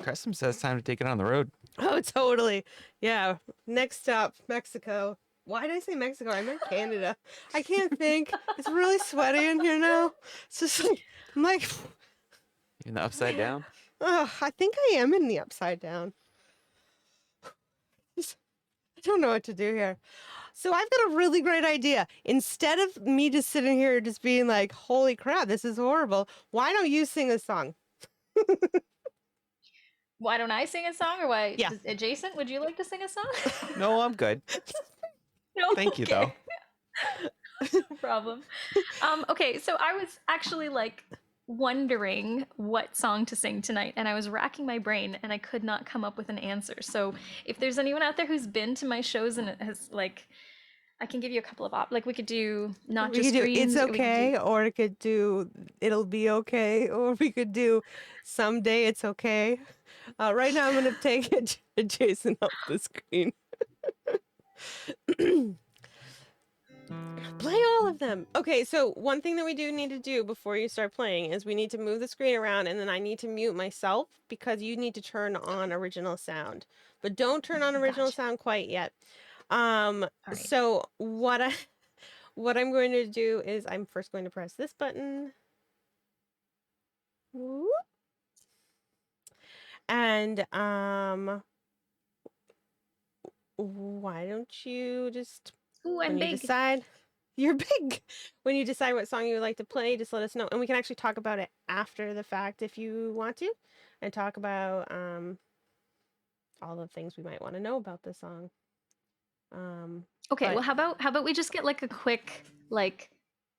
Crescent says time to take it on the road. Oh, totally. Yeah. Next stop, Mexico. Why did I say Mexico? I meant Canada. I can't think. It's really sweaty in here now. It's just like I'm like, In the upside down. I think I am in the upside down. I don't know what to do here. So I've got a really great idea. Instead of me just sitting here just being like, holy crap, this is horrible, why don't you sing a song? Why don't I sing a song, or why? Yeah. Adjacent, would you like to sing a song? No, I'm good. No. Thank you, though. No problem. Okay, so I was actually like wondering what song to sing tonight, and I was racking my brain and I could not come up with an answer. So if there's anyone out there who's been to my shows and has like I can give you a couple of like we could do not We just could do It's screams. We could Okay, do or it could do It'll Be Okay, or we could do Someday It's Okay. Right now I'm going to take Jason off the screen. Play all of them. Okay, so one thing that we do need to do before you start playing is we need to move the screen around, and then I need to mute myself because you need to turn on original sound. But don't turn on original Gotcha. sound quite yet. All right. So what I'm going to do is I'm first going to press this button. Whoop. And why don't you just Ooh, I'm big. You decide you're big. When you decide what song you would like to play, just let us know. And we can actually talk about it after the fact if you want to. And talk about all the things we might want to know about this song. Okay, well how about we just get like a quick like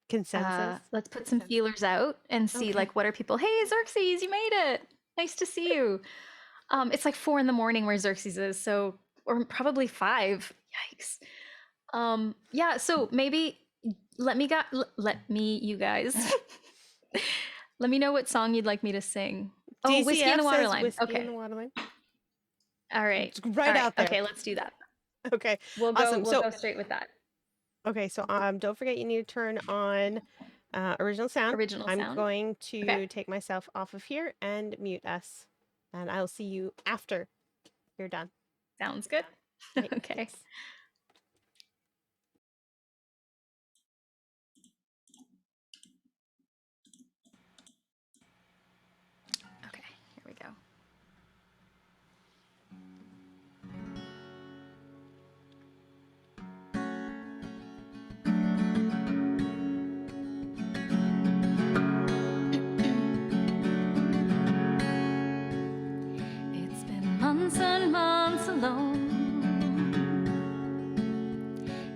consensus? Let's put some feelers out and see like what are people, hey Xerxes, you made it. Nice to see you. It's like 4 a.m. where Xerxes is, so or probably 5. Yikes. Yeah, so maybe let me you guys let me know what song you'd like me to sing. DCF Whiskey in the Waterline. Whiskey in the Waterline. All right. It's right out there. Okay, let's do that. Okay. We'll awesome. go straight with that. Okay, so don't forget you need to turn on original sound. I'm going to take myself off of here and mute us. And I'll see you after you're done. Sounds good. Right, okay. Thanks. Okay, here we go. It's been months and months alone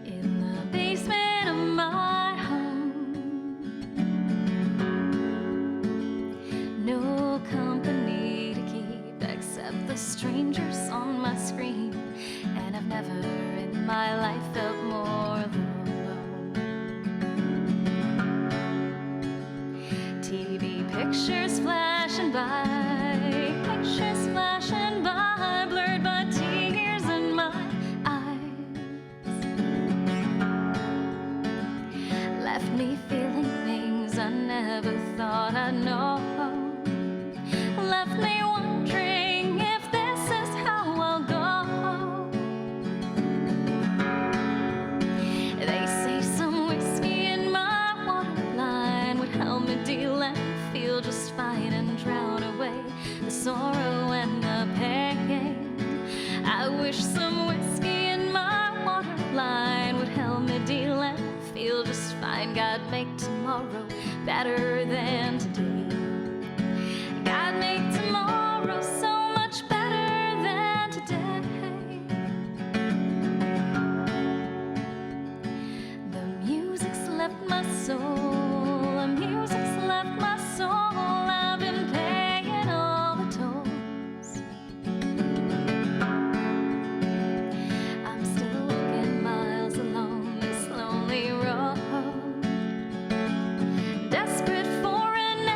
in the basement of my home. No company to keep except the strangers on my screen, and I've never in my life felt more alone. TV pictures flashing by, blurred by tears in my eyes, left me feeling things I never thought I'd know, left me wondering if this is how I'll go. They say some whiskey in my waterline would help me deal and feel just fine and drown away the sorrow and the pain. I wish some whiskey in my waterline would help me deal and feel just fine. God, make tomorrow better than today. God, make tomorrow so much better than today. The music's left my soul, the music's left my soul. I've been paying all the tolls. I'm still walking miles along this lonely road, desperate for an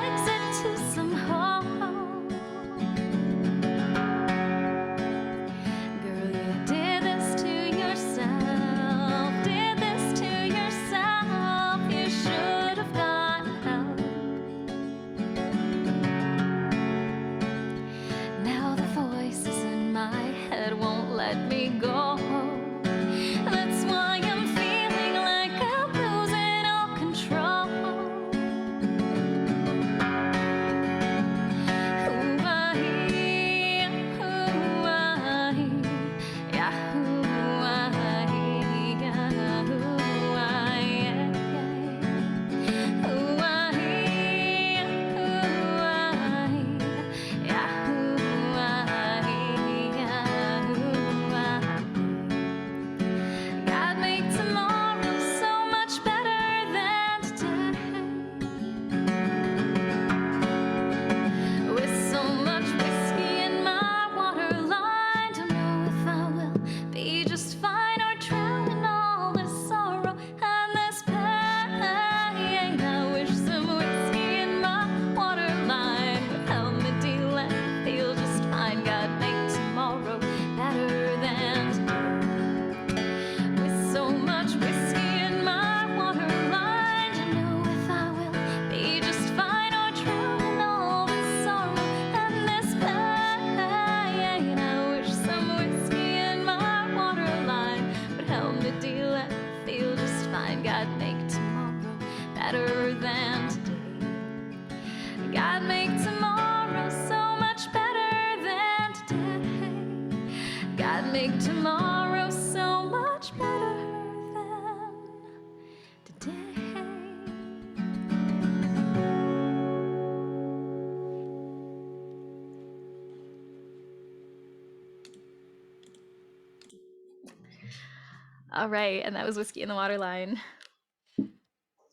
All right, and that was Whiskey in the Waterline.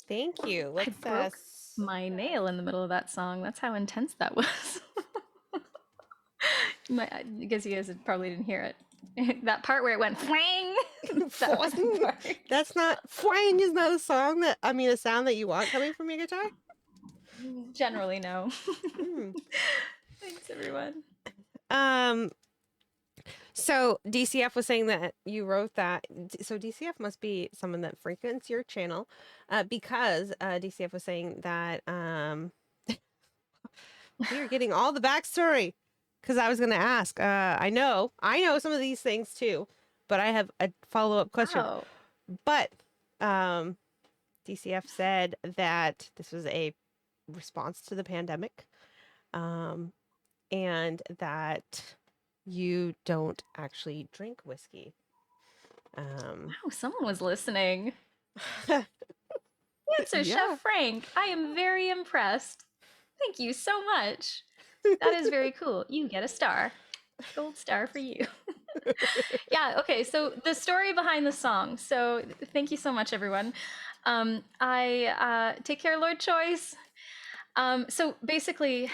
Thank you. I Let's broke my nail in the middle of that song. That's how intense that was. I guess you guys probably didn't hear it. That part where it went fwang. That's not fwang is not a song that a sound that you want coming from your guitar. Generally, no. Thanks, everyone. So DCF was saying that you wrote that. So DCF must be someone that frequents your channel, because DCF was saying that we are getting all the backstory. Because I was going to ask. I know some of these things too, but I have a follow-up question. Oh. But DCF said that this was a response to the pandemic, and that you don't actually drink whiskey. Wow, someone was listening. So Yeah. Chef Frank, I am very impressed. Thank you so much. That is very cool. You get a star. Gold star for you. Yeah, okay, so the story behind the song. So thank you so much, everyone. I take care, Lord Choice. So basically,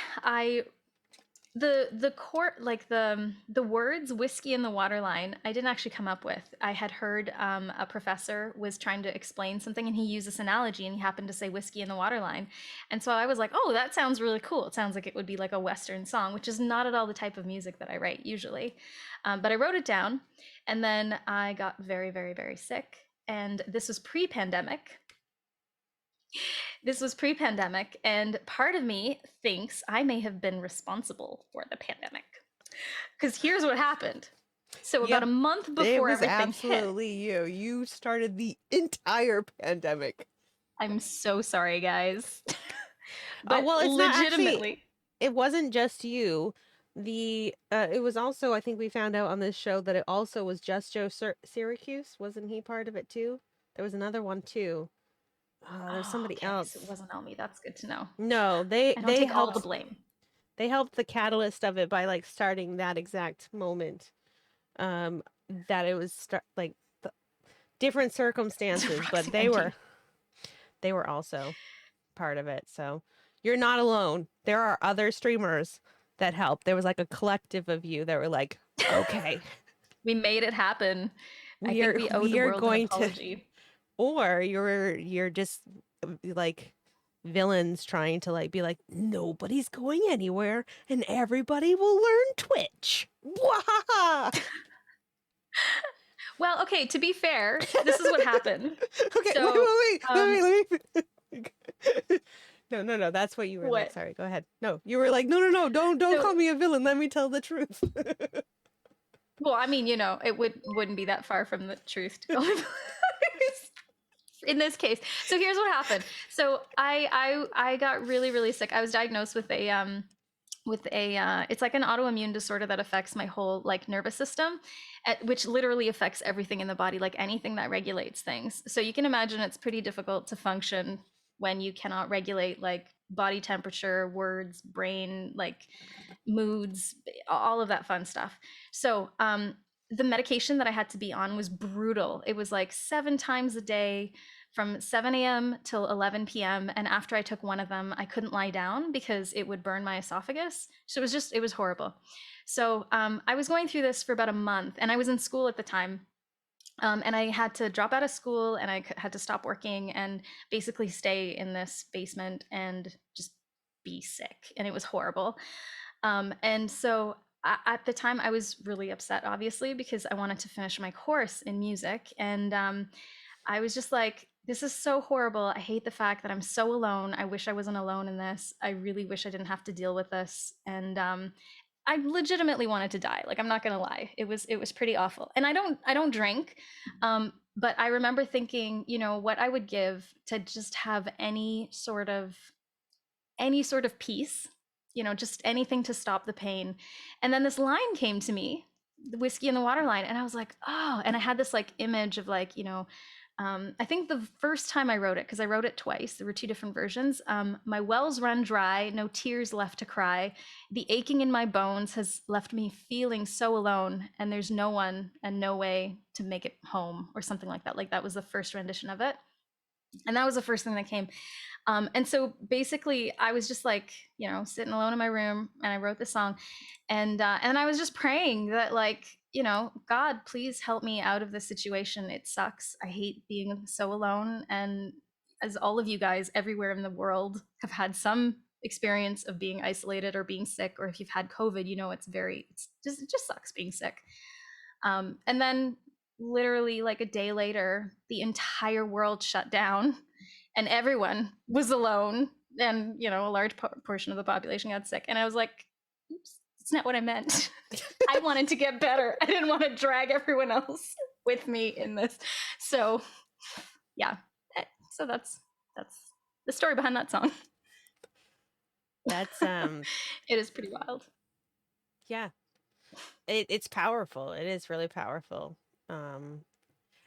the court, like the words whiskey in the waterline, I didn't actually come up with. I had heard a professor was trying to explain something, and he used this analogy, and he happened to say whiskey in the waterline, and so I was like, oh, that sounds really cool. It sounds like it would be like a Western song, which is not at all the type of music that I write usually. But I wrote it down, and then I got very, very, very sick, and this was pre-pandemic. This was pre-pandemic, and part of me thinks I may have been responsible for the pandemic. Because here's what happened. So about a month before everything absolutely hit, you started the entire pandemic. I'm so sorry, guys. But well, it's legitimately not actually, it wasn't just you. It was also, I think we found out on this show that it also was just Joe Syracuse. Wasn't he part of it too? There was another one too. There's somebody else. So it wasn't on me. That's good to know. No, they take helped, all the blame. They helped the catalyst of it by like starting that exact moment. That it was different circumstances, but they were also part of it. So you're not alone. There are other streamers that helped. There was like a collective of you that were like, okay, we made it happen. I think we owe the world an apology. Or you're just like villains trying to like be like, nobody's going anywhere and everybody will learn Twitch. Well, okay, to be fair, this is what happened. Okay, so, wait. No, that's what you were like. Sorry, go ahead. No, you were like, no, don't call me a villain. Let me tell the truth. Well, I mean, it wouldn't be that far from the truth to call in this case. So here's what happened. So I got really, really sick. I was diagnosed with a it's like an autoimmune disorder that affects my whole like nervous system, which literally affects everything in the body, like anything that regulates things. So you can imagine it's pretty difficult to function when you cannot regulate like body temperature, words, brain, like moods, all of that fun stuff. So the medication that I had to be on was brutal. It was like 7 times a day from 7 a.m. till 11 p.m. And after I took one of them, I couldn't lie down because it would burn my esophagus. So it was horrible. So I was going through this for about a month, and I was in school at the time. And I had to drop out of school, and I had to stop working and basically stay in this basement and just be sick. And it was horrible. And so at the time, I was really upset, obviously, because I wanted to finish my course in music. And I was just like, this is so horrible. I hate the fact that I'm so alone. I wish I wasn't alone in this. I really wish I didn't have to deal with this. And I legitimately wanted to die. Like, I'm not gonna lie. It was pretty awful. And I don't drink. But I remember thinking, what I would give to just have any sort of peace, just anything to stop the pain. And then this line came to me, the whiskey in the water line, and I was like, oh, and I had this like image of like, I think the first time I wrote it, because I wrote it twice, there were two different versions. My wells run dry, no tears left to cry. The aching in my bones has left me feeling so alone, and there's no one and no way to make it home, or something like that. Like that was the first rendition of it. And that was the first thing that came. And so basically, I was just like, sitting alone in my room, and I wrote the song, and I was just praying that, like, God, please help me out of this situation. It sucks. I hate being so alone. And as all of you guys everywhere in the world have had some experience of being isolated or being sick, or if you've had COVID, it just sucks being sick. And then literally like a day later, the entire world shut down and everyone was alone, and a large portion of the population got sick, and I was like, oops, that's not what I meant. I wanted to get better. I didn't want to drag everyone else with me in this. So yeah, so that's the story behind that song. That's it is pretty wild. Yeah, it's powerful. It is really powerful. And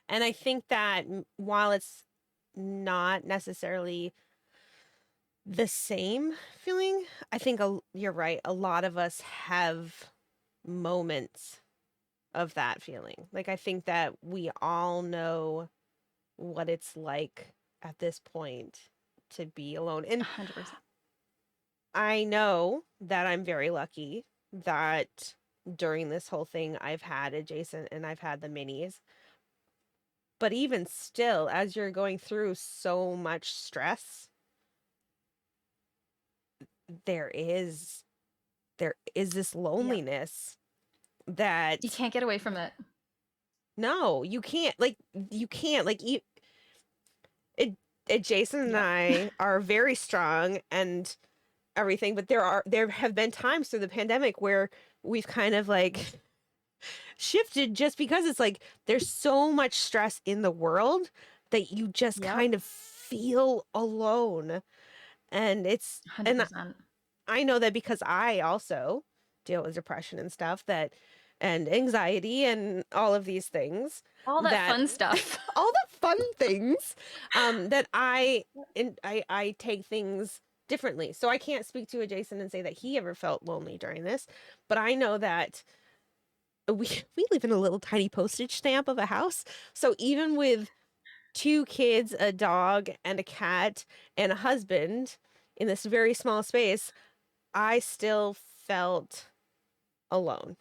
I think that while it's not necessarily the same feeling, I think you're right. A lot of us have moments of that feeling. Like, I think that we all know what it's like at this point to be alone. And 100%. I know that I'm very lucky that during this whole thing, I've had Adjacent and I've had the minis. But even still, as you're going through so much stress, there is this loneliness that you can't get away from it. No, you can't. Like, Jason and I are very strong and everything, but there have been times through the pandemic where we've kind of like shifted, just because it's like there's so much stress in the world that you just kind of feel alone. And 100%. I know that because I also deal with depression and stuff, and anxiety and all of these things. All that fun stuff. All the fun things, that I take things differently. So I can't speak to Jason and say that he ever felt lonely during this, but I know that we live in a little tiny postage stamp of a house. So even with 2 kids, a dog and a cat and a husband in this very small space, I still felt alone.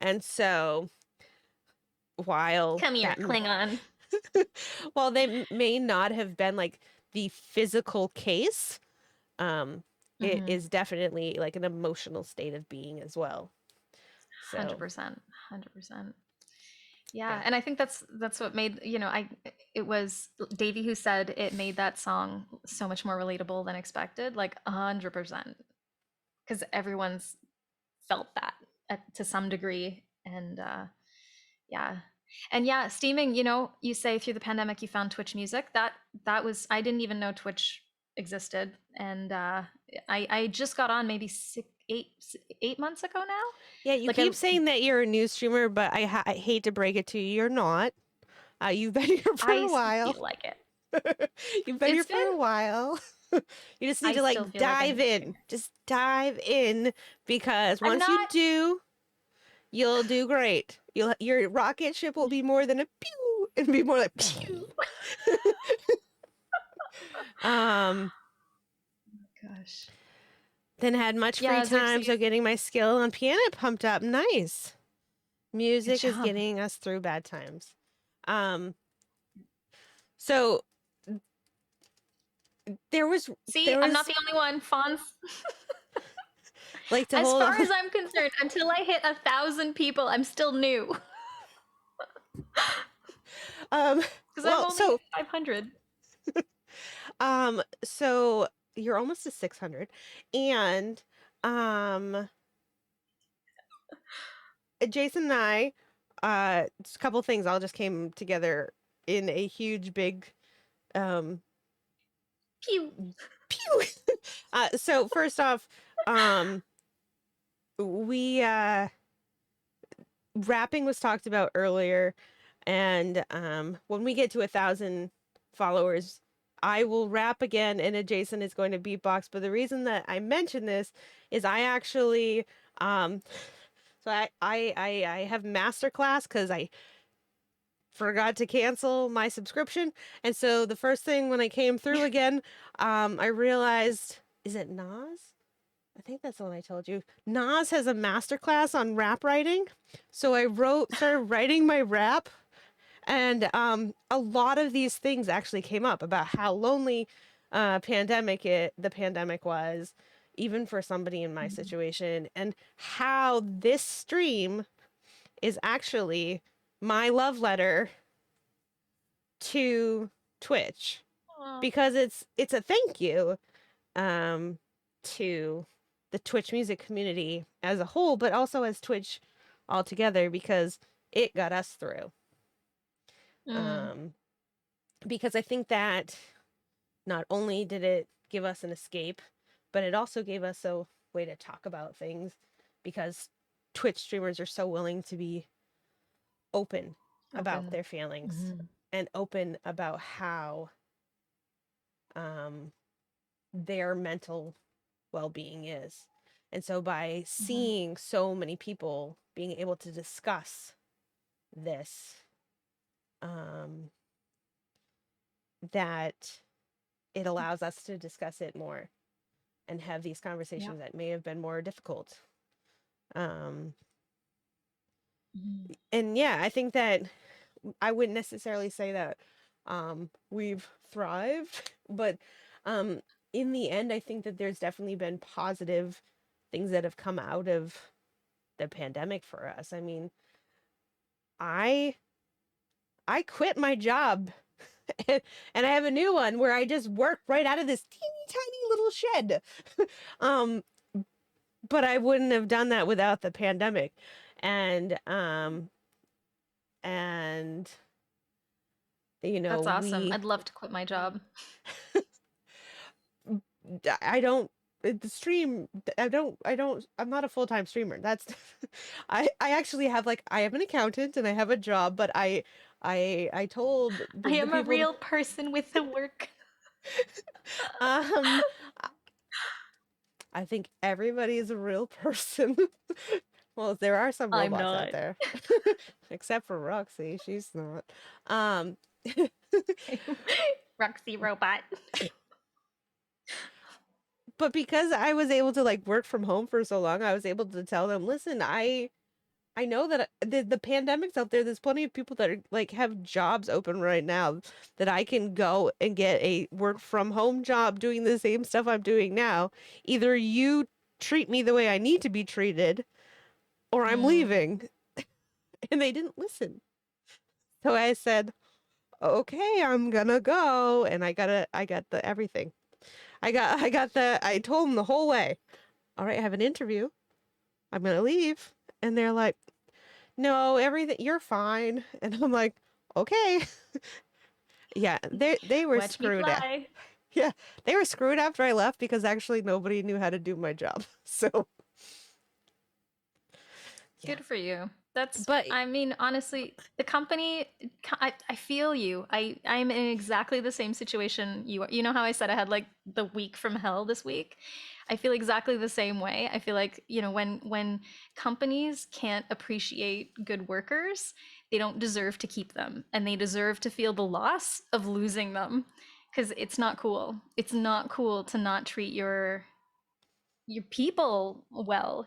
And so while come here, Klingon. while they may not have been like the physical case, it is definitely like an emotional state of being as well. So 100%. Yeah, and I think that's what made, it was Davey who said it made that song so much more relatable than expected, like 100%, because everyone's felt that to some degree. And steaming, you say through the pandemic you found Twitch music. That was, I didn't even know Twitch existed, and I just got on maybe 8 months ago now. Yeah, you keep saying that you're a new streamer, but I hate to break it to you, you're not. You've been here for a while. I feel like it. You've been here for a while. You just need to like dive in. Just dive in, because once you do, you'll do great. Your rocket ship will be more than a pew. It'll be more like pew. Gosh. Then had much free time, so getting my skill on piano pumped up. Nice. Music is getting us through bad times. So there was. I'm not the only one. Fawns. Like, as far as I'm concerned, until I hit 1,000 people, I'm still new. Because I'm only 500. So you're almost to 600, and Jason and I, just a couple things all just came together in a huge big pew. So first off, we rapping was talked about earlier. And when we get to 1,000 followers, I will rap again and Jason is going to beatbox. But the reason that I mention this is I actually I have masterclass because I forgot to cancel my subscription. And so the first thing when I came through again, I realized, is it Nas? I think that's the one I told you. Nas has a masterclass on rap writing. So I started writing my rap. And a lot of these things actually came up about how lonely the pandemic was, even for somebody in my situation, and how this stream is actually my love letter to Twitch Aw. because it's a thank you to the Twitch music community as a whole, but also as Twitch altogether because it got us through. Mm. Um, because I think that not only did it give us an escape, but it also gave us a way to talk about things because Twitch streamers are so willing to be open about Open. their feelings Mhm. and open about how their mental well-being is. And so by Mhm. seeing so many people being able to discuss this, um, that it allows us to discuss it more and have these Yep. conversations that may have been more difficult. Um, Mhm. and yeah, I think that I wouldn't necessarily say that we've thrived, but um, in the end, I think that there's definitely been positive things that have come out of the pandemic for us. I mean, I I quit my job and I have a new one where I just work right out of this teeny tiny little shed. um, but I wouldn't have done that without the pandemic. And and you know, That's awesome. I'd love to quit my job. I don't the stream I'm not a full-time streamer. That's I actually have like I am an accountant and I have a job, but I told I the am a people real person with a work. um I think everybody is a real person. Well, there are some I'm robots out not. there. Except for Roxy, she's not. Um Roxy robot. but because I was able to like work from home for so long, I was able to tell them, "Listen, I know that the pandemic's out there. There's plenty of people that are like have jobs open right now that I can go and get a work from home job doing the same stuff I'm doing now. Either you treat me the way I need to be treated or I'm Mm. leaving." And they didn't listen. So I said, "Okay, I'm gonna go." And I got the everything. I told them the whole way. "All right, I have an interview. I'm gonna leave." And they're like, "No, everything, you're fine." And I'm like, "Okay." Yeah, they were Watch me screwed. fly. Yeah, they were screwed after I left because actually nobody knew how to do my job. So yeah, Good for you. That's, but I mean, honestly, the company, I feel you. I'm in exactly the same situation you are. You know how I said I had like the week from hell this week? I feel exactly the same way. I feel like, when companies can't appreciate good workers, they don't deserve to keep them and they deserve to feel the loss of losing them because it's not cool. It's not cool to not treat your people well,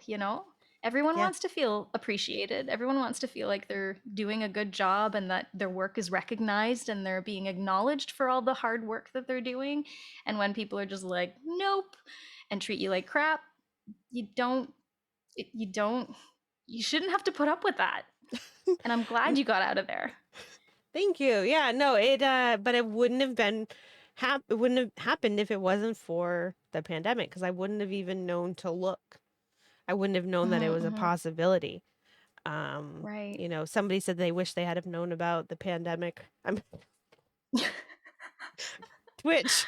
Everyone yeah, wants to feel appreciated. Everyone wants to feel like they're doing a good job and that their work is recognized and they're being acknowledged for all the hard work that they're doing. And when people are just like, nope, and treat you like crap, you don't, you don't, you shouldn't have to put up with that. And I'm glad you got out of there. thank you. Yeah, no, but it wouldn't have been it wouldn't have happened if it wasn't for the pandemic because I wouldn't have even known to look. I wouldn't have known that it Hmm. was a Hmm. possibility. Right. Somebody said they wish they had have known about the pandemic. I'm Twitch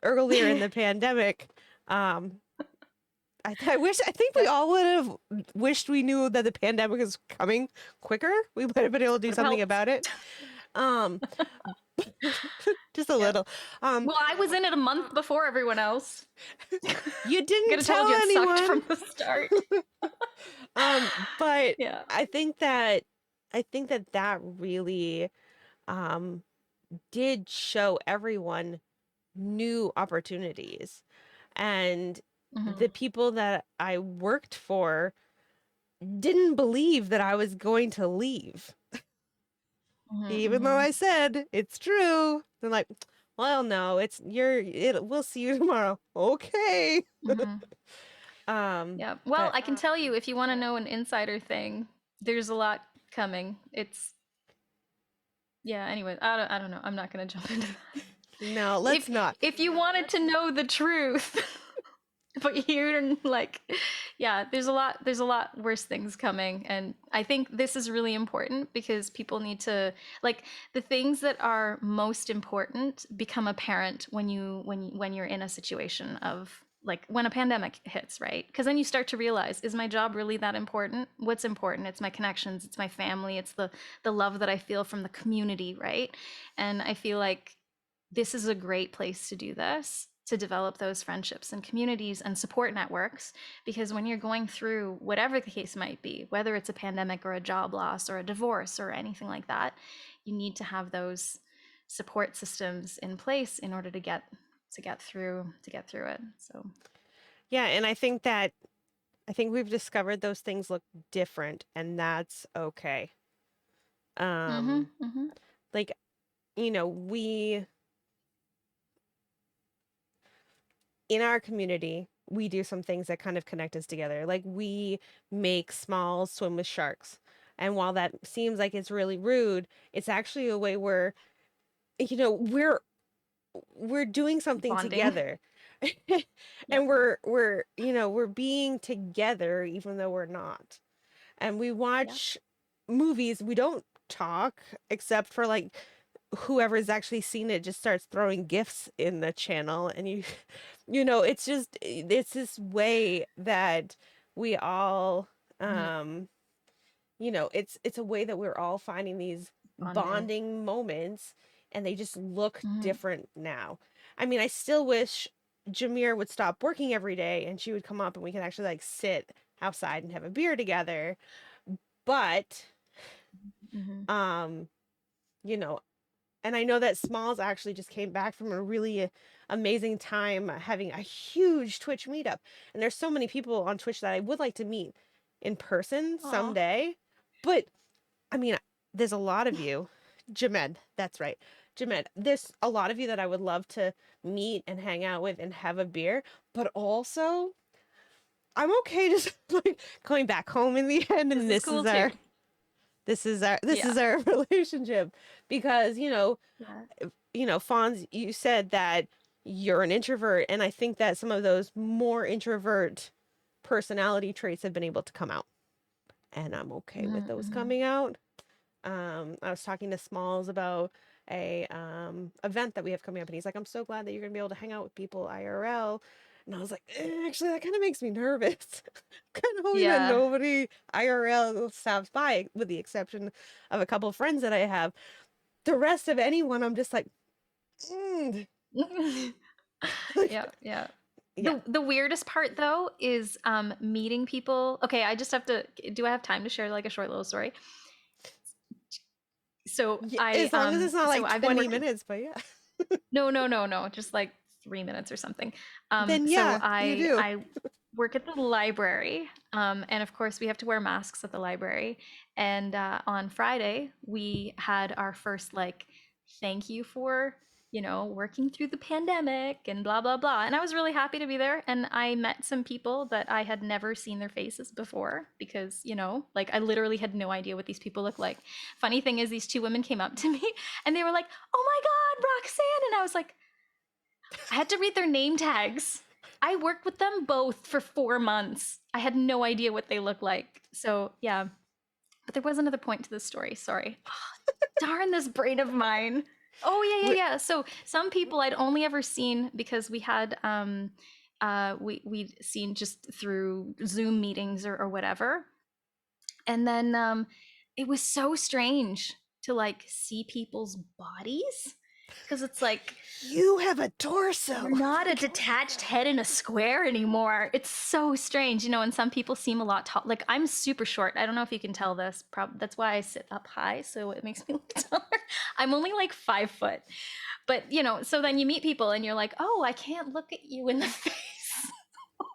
earlier in the pandemic. Um, I think we all would have wished we knew that the pandemic was coming quicker. We might have been able to do Would have something helped. about it. Um, just a Yeah. little. Well, I was in it a month before everyone else. You didn't Could have told tell you it sucked anyone. from the start. But Yeah. I think that really did show everyone new opportunities. And the Mm-hmm. people that I worked for didn't believe that I was going to leave. Even though Mm-hmm. I said it's true. They're like, well, no, we'll see you tomorrow. Okay. Mm-hmm. Um, Yeah. Well, but I can tell you if you want to know an insider thing, there's a lot coming. It's yeah, anyway, I don't know. I'm not going to jump into that. no, If let's not. if you wanted to know the truth, but you're like yeah, there's a lot worse things coming, and I think this is really important because people need to like the things that are most important become apparent when you're in a situation of like when a pandemic hits, right? Because then you start to realize, is my job really that important? What's important? It's my connections, it's my family, it's the love that I feel from the community, right? And I feel like this is a great place to do this, to develop those friendships and communities and support networks. Because when you're going through whatever the case might be, whether it's a pandemic or a job loss or a divorce or anything like that, you need to have those support systems in place in order to get through it. So Yeah, and I think we've discovered those things look different, and that's okay. mm-hmm, Um, mm-hmm. like, we in our community, we do some things that kind of connect us together. Like we make Smalls swim with sharks. And while that seems like it's really rude, it's actually a way where, we're doing something Bonding. together. Yep. And we're being together even though we're not. And we Yep. watch movies, we don't talk except for like whoever's actually seen it just starts throwing gifts in the channel, and it's this way that we all Mm-hmm. it's a way that we're all finding these Bonding. bonding moments, and they just look Mm-hmm. different now. I mean, I still wish Jameer would stop working every day and she would come up and we could actually like sit outside and have a beer together. But Mm-hmm. um you know and I know that Smalls actually just came back from a really amazing time having a huge Twitch meetup. And there's so many people on Twitch that I would like to meet in person Aw. someday. But I mean, there's a lot of you. Jamed, that's right. Jamed, there's a lot of you that I would love to meet and hang out with and have a beer. But also, I'm okay just like going back home in the end, This and is cool too. this Yeah. is our relationship. Because Yeah. Fonz, you said that you're an introvert, and I think that some of those more introvert personality traits have been able to come out, and I'm okay with those Mm-hmm. coming out. I was talking to Smalls about a event that we have coming up, and he's like, "I'm so glad that you're gonna be able to hang out with people IRL." And I was like, actually, that kind of makes me nervous. Kind of hoping that Yeah. nobody IRL stops by, with the exception of a couple of friends that I have. The rest of anyone, I'm just like, mm. Yeah, yeah. Yeah. The weirdest part though is meeting people. Okay, I just have to do I have time to share like a short little story? So Yeah, I as long as it's not so like I've been 20 working minutes, but yeah. no, just like 3 minutes or something. Then So yeah, you do. I work at the library, and of course we have to wear masks at the library. And on Friday we had our first like thank you for working through the pandemic and blah blah blah. And I was really happy to be there. And I met some people that I had never seen their faces before because like I literally had no idea what these people look like. Funny thing is, these two women came up to me and they were like, "Oh my God, Roxanne!" And I was like, I had to read their name tags. I worked with them both for 4 months. I had no idea what they looked like. So, yeah. But there was another point to this story. Sorry. Oh, darn this brain of mine. Oh, yeah. So, some people I'd only ever seen because we had we'd seen just through Zoom meetings or whatever. And then it was so strange to like see people's bodies, because it's like you have a torso. you're not a detached head in a square anymore. It's so strange, you know. And some people seem a lot tall. Like, I'm super short. I don't know if you can tell this. That's why I sit up high, so it makes me look taller. I'm only like 5 foot, but you know. So then you meet people, and you're like, oh, I can't look at you in the face.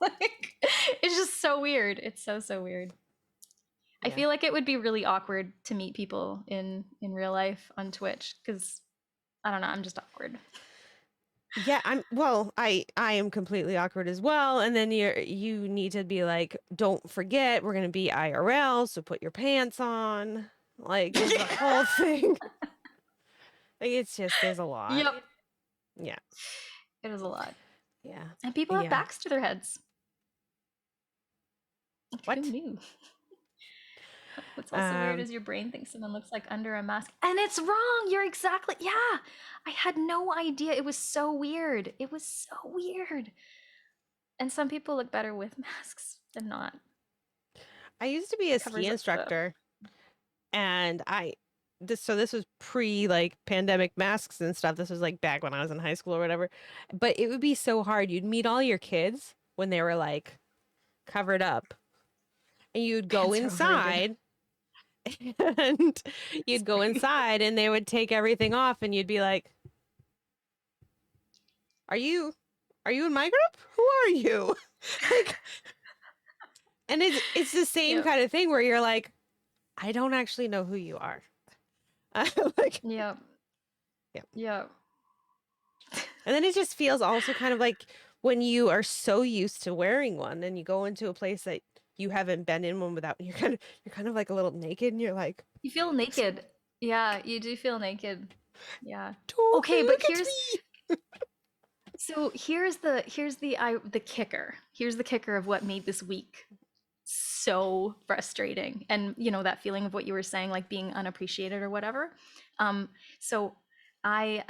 Like, it's just so weird. It's so weird. I feel like it would be really awkward to meet people in real life on Twitch, because I don't know, I'm just awkward. Yeah, I am completely awkward as well. And then you need to be like, don't forget, we're gonna be IRL, so put your pants on. Like, there's the whole thing. Like, it's just, there's a lot. Yep. Yeah. It is a lot. Yeah. And people have backs to their heads. What? Who knew? What's also weird is your brain thinks someone looks like under a mask. And it's wrong. You're exactly, yeah. I had no idea. It was so weird. It was so weird. And some people look better with masks than not. I used to be a ski instructor, and this was pre like pandemic masks and stuff. This was like back when I was in high school or whatever. But it would be so hard. You'd meet all your kids when they were like covered up, and you'd go inside. And you'd go inside, and they would take everything off, and you'd be like, are you in my group? Who are you? Like, and it's the same kind of thing where you're like, I don't actually know who you are. Like, yeah. And then it just feels also kind of like when you are so used to wearing one, and you go into a place that you haven't been in one without, you're kind of like a little naked, and you're like, you feel naked. Yeah, you do feel naked. Yeah. Okay, but here's the kicker. Here's the kicker of what made this week so frustrating. And you know, that feeling of what you were saying, like being unappreciated or whatever. So I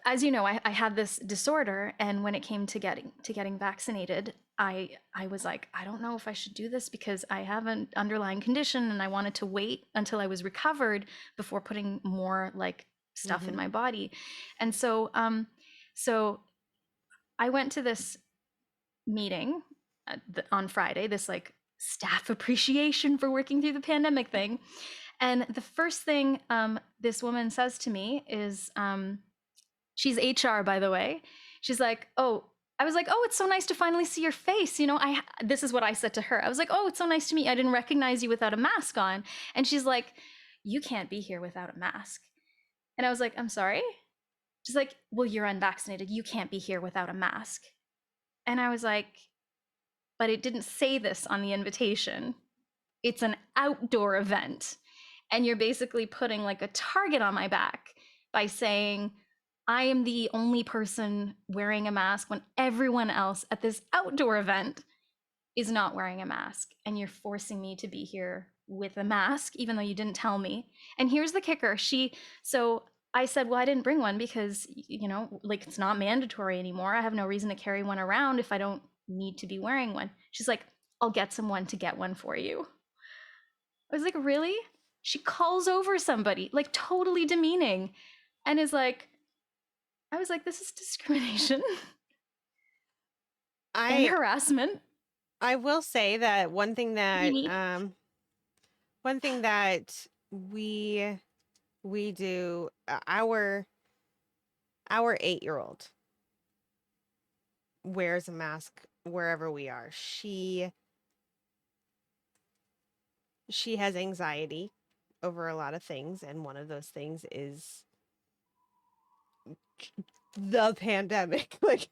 as you know, I had this disorder, and when it came to getting vaccinated, I was like, I don't know if I should do this, because I have an underlying condition, and I wanted to wait until I was recovered before putting more like stuff in my body. And so I went to this meeting on Friday, this like staff appreciation for working through the pandemic thing. And the first thing this woman says to me is, she's HR, by the way. She's like, oh, I was like, oh, it's so nice to finally see your face. You know, this is what I said to her. I was like, oh, it's so nice to meet you. I didn't recognize you without a mask on. And she's like, you can't be here without a mask. And I was like, I'm sorry? She's like, well, you're unvaccinated. You can't be here without a mask. And I was like, but it didn't say this on the invitation. It's an outdoor event. And you're basically putting like a target on my back by saying, I am the only person wearing a mask when everyone else at this outdoor event is not wearing a mask. And you're forcing me to be here with a mask, even though you didn't tell me. And here's the kicker. So I said, well, I didn't bring one because, you know, like, it's not mandatory anymore. I have no reason to carry one around if I don't need to be wearing one. She's like, I'll get someone to get one for you. I was like, really? She calls over somebody, like totally demeaning, and is like, I was like, this is discrimination and harassment. I will say that one thing that we do, our 8-year-old wears a mask wherever we are. She has anxiety over a lot of things, and one of those things is the pandemic. Like,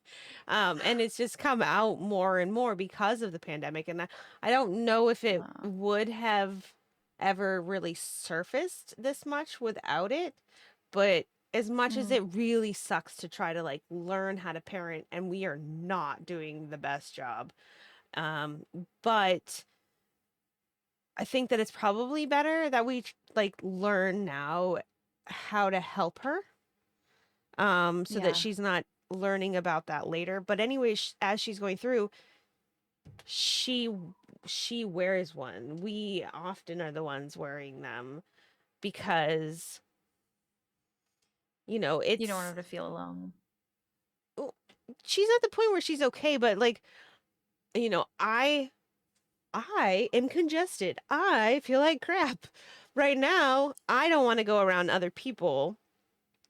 and it's just come out more and more because of the pandemic. And I don't know if it would have ever really surfaced this much without it, but as much as it really sucks to try to like learn how to parent, and we are not doing the best job, but I think that it's probably better that we like learn now how to help her, so that she's not learning about that later. But anyway, as she's going through, she she wears one. We often are the ones wearing them because You don't want it's her to feel alone. she's at the point where she's okay, but like, I am congested. I feel like crap. Right now, I don't want to go around other people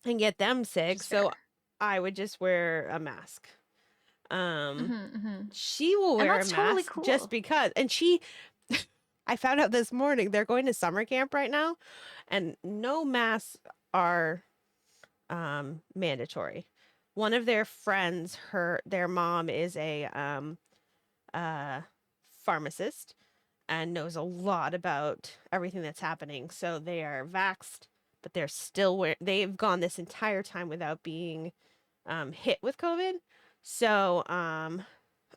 and get them Which sick, is fair. so I would just wear a mask. Mm-hmm. She will And wear a that's totally mask just cool. because. And I found out this morning they're going to summer camp right now, and no masks are mandatory. One of their friends, their mom is a pharmacist and knows a lot about everything that's happening. So they are vaxxed, but they're still they've gone this entire time without being hit with COVID. So, oh,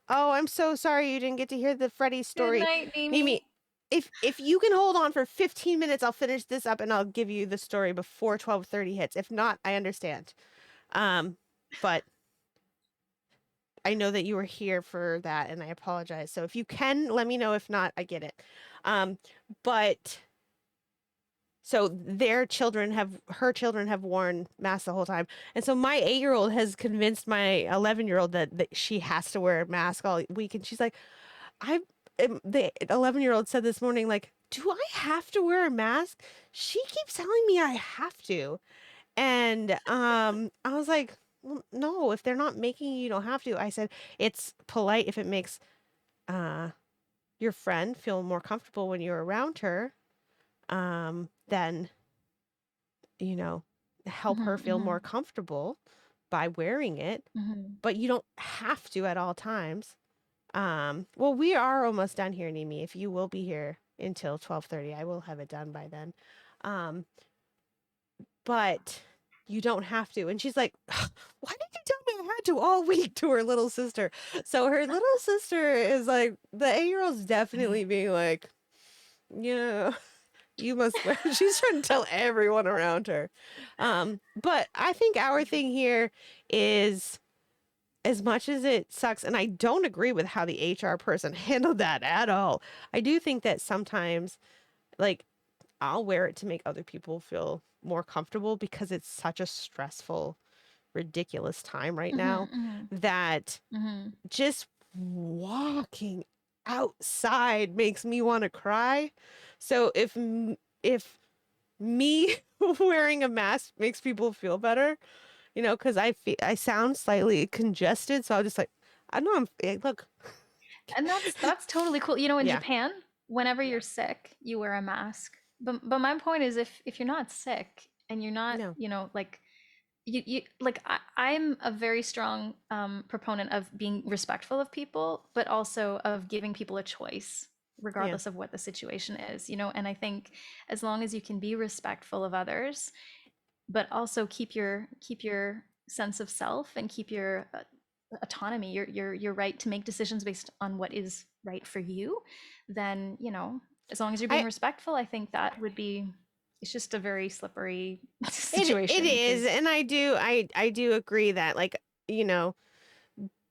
I'm so sorry you didn't get to hear the Freddy Good story. night, Mimi, Mimi. if you can hold on for 15 minutes, I'll finish this up and I'll give you the story before 12:30 hits. If not, I understand. But I know that you were here for that and I apologize. So if you can, let me know. If not, I get it. But so her children have worn masks the whole time. And so my 8-year-old has convinced my 11-year-old that she has to wear a mask all week. And she's like, the 11-year-old said this morning, like, do I have to wear a mask? She keeps telling me I have to. And I was like, well, no, if they're not making you, you don't have to. I said, it's polite if it makes your friend feel more comfortable when you're around her, then, help her feel Mm-hmm. more comfortable by wearing it. Mm-hmm. But you don't have to at all times. Well, we are almost done here, Nimi. If you will be here until 12:30, I will have it done by then. Um, but you don't have to. And she's like, why did you tell me I had to all week, to her little sister? So her little sister is like, the 8-year-old's definitely being like, yeah, you must wear. She's trying to tell everyone around her. But I think our thing here is, as much as it sucks, and I don't agree with how the HR person handled that at all. I do think that sometimes, like, I'll wear it to make other people feel more comfortable because it's such a stressful, ridiculous time right now Mm-hmm. that Mm-hmm. just walking outside makes me want to cry. So if me wearing a mask makes people feel better, because I sound slightly congested, so I'll just like, I know look, And that's totally cool. In yeah, Japan, whenever you're sick, you wear a mask. But my point is, if you're not sick and you're not, no, like you like I'm a very strong proponent of being respectful of people, but also of giving people a choice, yeah, regardless of what the situation is. And I think as long as you can be respectful of others, but also keep your sense of self and keep your autonomy, your right to make decisions based on what is right for you, then as long as you're being I respectful, I think that would be. It's just a very slippery it situation is, because. and I do agree that, like,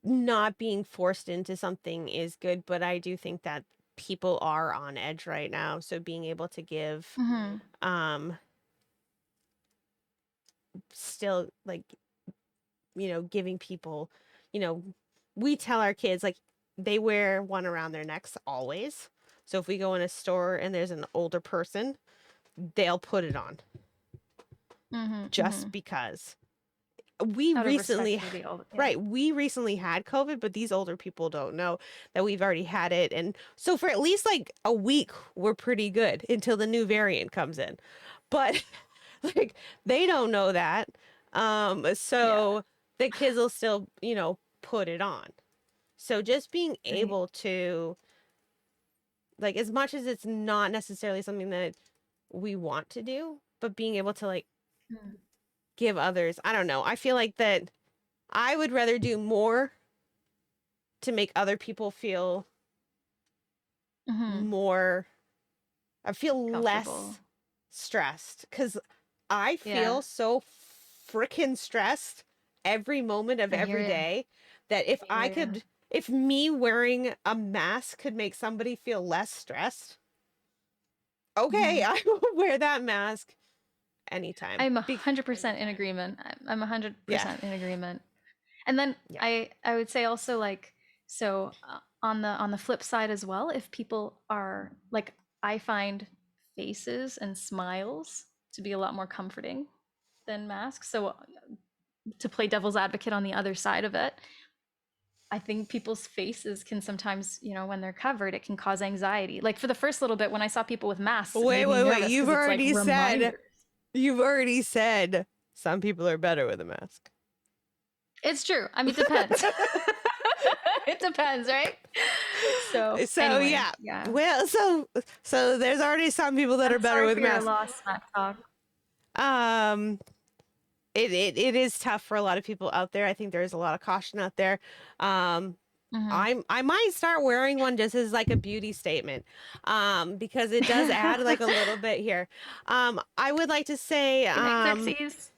not being forced into something is good, but I do think that people are on edge right now, so being able to give Mhm. um still, like, giving people, you know, we tell our kids, like, they wear one around their necks always. So if we go in a store and there's an older person, they'll put it on Mhm. just Mhm. because. We Out of respect recently, for the old, yeah. right, we recently had COVID, but these older people don't know that we've already had it. And so for at least like a week, we're pretty good until the new variant comes in. But like, they don't know that. Yeah. So the kids will still, put it on. So just being Right. able to, like, as much as it's not necessarily something that we want to do, but being able to, like, Mm. give others, I don't know. I feel like that I would rather do more to make other people feel Mhm. more, I feel Comfortable. less stressed, because I Yeah. feel so freaking stressed every moment of I hear every you. day, that if I I hear could, if me wearing a mask could make somebody feel less stressed, you. okay, I will wear that mask anytime. I'm 100% in agreement. I'm Yeah. 100% in agreement. And then Yeah. I would say also like so on the flip side as well, if people are like I find faces and smiles to be a lot more comforting than masks. So to play devil's advocate on the other side of it, I think people's faces can sometimes, you know, when they're covered, it can cause anxiety. Like for the first little bit when I saw people with masks, it Wait, made me wait, wait. nervous because it's like reminders. You've already said some people are better with a mask. It's true. I mean, it depends. It depends, right? So So anyway, yeah. yeah. Well, so there's already some people that are I'm better sorry with for your masks. loss, Smack Talk. Um, it is tough for a lot of people out there. I think there's a lot of caution out there. Um, Hmm. I might start wearing one just as like a beauty statement, because it does add like a little bit here. I would like to say, Good night, Xerxes.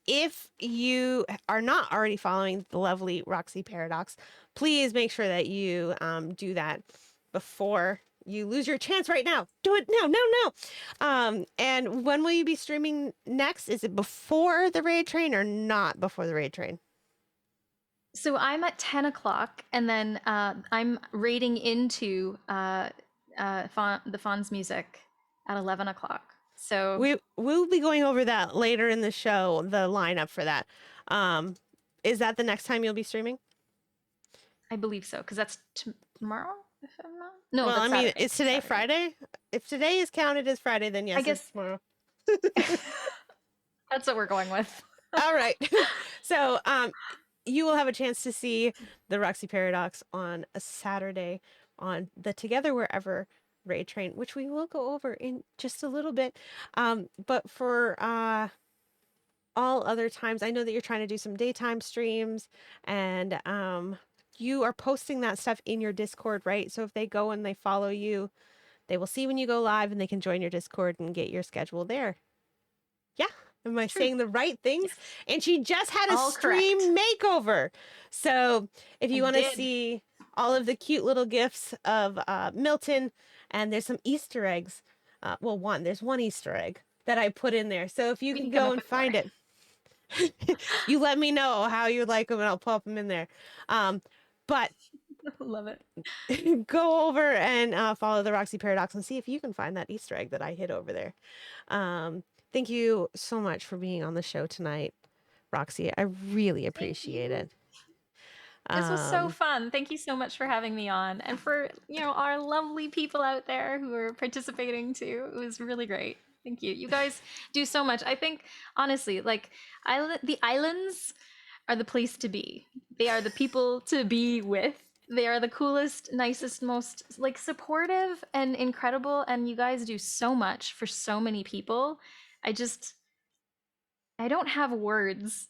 if you are not already following the lovely Roxy Paradox, please make sure that you do that before you lose your chance right now. Do it now, now. And when will you be streaming next? Is it before the raid train or not before the raid train? So I'm at 10 o'clock, and then I'm raiding into the Fawn's music at 11 o'clock. So We'll be going over that later in the show, the lineup for that. Um, is that the next time you'll be streaming? I believe so, because that's tomorrow, if I'm not. No, Well, I that's mean, Saturday. is today Saturday. Friday? If today is counted as Friday, then I yes, it's guess tomorrow. that's what we're going with. All right. So, you will have a chance to see the Roxy Paradox on a Saturday on the Together Wherever raid train, which we will go over in just a little bit. But for all other times, I know that you're trying to do some daytime streams, and you are posting that stuff in your Discord, right? So if they go and they follow you, they will see when you go live and they can join your Discord and get your schedule there. Yeah. Am I True. saying the right things? Yes. And she just had a All correct. stream makeover. So if I you want to did. see all of the cute little gifts of Milton, and there's some Easter eggs. Well, there's one Easter egg that I put in there. So if you We can can come go up and with more. find it, you let me know how you like them and I'll pop them in there. But Love it. go over and follow the Roxy Paradox and see if you can find that Easter egg that I hid over there. Thank you so much for being on the show tonight, Roxy. I really Thank appreciate you. it. This was so Um, fun. Thank you so much for having me on, and for our lovely people out there who are participating too. It was really great. Thank you. You guys do so much. I think honestly, like the islands are the place to be. They are the people to be with. They are the coolest, nicest, most like supportive and incredible. And you guys do so much for so many people. I don't have words.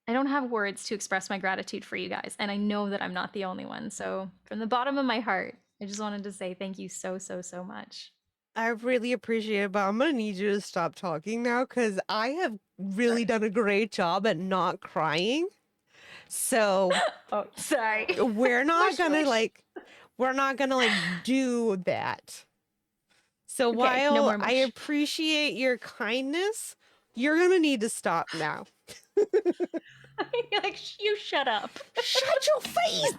I don't have words to express my gratitude for you guys. And I know that I'm not the only one. So, from the bottom of my heart, I just wanted to say thank you so, so, so much. I really appreciate it, but I'm gonna need you to stop talking now because I have really Sorry. done a great job at not crying. So Oh, sorry. we're not Mush, gonna mush. do that. So Okay, no while more I mush. appreciate your kindness, you're gonna need to stop now. Like, you shut up. Shut your face!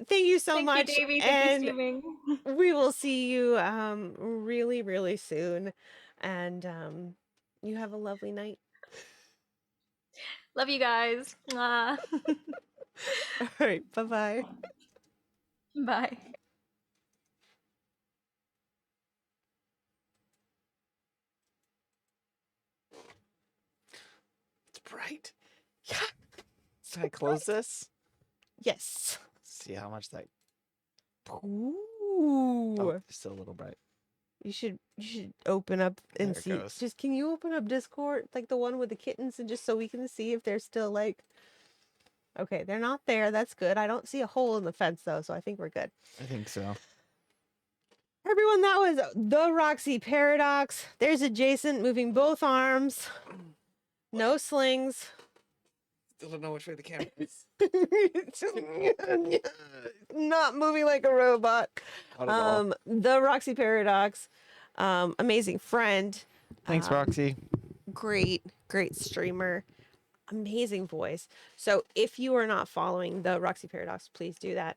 Thank you so Thank you, much, Davey. Thank you, and Steaming. we will see you really, really soon. And you have a lovely night. Love you guys. Mwah. All right, bye-bye. Bye. It's bright. Yeah. Can I close this? Yes. See how much that. Ooh. Oh, it's still a little bright. You should open up and There it see. goes. Just can you open up Discord, like the one with the kittens, and just so we can see if they're still like. Okay, they're not there. That's good. I don't see a hole in the fence though, so I think we're good. I think so. Everyone, that was the Roxy Paradox. There's adjacent, moving both arms. No slings. Still don't know which way the camera is. Not moving like a robot. The Roxy Paradox. Amazing friend. Thanks, Roxy. Great streamer. Amazing voice. So if you are not following the Roxy Paradox, please do that.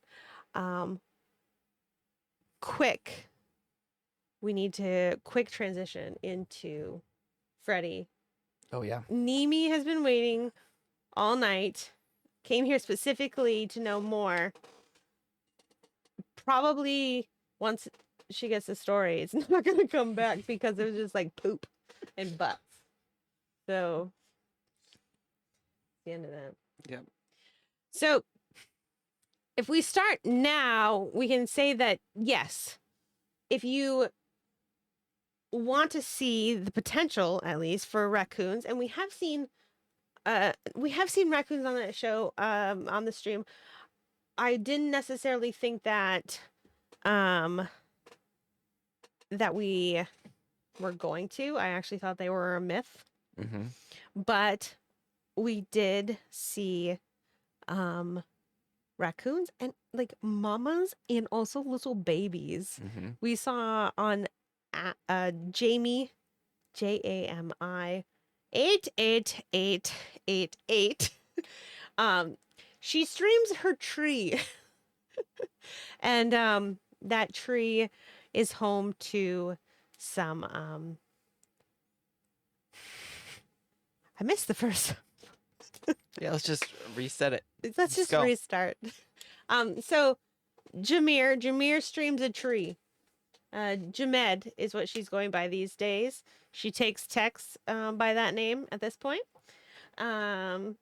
We need to quick transition into Freddie. Oh, yeah. Nimi has been waiting all night. Came here specifically to know more. Probably once she gets the story, it's not going to come back because it was just like poop and butts. So, the end of that. Yep. So, if we start now, we can say that, yes, if you want to see the potential, at least, for raccoons, and we have seen raccoons on that show, on the stream. I didn't necessarily think that that we were going to. I actually thought they were a myth. Mm-hmm. But we did see raccoons and like mamas and also little babies. Mm-hmm. We saw on Jamie, JAMI 88888. She streams her tree. And that tree is home to some I missed the first. Yeah, let's just reset it. Let's just go. restart. So Jameer streams a tree. Jamed is what she's going by these days. She takes texts by that name at this point. And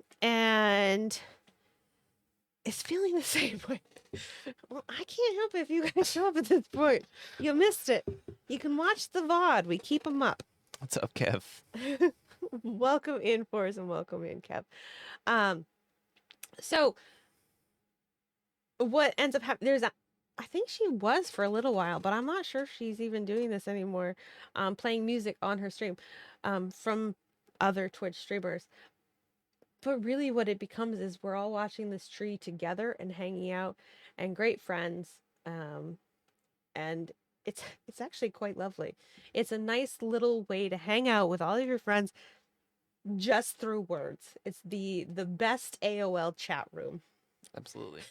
is feeling the same way. Well, I can't help it if you guys show up at this point. You missed it. You can watch the VOD. We keep them up. What's up, Kev? Welcome in, Forrest, and welcome in, Kev. So what ends up happening, I think she was for a little while, but I'm not sure if she's even doing this anymore, playing music on her stream from other Twitch streamers. But really what it becomes is we're all watching this tree together and hanging out and great friends. And it's actually quite lovely. It's a nice little way to hang out with all of your friends just through words. It's the best AOL chat room. Absolutely.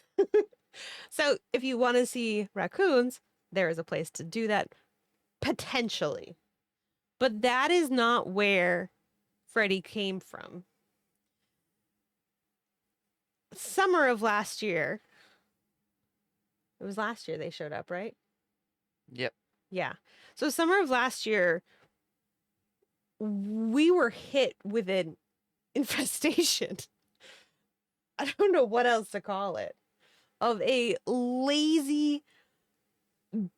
So if you want to see raccoons, there is a place to do that potentially. But that is not where Freddie came from. Summer of last year. It was last year they showed up, right? Yep. Yeah. So summer of last year, we were hit with an infestation. I don't know what else to call it. Of a lazy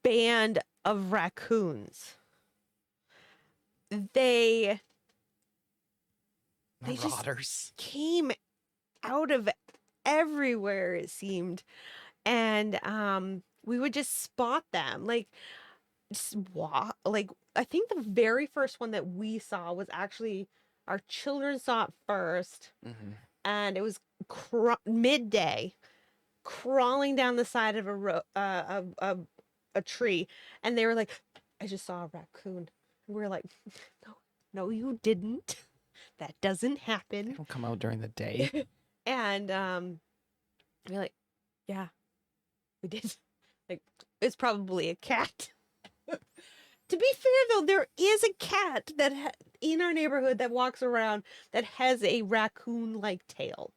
band of raccoons. They Marauders. just came out of everywhere, it seemed. And we would just spot them. Like I think the very first one that we saw was actually our children saw it first. Mm-hmm. And it was midday, crawling down the side of a tree, and they were like, I just saw a raccoon. And we were like, no you didn't. That doesn't happen. They don't come out during the day. And we're like, yeah, we did. Like, it's probably a cat. To be fair though, there is a cat that in our neighborhood that walks around that has a raccoon-like tail.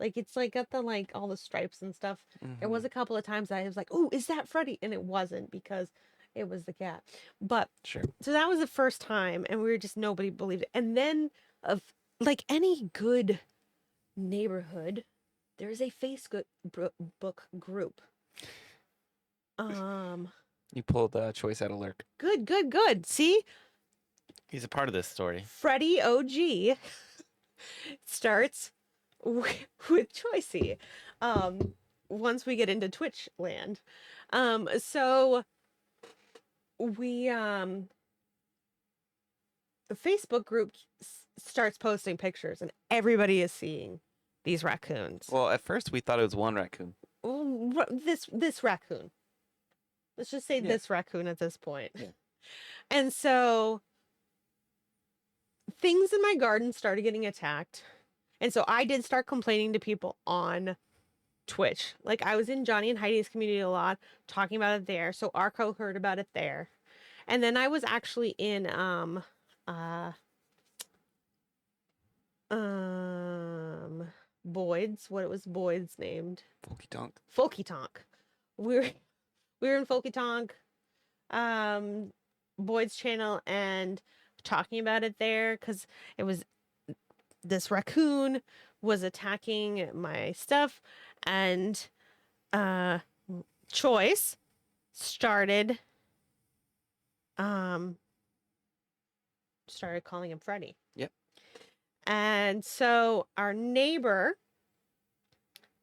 Like, it's like got the all the stripes and stuff. Mm-hmm. There was a couple of times I was like, oh, is that Freddy? And it wasn't, because it was the cat. But sure. So that was the first time, and we were just, nobody believed it. And then like any good neighborhood, there is a Facebook group. You pulled Choice out of lurk. Good. See? He's a part of this story. Freddie OG starts with Choicey. Once we get into Twitch land. So we the Facebook group starts posting pictures, and everybody is seeing these raccoons. Well, at first we thought it was one raccoon. This raccoon. Let's just say this raccoon at this point. Yeah. And so things in my garden started getting attacked. And so I did start complaining to people on Twitch. Like, I was in Johnny and Heidi's community a lot, talking about it there. So Arco heard about it there. And then I was actually in Boyd's, what it was Boyd's named? Folky Tonk. Folky Tonk. We were in Folky Tonk, Boyd's channel, and talking about it there because it was this raccoon was attacking my stuff, and Choice started calling him Freddy. Yep. And so our neighbor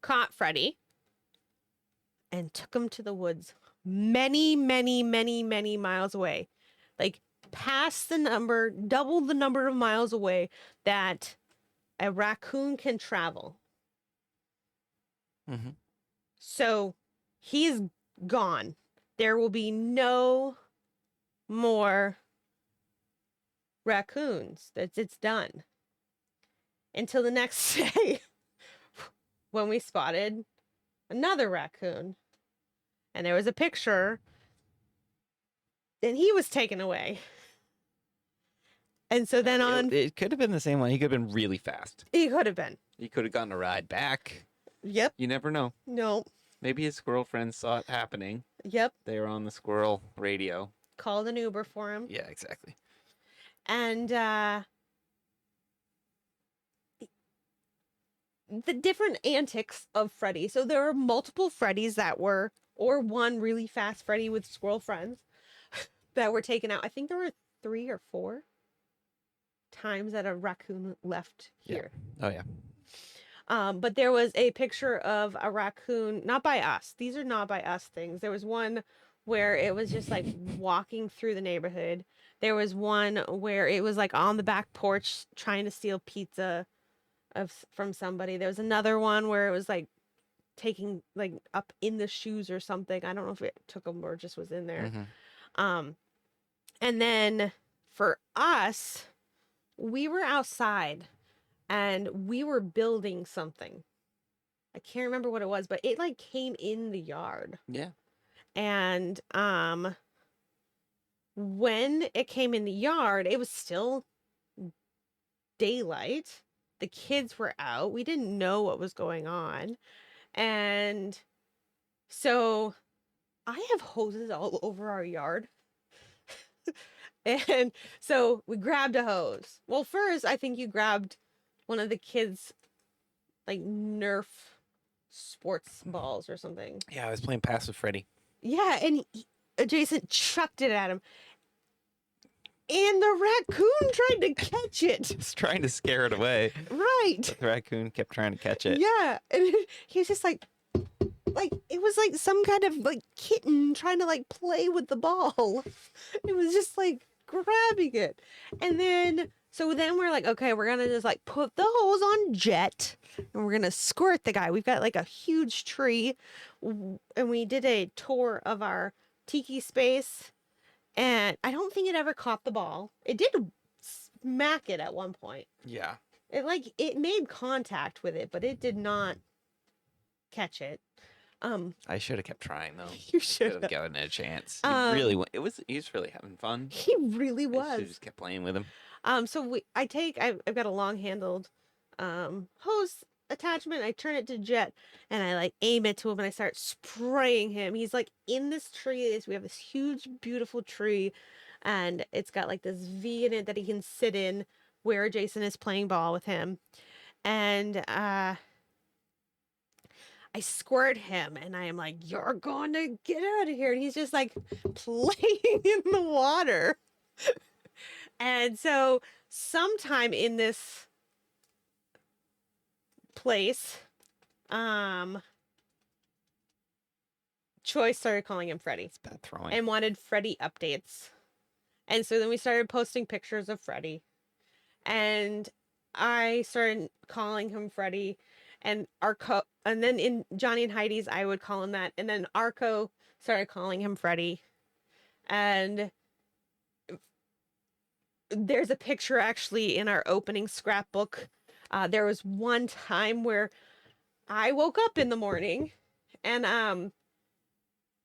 caught Freddy and took him to the woods many, many, many, many miles away. Like, past the number, double the number of miles away that a raccoon can travel. Mm-hmm. So he's gone. There will be no more raccoons. It's done. Until the next day when we spotted another raccoon. And there was a picture, and he was taken away. And so then it could have been the same one. He could have been really fast. He could have been. He could have gotten a ride back. Yep. You never know. No. Maybe his squirrel friends saw it happening. Yep. They were on the squirrel radio. Called an Uber for him. Yeah, exactly. And the different antics of Freddy. So there were multiple Freddys or one really fast Freddy with squirrel friends that were taken out. I think there were 3 or 4 times that a raccoon left here. Yeah. Oh, yeah. But there was a picture of a raccoon, not by us. These are not by us things. There was one where it was just like walking through the neighborhood. There was one where it was like on the back porch trying to steal pizza from somebody. There was another one where it was like taking like up in the shoes or something. I don't know if it took them or just was in there. Mm-hmm. And then for us, we were outside and we were building something. I can't remember what it was, but it like came in the yard. Yeah. And when it came in the yard, it was still daylight. The kids were out. We didn't know what was going on. And so I have hoses all over our yard. And so we grabbed a hose. Well, first, I think you grabbed one of the kids' like Nerf sports balls or something. Yeah, I was playing Pass with Freddy. Yeah, and Jason chucked it at him. And the raccoon tried to catch it. Just trying to scare it away. Right. But the raccoon kept trying to catch it. Yeah. And he was just like it was like some kind of like kitten trying to like play with the ball. It was just like grabbing it. And then we're like, okay, we're gonna just like put the hose on jet and we're gonna squirt the guy. We've got like a huge tree, and we did a tour of our tiki space, and I don't think it ever caught the ball. It did smack it at one point. Yeah. It made contact with it, but it did not catch it. I should have kept trying though. You should should have given it a chance. he He's really having fun. He really I was. should just kept playing with him. So I've got a long handled hose attachment. I turn it to jet and I like aim it to him and I start spraying him. He's like in this tree. We have this huge, beautiful tree, and it's got like this V in it that he can sit in where Jason is playing ball with him. And I squirt him and I am like, you're going to get out of here. And he's just like playing in the water. And so sometime in this place, Troy started calling him Freddy. It's bad throwing. And wanted Freddy updates. And so then we started posting pictures of Freddy. And I started calling him Freddy. And Arco, and then in Johnny and Heidi's, I would call him that. And then Arco started calling him Freddy. And there's a picture actually in our opening scrapbook. There was one time where I woke up in the morning and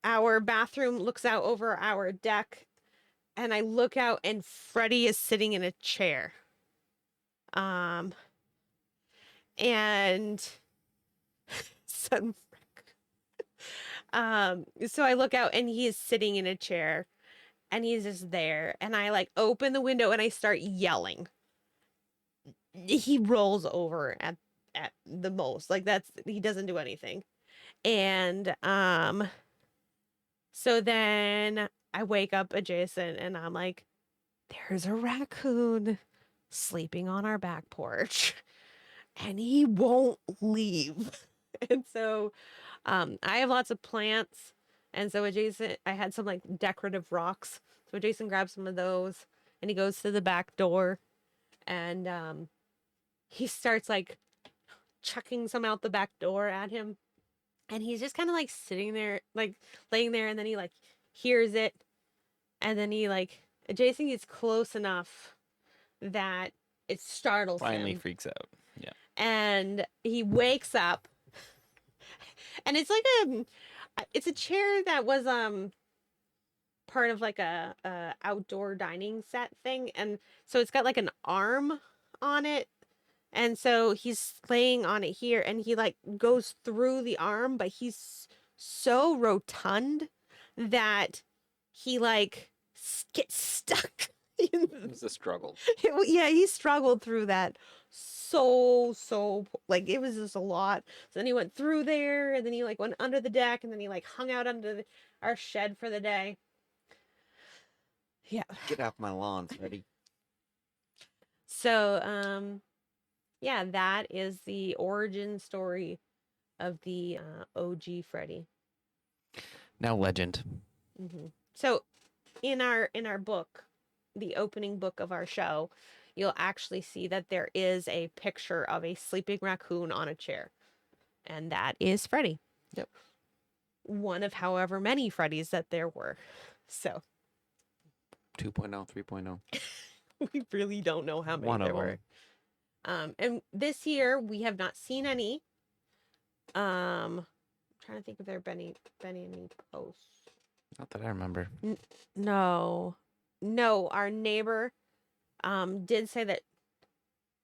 our bathroom looks out over our deck, and I look out and Freddy is sitting in a chair. And son so I look out and he is sitting in a chair and he's just there, and I like open the window and I start yelling. He rolls over at the most. Like he doesn't do anything. And so then I wake up adjacent and I'm like, there's a raccoon sleeping on our back porch and he won't leave. And so I have lots of plants. And so adjacent, I had some like decorative rocks. So Jason grabs some of those and he goes to the back door and he starts like chucking some out the back door at him. And he's just kind of like sitting there, like laying there. And then he like hears it. And then he like, Jason gets close enough that it startles him. Finally freaks out. Yeah. And he wakes up. And it's like it's a chair that was part of like a outdoor dining set thing, and so it's got like an arm on it, and so he's laying on it here, and he like goes through the arm, but he's so rotund that he like gets stuck. It was a struggle. Yeah, he struggled through that so like it was just a lot. So then he went through there, and then he like went under the deck, and then he like hung out under our shed for the day. Yeah. Get off my lawn, Freddy. So yeah, that is the origin story of the OG Freddy. Now legend. Mm-hmm. So in our book, the opening book of our show, you'll actually see that there is a picture of a sleeping raccoon on a chair. And that is Freddy. Yep. One of however many Freddys that there were. So 2.0, 3.0. we really don't know how many One there of were. And this year we have not seen any. I'm trying to think if there have been any posts. Not that I remember. No, our neighbor did say that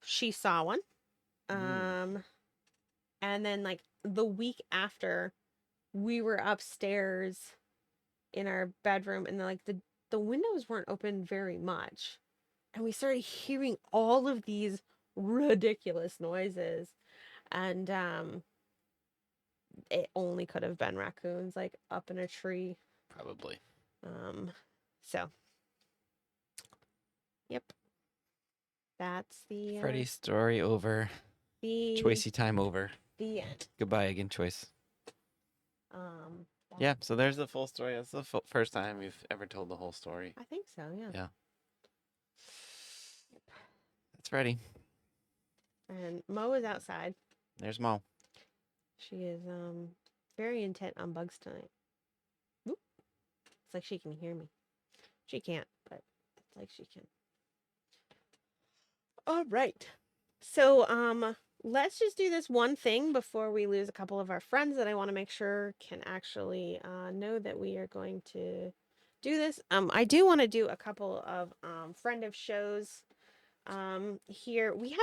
she saw one. And then like the week after, we were upstairs in our bedroom, and like the windows weren't open very much, and we started hearing all of these ridiculous noises, and it only could have been raccoons like up in a tree. Probably. So yep, that's the Freddy's story over. the Choicey time over. the end. Goodbye again, Choice. Yeah, so there's the full story. That's the first time we've ever told the whole story. I think so. Yeah. Yeah. That's Freddy. And Mo is outside. There's Mo. She is very intent on bugs tonight. Whoop. It's like she can hear me. She can't, but it's like she can. All right. So let's just do this one thing before we lose a couple of our friends that I want to make sure can actually know that we are going to do this. I do want to do a couple of friend of shows here. We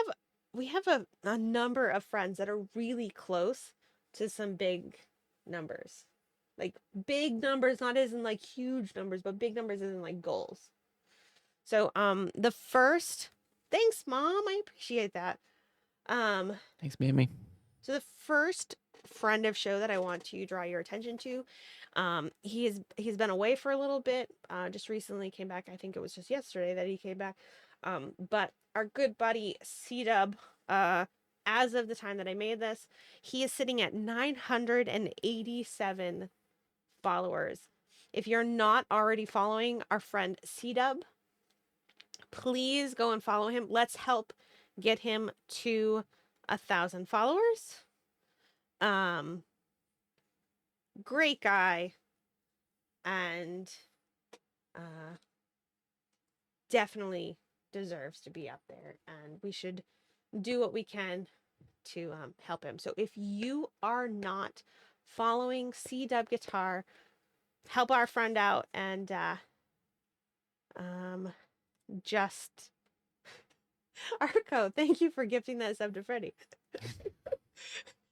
have a number of friends that are really close to some big numbers. Like big numbers, not as in like huge numbers, but big numbers as in like goals. So the first, thanks Mom, I appreciate that. Thanks, Mammy. So the first friend of show that I want to draw your attention to, he's been away for a little bit. Just recently came back. I think it was just yesterday that he came back. But our good buddy C-Dub, as of the time that I made this, he is sitting at 987 followers. If you're not already following our friend C-Dub, please go and follow him. Let's help get him to 1,000 followers. Great guy, and definitely deserves to be up there, and we should do what we can to help him. So if you are not following C-Dub Guitar, help our friend out, and just Arco, thank you for gifting that sub to Freddie.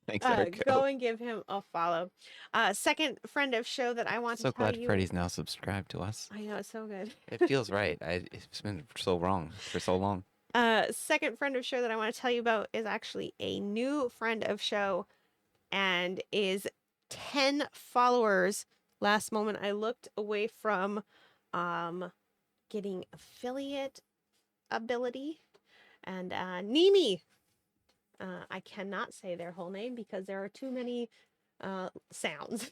Thanks, Arco. Go and give him a follow. Second friend of show that I want to tell you. So glad Freddie's now subscribed to us. I know, it's so good. It feels right. It's been so wrong for so long. Second friend of show that I want to tell you about is actually a new friend of show and is 10 followers. Last moment I looked away from getting affiliate ability. And Nimi. I cannot say their whole name because there are too many sounds.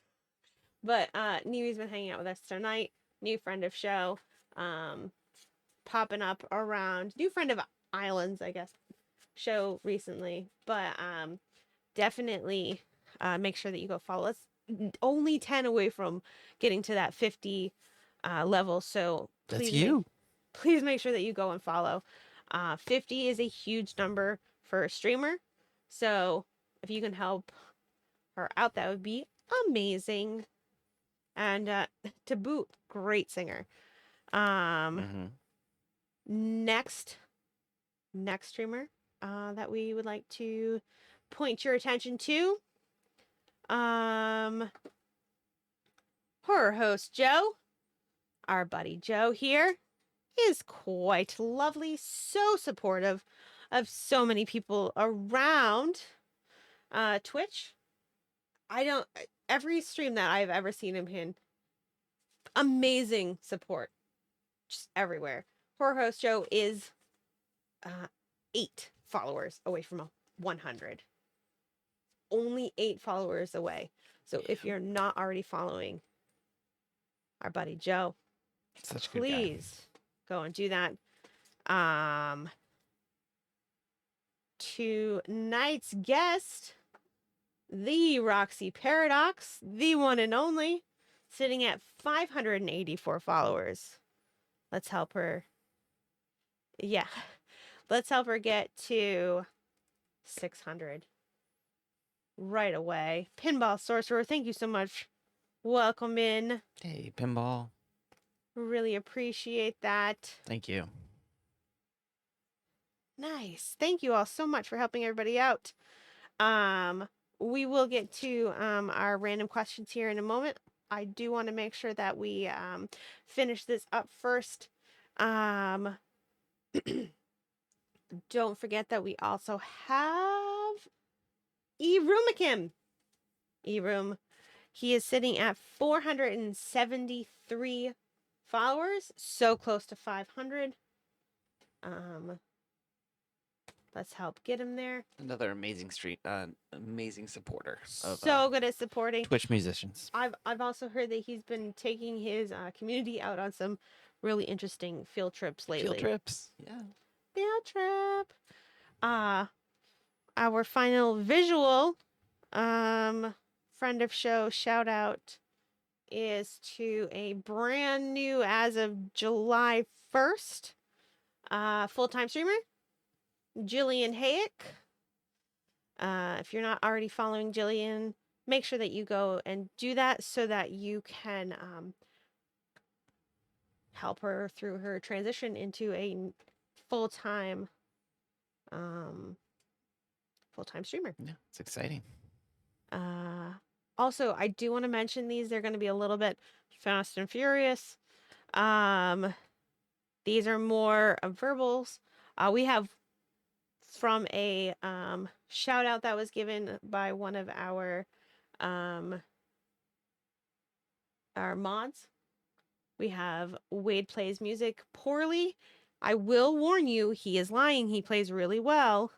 But Nimi's been hanging out with us tonight. New friend of show. Popping up around. New friend of Islands, I guess. Show recently. But definitely make sure that you go follow us. Only 10 away from getting to that 50 level. So please, that's you. Please make sure that you go and follow. 50 is a huge number for a streamer. So if you can help her out, that would be amazing. And to boot, great singer. Next streamer that we would like to point your attention to. Horror host Joe, our buddy Joe here, is quite lovely, so supportive of so many people around Twitch. Every stream that I've ever seen him in, amazing support, just everywhere. Horror host Joe is 8 followers away from 100. Only 8 followers away. So if you're not already following our buddy Joe, please go and do that. Tonight's guest, TheRoxyParadox, the one and only, sitting at 584 followers. Let's help her. Yeah. Let's help her get to 600 right away. Pinball Sorcerer, thank you so much. Welcome in. Hey, Pinball. Really appreciate that. Thank you. Nice. Thank you all so much for helping everybody out. We will get to our random questions here in a moment. I do want to make sure that we finish this up first. Don't forget that we also have Erumakim. Erum. He is sitting at 473 followers, so close to 500. Let's help get him there. Another amazing amazing supporter. So good at supporting Twitch musicians. I've also heard that he's been taking his community out on some really interesting field trips lately. Field trips, yeah. Field trip. Our final visual, friend of show shout out is to a brand new, as of July 1st, full-time streamer, Jillian Hayek. If you're not already following Jillian, make sure that you go and do that so that you can help her through her transition into a full-time streamer. Yeah, it's exciting. Also, I do want to mention these. They're going to be a little bit fast and furious. These are more verbals. We have from a shout out that was given by one of our mods. We have Wade plays music poorly. I will warn you, he is lying. He plays really well.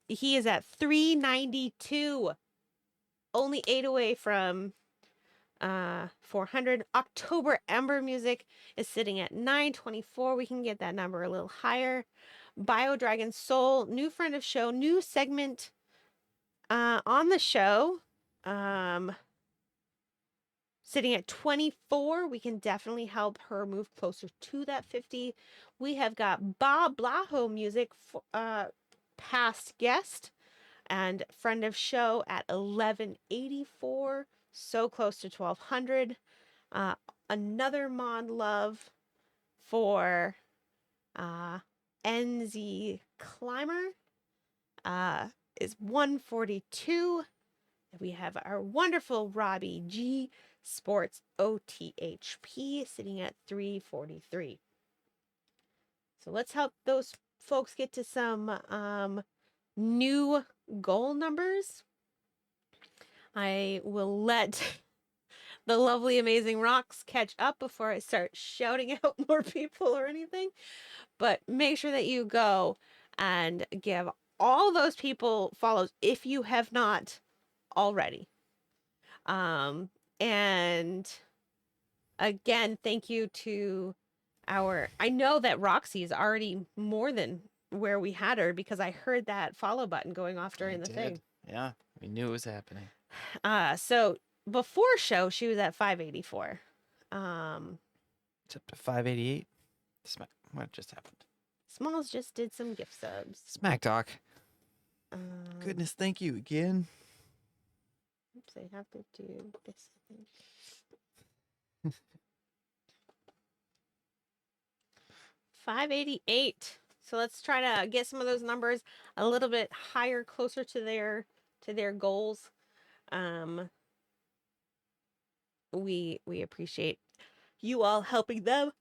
He is at 392. Only 8 away from 400. October Ember Music is sitting at 924. We can get that number a little higher. Bio Dragon Soul, new friend of show, new segment on the show. Sitting at 24, we can definitely help her move closer to that 50. We have got Bob Blaho Music, past guest and friend of show at 1184, so close to 1200. Another Mod Love for NZ Climber is 142. We have our wonderful Robbie G Sports OTHP sitting at 343. So let's help those folks get to some new goal numbers. I will let the lovely, amazing Rocks catch up before I start shouting out more people or anything. But make sure that you go and give all those people follows if you have not already. And again, thank you to I know that Roxy is already more than where we had her because I heard that follow button going off during the thing. Yeah, we knew it was happening. So before show, she was at 584. It's up to 588. What just happened? Smalls just did some gift subs. Smack Talk. Goodness, thank you again. Oops, I have to do this. 588. So let's try to get some of those numbers a little bit higher, closer to their goals. We appreciate you all helping them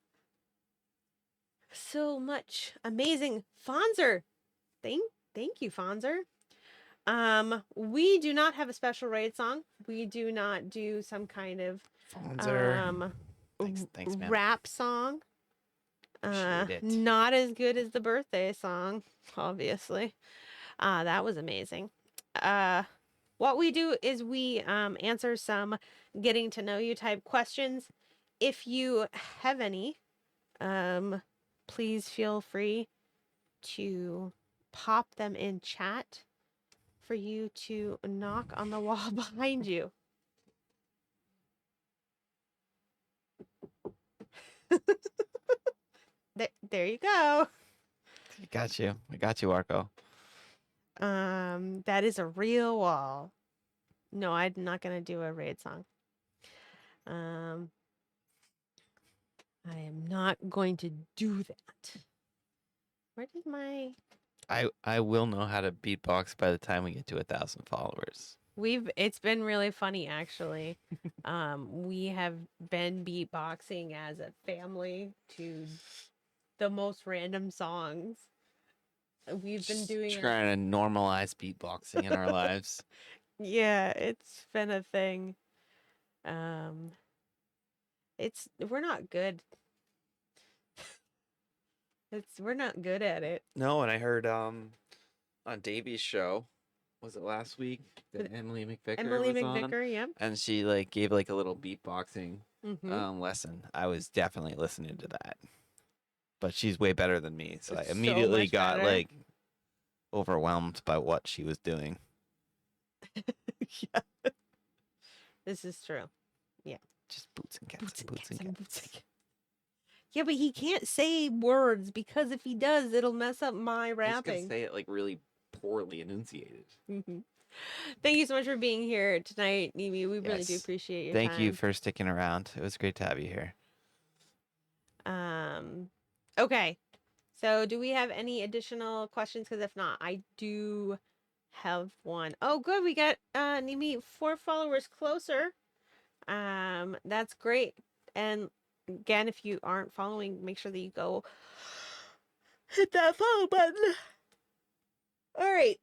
so much. Amazing. Fonzer. Thank you, Fonzer. We do not have a special raid song. We do not do some kind of Fonzer. Thanks, man. rap song. Appreciate it. Not as good as the birthday song, obviously. That was amazing. What we do is we answer some getting to know you type questions. If you have any, please feel free to pop them in chat for you to knock on the wall behind you. There you go. I got you, Arco. That is a real wall. No, I'm not gonna do a raid song. I am not going to do that. Where did my... I will know how to beatbox by the time we get to 1,000 followers. It's been really funny actually. We have been beatboxing as a family to the most random songs. We've been doing trying to normalize beatboxing in our lives. Yeah, it's been a thing. We're not good. We're not good at it. No, and I heard on Davey's show, was it last week, that Emily McVicker yeah. And she gave a little beatboxing lesson. I was definitely listening to that. But she's way better than me, so I immediately got overwhelmed by what she was doing. Yeah. This is true. Yeah. Just boots and cats. Yeah, but he can't say words because if he does, it'll mess up my rapping. He's gonna say it really poorly enunciated. Thank you so much for being here tonight, Nimi. We really do appreciate your time. Thank you for sticking around. It was great to have you here. Okay. So do we have any additional questions? Because if not, I do have one. Oh, good. We got Nimi 4 followers closer. That's great. And again, if you aren't following, make sure that you go hit that follow button. All right.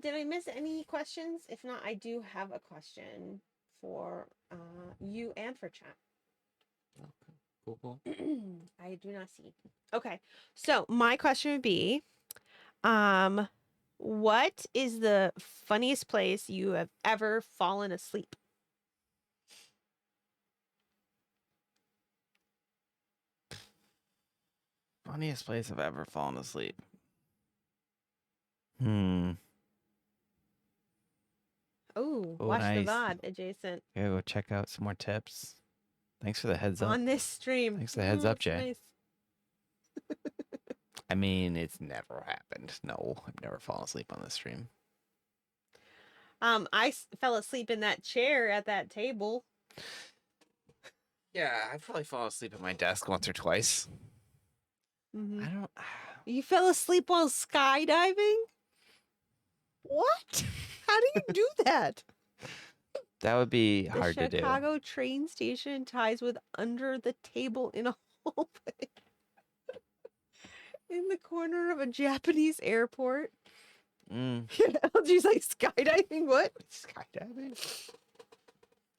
Did I miss any questions? If not, I do have a question for you and for chat. Okay. Cool. I do not see. Okay. So my question would be, what is the funniest place you have ever fallen asleep? Funniest place I've ever fallen asleep. Oh, Watch the nice. VOD adjacent. Gotta go check out some more tips. Thanks for the heads up. On this stream. Thanks for the heads up, Jay. Nice. I mean, it's never happened. No, I've never fallen asleep on this stream. Fell asleep in that chair at that table. Yeah, I've probably fallen asleep at my desk once or twice. Mm-hmm. I don't. You fell asleep while skydiving? What? How do you do that? That would be hard to The do. Chicago train station ties with under the table in a hallway. In the corner of a Japanese airport. LG's like, skydiving? What? Skydiving?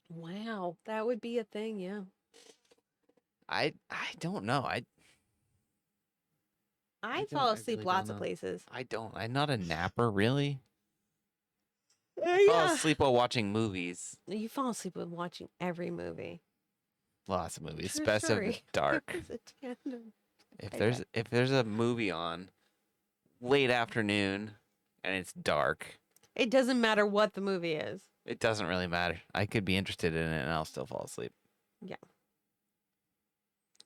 Wow, that would be a thing, yeah. I don't know. I fall asleep really lots don't of know. places. I don't. I'm not a napper, really. I Yeah. fall asleep while watching movies. You fall asleep with watching every movie. Lots of movies, True especially story. dark. It's a tandem. If there's a movie on late afternoon and it's dark, It doesn't matter what the movie is. it doesn't really matter. I could be interested in it and I'll still fall asleep. Yeah.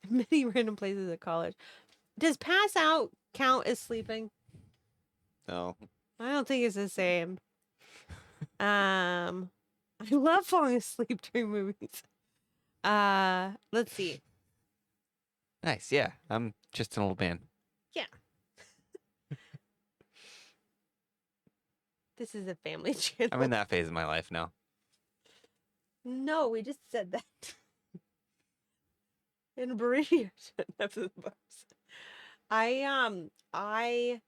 Many random places at college. Does pass out count as sleeping? No. I don't think it's the same. I love falling asleep during movies. Let's see. Nice. Yeah. I'm just an old man. Yeah. This is a family channel. I'm in that phase of my life now. No, we just said that. In abbreviation of the bars. I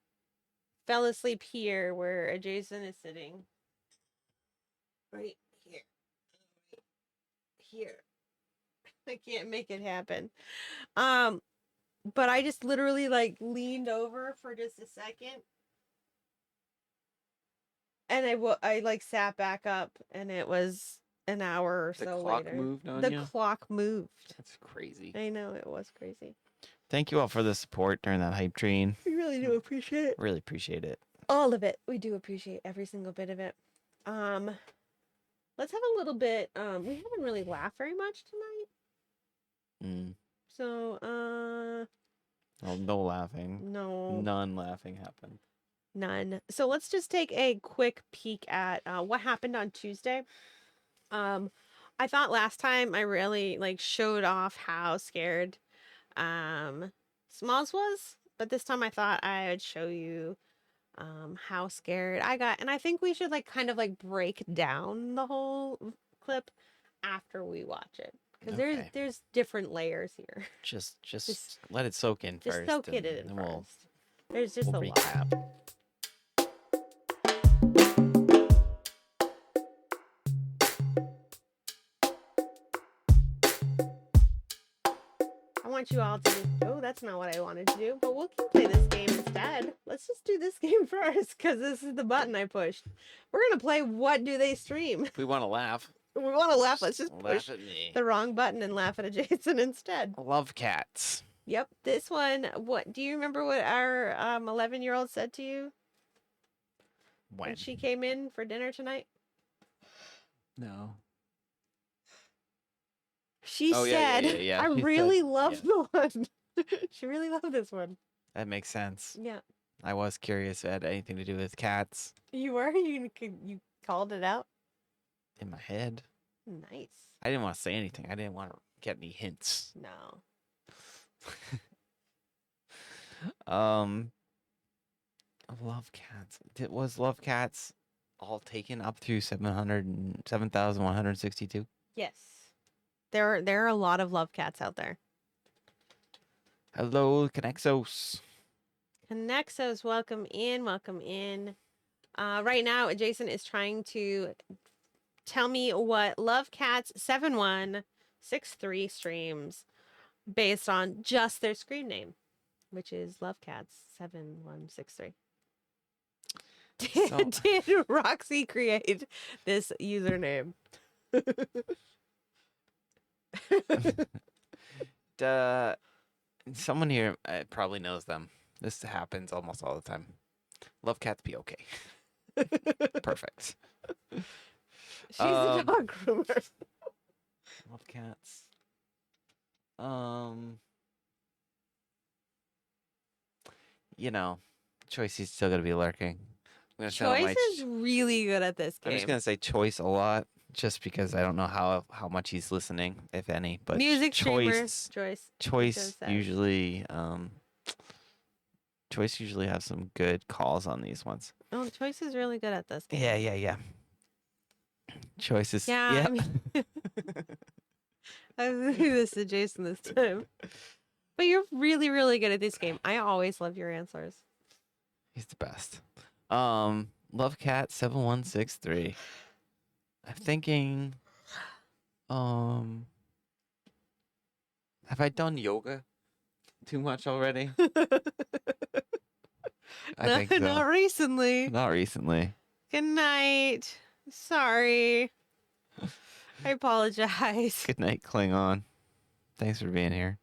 fell asleep here where Jason is sitting. Right here. Right here. I can't make it happen. But I just literally like leaned over for just a second. And I like sat back up and it was an hour or so later. Moved on The you? clock moved. That's crazy. I know, it was crazy. Thank you all for the support during that hype train. We really do appreciate it. Really appreciate it. All of it. We do appreciate every single bit of it. Let's have a little bit. We haven't really laughed very much tonight. So, well, no laughing. no. None laughing happened. None. So let's just take a quick peek at what happened on Tuesday. I thought last time I really like showed off how scared Smalls was, but this time I thought I would show you how scared I got, and I think we should like kind of like break down the whole clip after we watch it because there's different layers here. Just let it soak in first. Just soak it in then first. There's just we'll a lot. recap. I want you all to. Oh, that's not what I wanted to do, but we'll play this game instead. Let's just do this game first because this is the button I pushed. We're gonna play What Do They Stream? If we want to laugh, We want to laugh. Let's just laugh push at me. the wrong button and laugh at Jason instead. Love cats. Yep, this one. What do you remember? What our 11-year-old said to you When? she came in for dinner tonight? No. She Oh, yeah, said, yeah. "I She really said- love the one." She really loved this one. That makes sense. Yeah, I was curious if it had anything to do with cats you were. You called it out. in my head. Nice. I didn't want to say anything. I didn't want to get any hints. No. Love cats. Was Love Cats all taken up through 7,162? Yes. There are a lot of love cats out there. Hello, Connexos. Connexos, welcome in, welcome in. Right now, Jason is trying to tell me what Love Cats 7163 streams based on just their screen name, which is Love Cats 7163. Did Roxy create this username? Someone here probably knows them. This happens almost all the time. Love cats be okay. Perfect. She's a dog groomer. Love cats. You know, Choice's still gonna be lurking. I'm gonna tell Choice is really good at this game. I'm just gonna say Choice a lot, just because I don't know how much he's listening, if any. But music Choice, Choice usually, Choice usually have some good calls on these ones. Oh, Choice is really good at this game. Yeah. Choice is I mean, I was doing this to Jason this time. But you're really, really good at this game. I always love your answers. He's the best. Lovecat7163. I'm thinking, have I done yoga too much already? I think so. Not recently. Not recently. Good night. Sorry. I apologize. Good night, Klingon. Thanks for being here.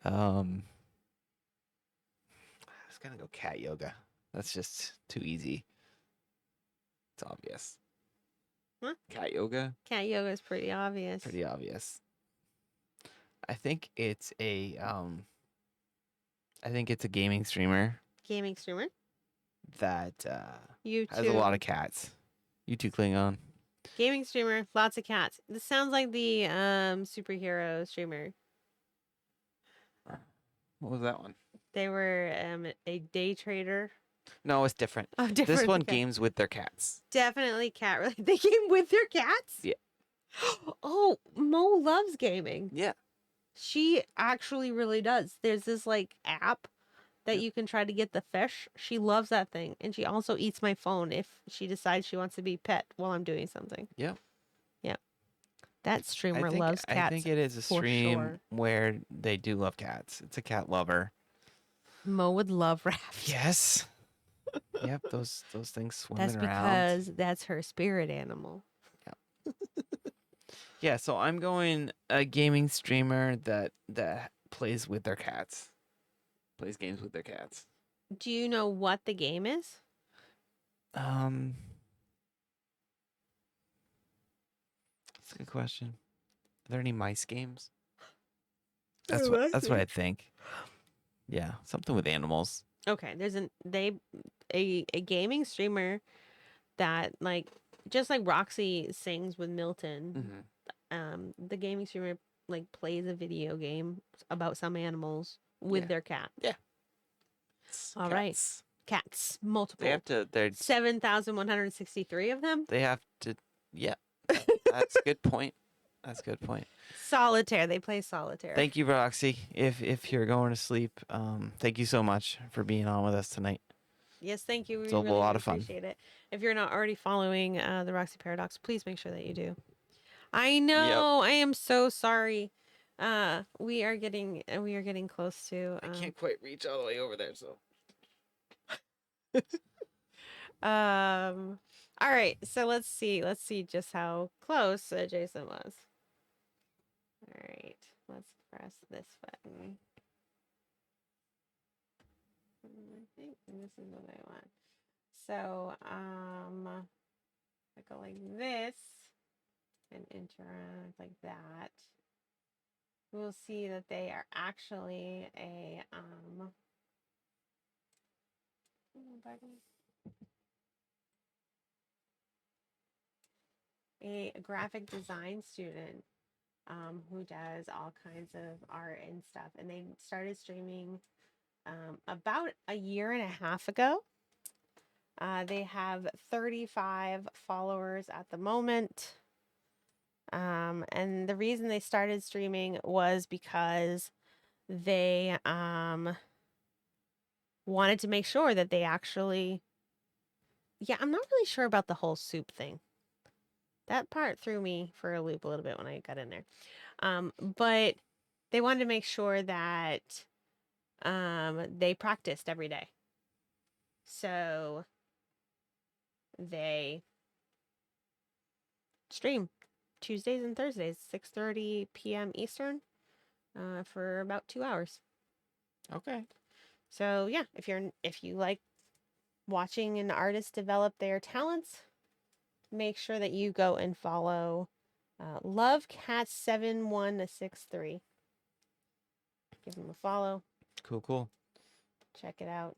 I was gonna go cat yoga. That's just too easy. It's obvious. Huh? Cat yoga? Cat yoga is pretty obvious. Pretty obvious. I think it's a gaming streamer Gaming streamer? that You has a lot of cats. You too, Klingon. Gaming streamer, lots of cats. This sounds like the superhero streamer. What was that one? They were a day trader. No, it's different. Oh, different. This one games with their cats. Definitely cat related. They game with their cats? Yeah. Oh, Mo loves gaming. Yeah. She actually really does. There's this like app that you can try to get the fish. She loves that thing. And she also eats my phone if she decides she wants to be pet while I'm doing something. Yeah. Yeah. That streamer loves cats. I think it is a stream where they do love cats. It's a cat lover. Mo would love raft. Yes. Yep, those things swimming That's around. because that's her spirit animal. Yeah, so I'm going a gaming streamer that plays with their cats. Plays games with their cats. Do you know what the game is? That's a good question. Are there any mice games? That's what I think. Yeah, something with animals. Okay, there's a gaming streamer that like just like Roxy sings with Milton. Mm-hmm. The gaming streamer like plays a video game about some animals with their cat. Yeah. All right. Cats, multiple. They have to. They're 7,163 of them. They have to. Yeah. That's a good point. That's a good point. Solitaire. They play solitaire. Thank you, Roxy. If you're going to sleep, thank you so much for being on with us tonight. Yes, thank you. It's a lot of fun. Appreciate it. If you're not already following the Roxy Paradox, please make sure that you do. I know. Yep. I am so sorry. We are getting close to. I can't quite reach all the way over there, so. All right. So let's see just how close Jason was. All right. Let's press this button. I think this is what I want. So, I go like this and interact like that. We'll see that they are actually a graphic design student who does all kinds of art and stuff. And they started streaming about a year and a half ago. They have 35 followers at the moment. And the reason they started streaming was because they wanted to make sure that they actually, I'm not really sure about the whole soup thing. That part threw me for a loop a little bit when I got in there. But they wanted to make sure that they practiced every day. So they stream Tuesdays and Thursdays, 6:30 p.m. Eastern, for about 2 hours. Okay. So yeah, if you like watching an artist develop their talents, make sure that you go and follow LoveCat7163. Give him a follow. Cool. Check it out.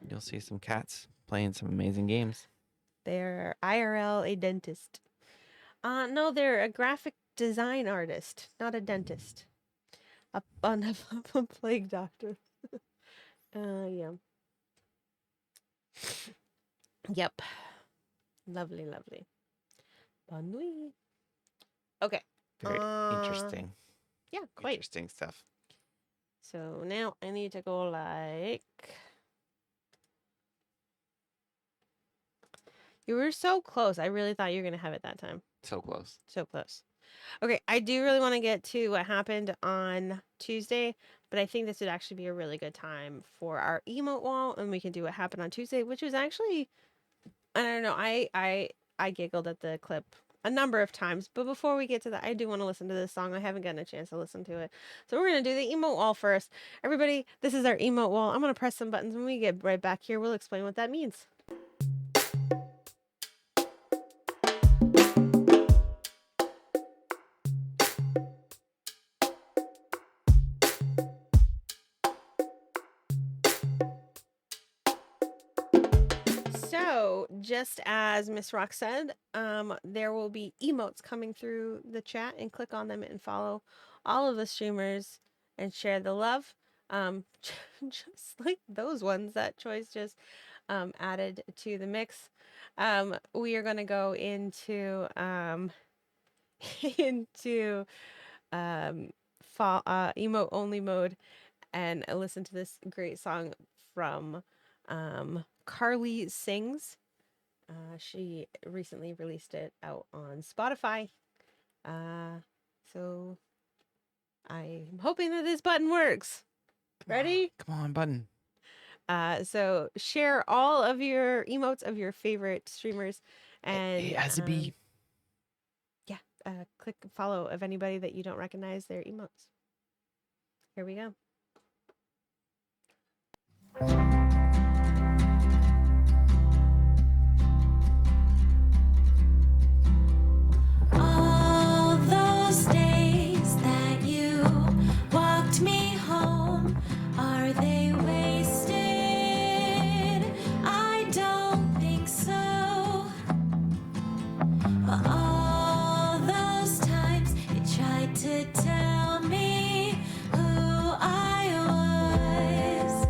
You'll see some cats playing some amazing games. They're IRL a dentist. No, they're a graphic design artist, not a dentist. A plague doctor. Yeah. Yep. Lovely. Bonne nuit. Okay. Very interesting. Yeah, quite. Interesting stuff. So now I need to go like... You were so close. I really thought you were going to have it that time. So close. So close. Okay, I do really want to get to what happened on Tuesday, but I think this would actually be a really good time for our emote wall, and we can do what happened on Tuesday, which was actually, I don't know, I giggled at the clip a number of times, but before we get to that, I do want to listen to this song. I haven't gotten a chance to listen to it. So we're going to do the emote wall first. Everybody, this is our emote wall. I'm going to press some buttons. When we get right back here, we'll explain what that means. So, just as Miss Rock said, there will be emotes coming through the chat, and click on them and follow all of the streamers and share the love. Just like those ones that Choice just added to the mix. We are going to go into into emote only mode and listen to this great song from Carly Sings. She recently released it out on Spotify. So I'm hoping that this button works. Ready? Come on, button. So share all of your emotes of your favorite streamers, and it has to be. Yeah, click follow of anybody that you don't recognize their emotes. Here we go. All those days that you walked me home, are they wasted? I don't think so. All those times you tried to tell me who I was,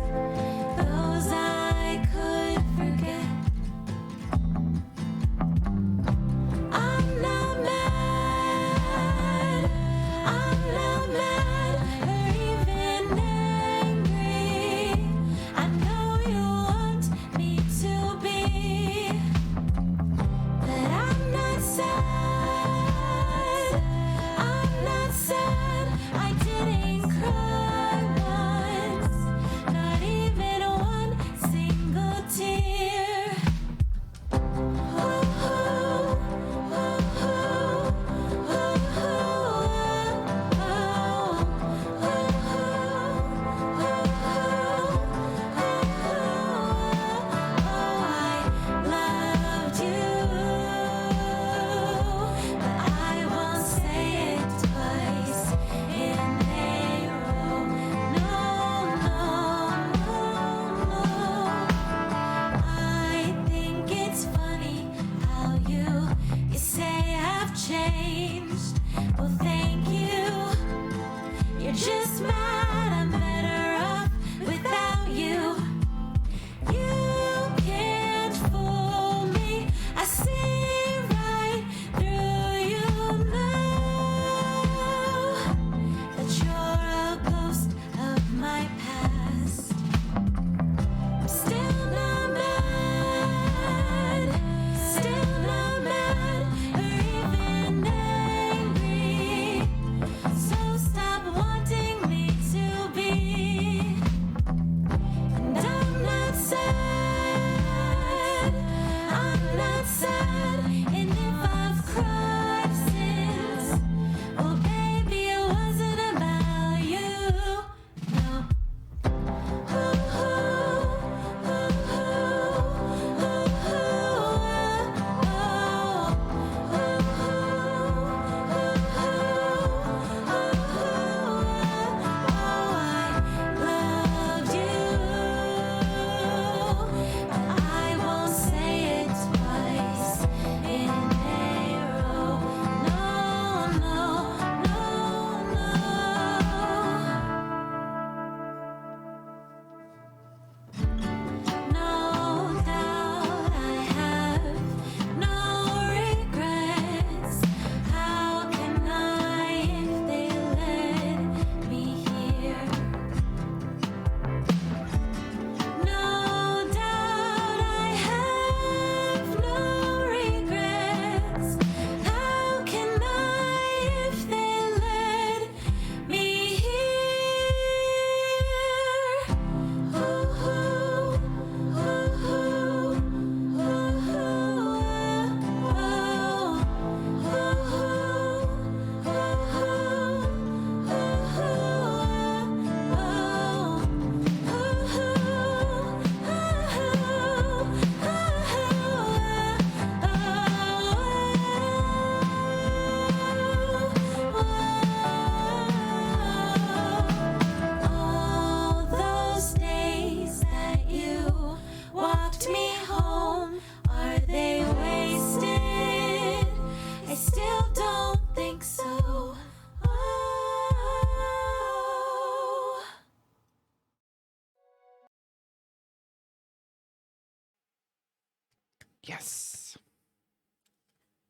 Yes.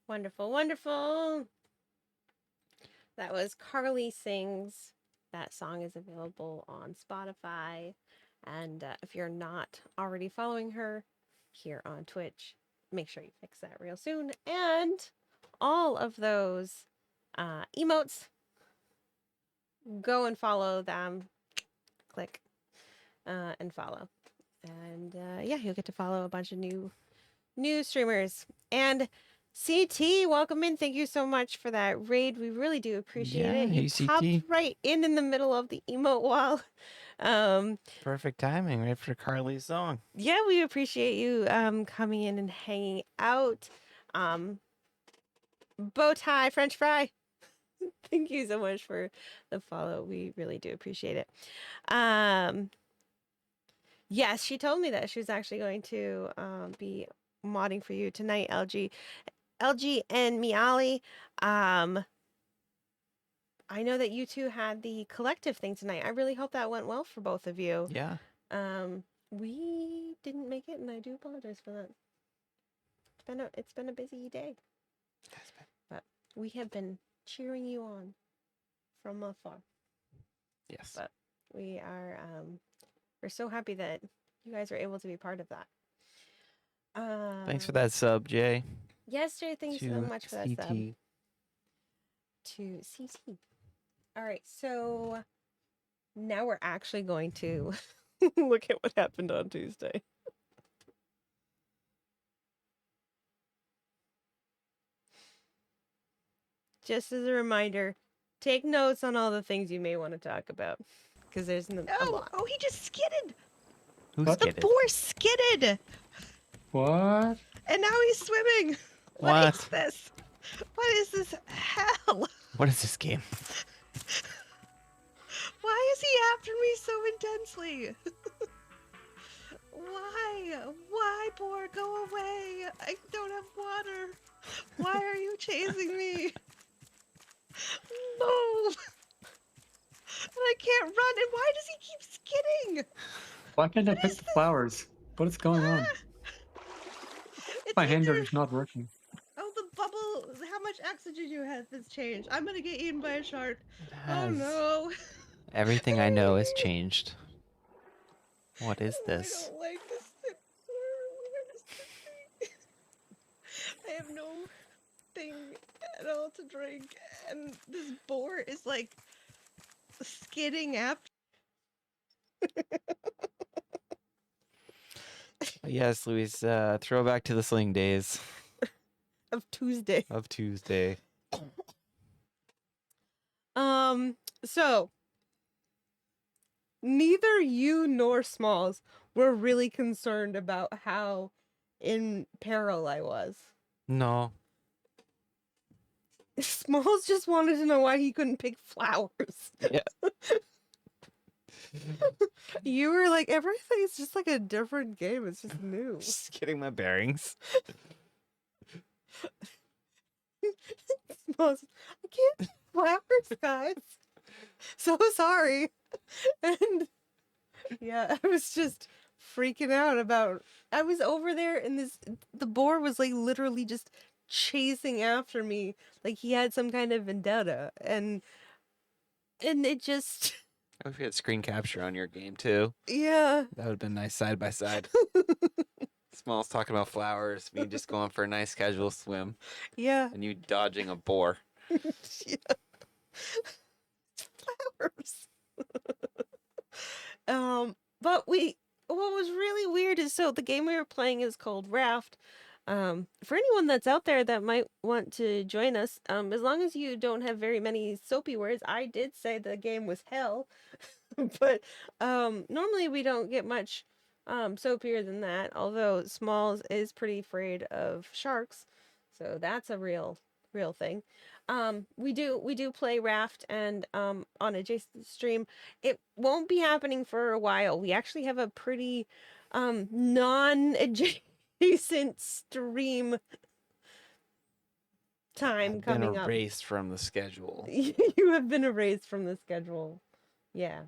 Wonderful, wonderful. That was Carly Sings. That song is available on Spotify. And if you're not already following her here on Twitch, make sure you fix that real soon. And all of those emotes, go and follow them. Click and follow. And yeah, you'll get to follow a bunch of new streamers. And CT, welcome in. Thank you so much for that raid. We really do appreciate it. You Hey, popped CT. right in the middle of the emote wall. Perfect timing, right for Carly's song. Yeah, we appreciate you coming in and hanging out. Bow tie, French fry. Thank you so much for the follow. We really do appreciate it. Yes, she told me that she was actually going to be modding for you tonight, LG and Miali. I know that you two had the collective thing tonight. I really hope that went well for both of you. Yeah. We didn't make it, and I do apologize for that. It's been a busy day, but we have been cheering you on from afar. Yes. But we are we're so happy that you guys are able to be part of that. Thanks for that sub, Jay. Yes, Jay, thanks so much for that CT. sub. To CT. All right, so now we're actually going to look at what happened on Tuesday. Just as a reminder, take notes on all the things you may want to talk about, because there's a lot. Oh, he just skidded. Who The skidded? boar skidded, What? and now he's swimming. What What? is this? What is this hell? What is this game? Why is he after me so intensely? Why? Why, boar? Go away. I don't have water. Why are you chasing me? No. And I can't run. And why does he keep skidding? Why can't I What pick is the this? flowers? What is going on? It's My hands are either- just not working. Oh, the bubble. How much oxygen you have has changed. I'm gonna get eaten by a shark. Oh Has no. everything I know has changed. What is Oh, this? I don't like this Where is the thing? I have no thing at all to drink, and this boar is like skidding after. Yes, Luis, throwback to the sling days Of Tuesday. of Tuesday. So neither you nor Smalls were really concerned about how in peril I was. No. Smalls just wanted to know why he couldn't pick flowers. Yeah. You were like, everything's just like a different game. It's just new. Just getting my bearings. Smalls, I can't pick flowers, guys. So sorry. And yeah, I was just freaking out about. I was over there, and the boar was like literally just chasing after me, like he had some kind of vendetta, and it just. I wish we had screen capture on your game too. Yeah. That would have been nice side by side. Smalls talking about flowers, me just going for a nice casual swim, Yeah. and you dodging a boar. Yeah. Flowers. But what was really weird is, so the game we were playing is called Raft. For anyone that's out there that might want to join us, as long as you don't have very many soapy words, I did say the game was hell. But normally we don't get much soapier than that, although Smalls is pretty afraid of sharks, so that's a real thing. We do play Raft, and on a Jason stream. It won't be happening for a while. We actually have a pretty non-adjacent stream time I've been coming up. erased from the schedule. You have been erased from the schedule. Yeah.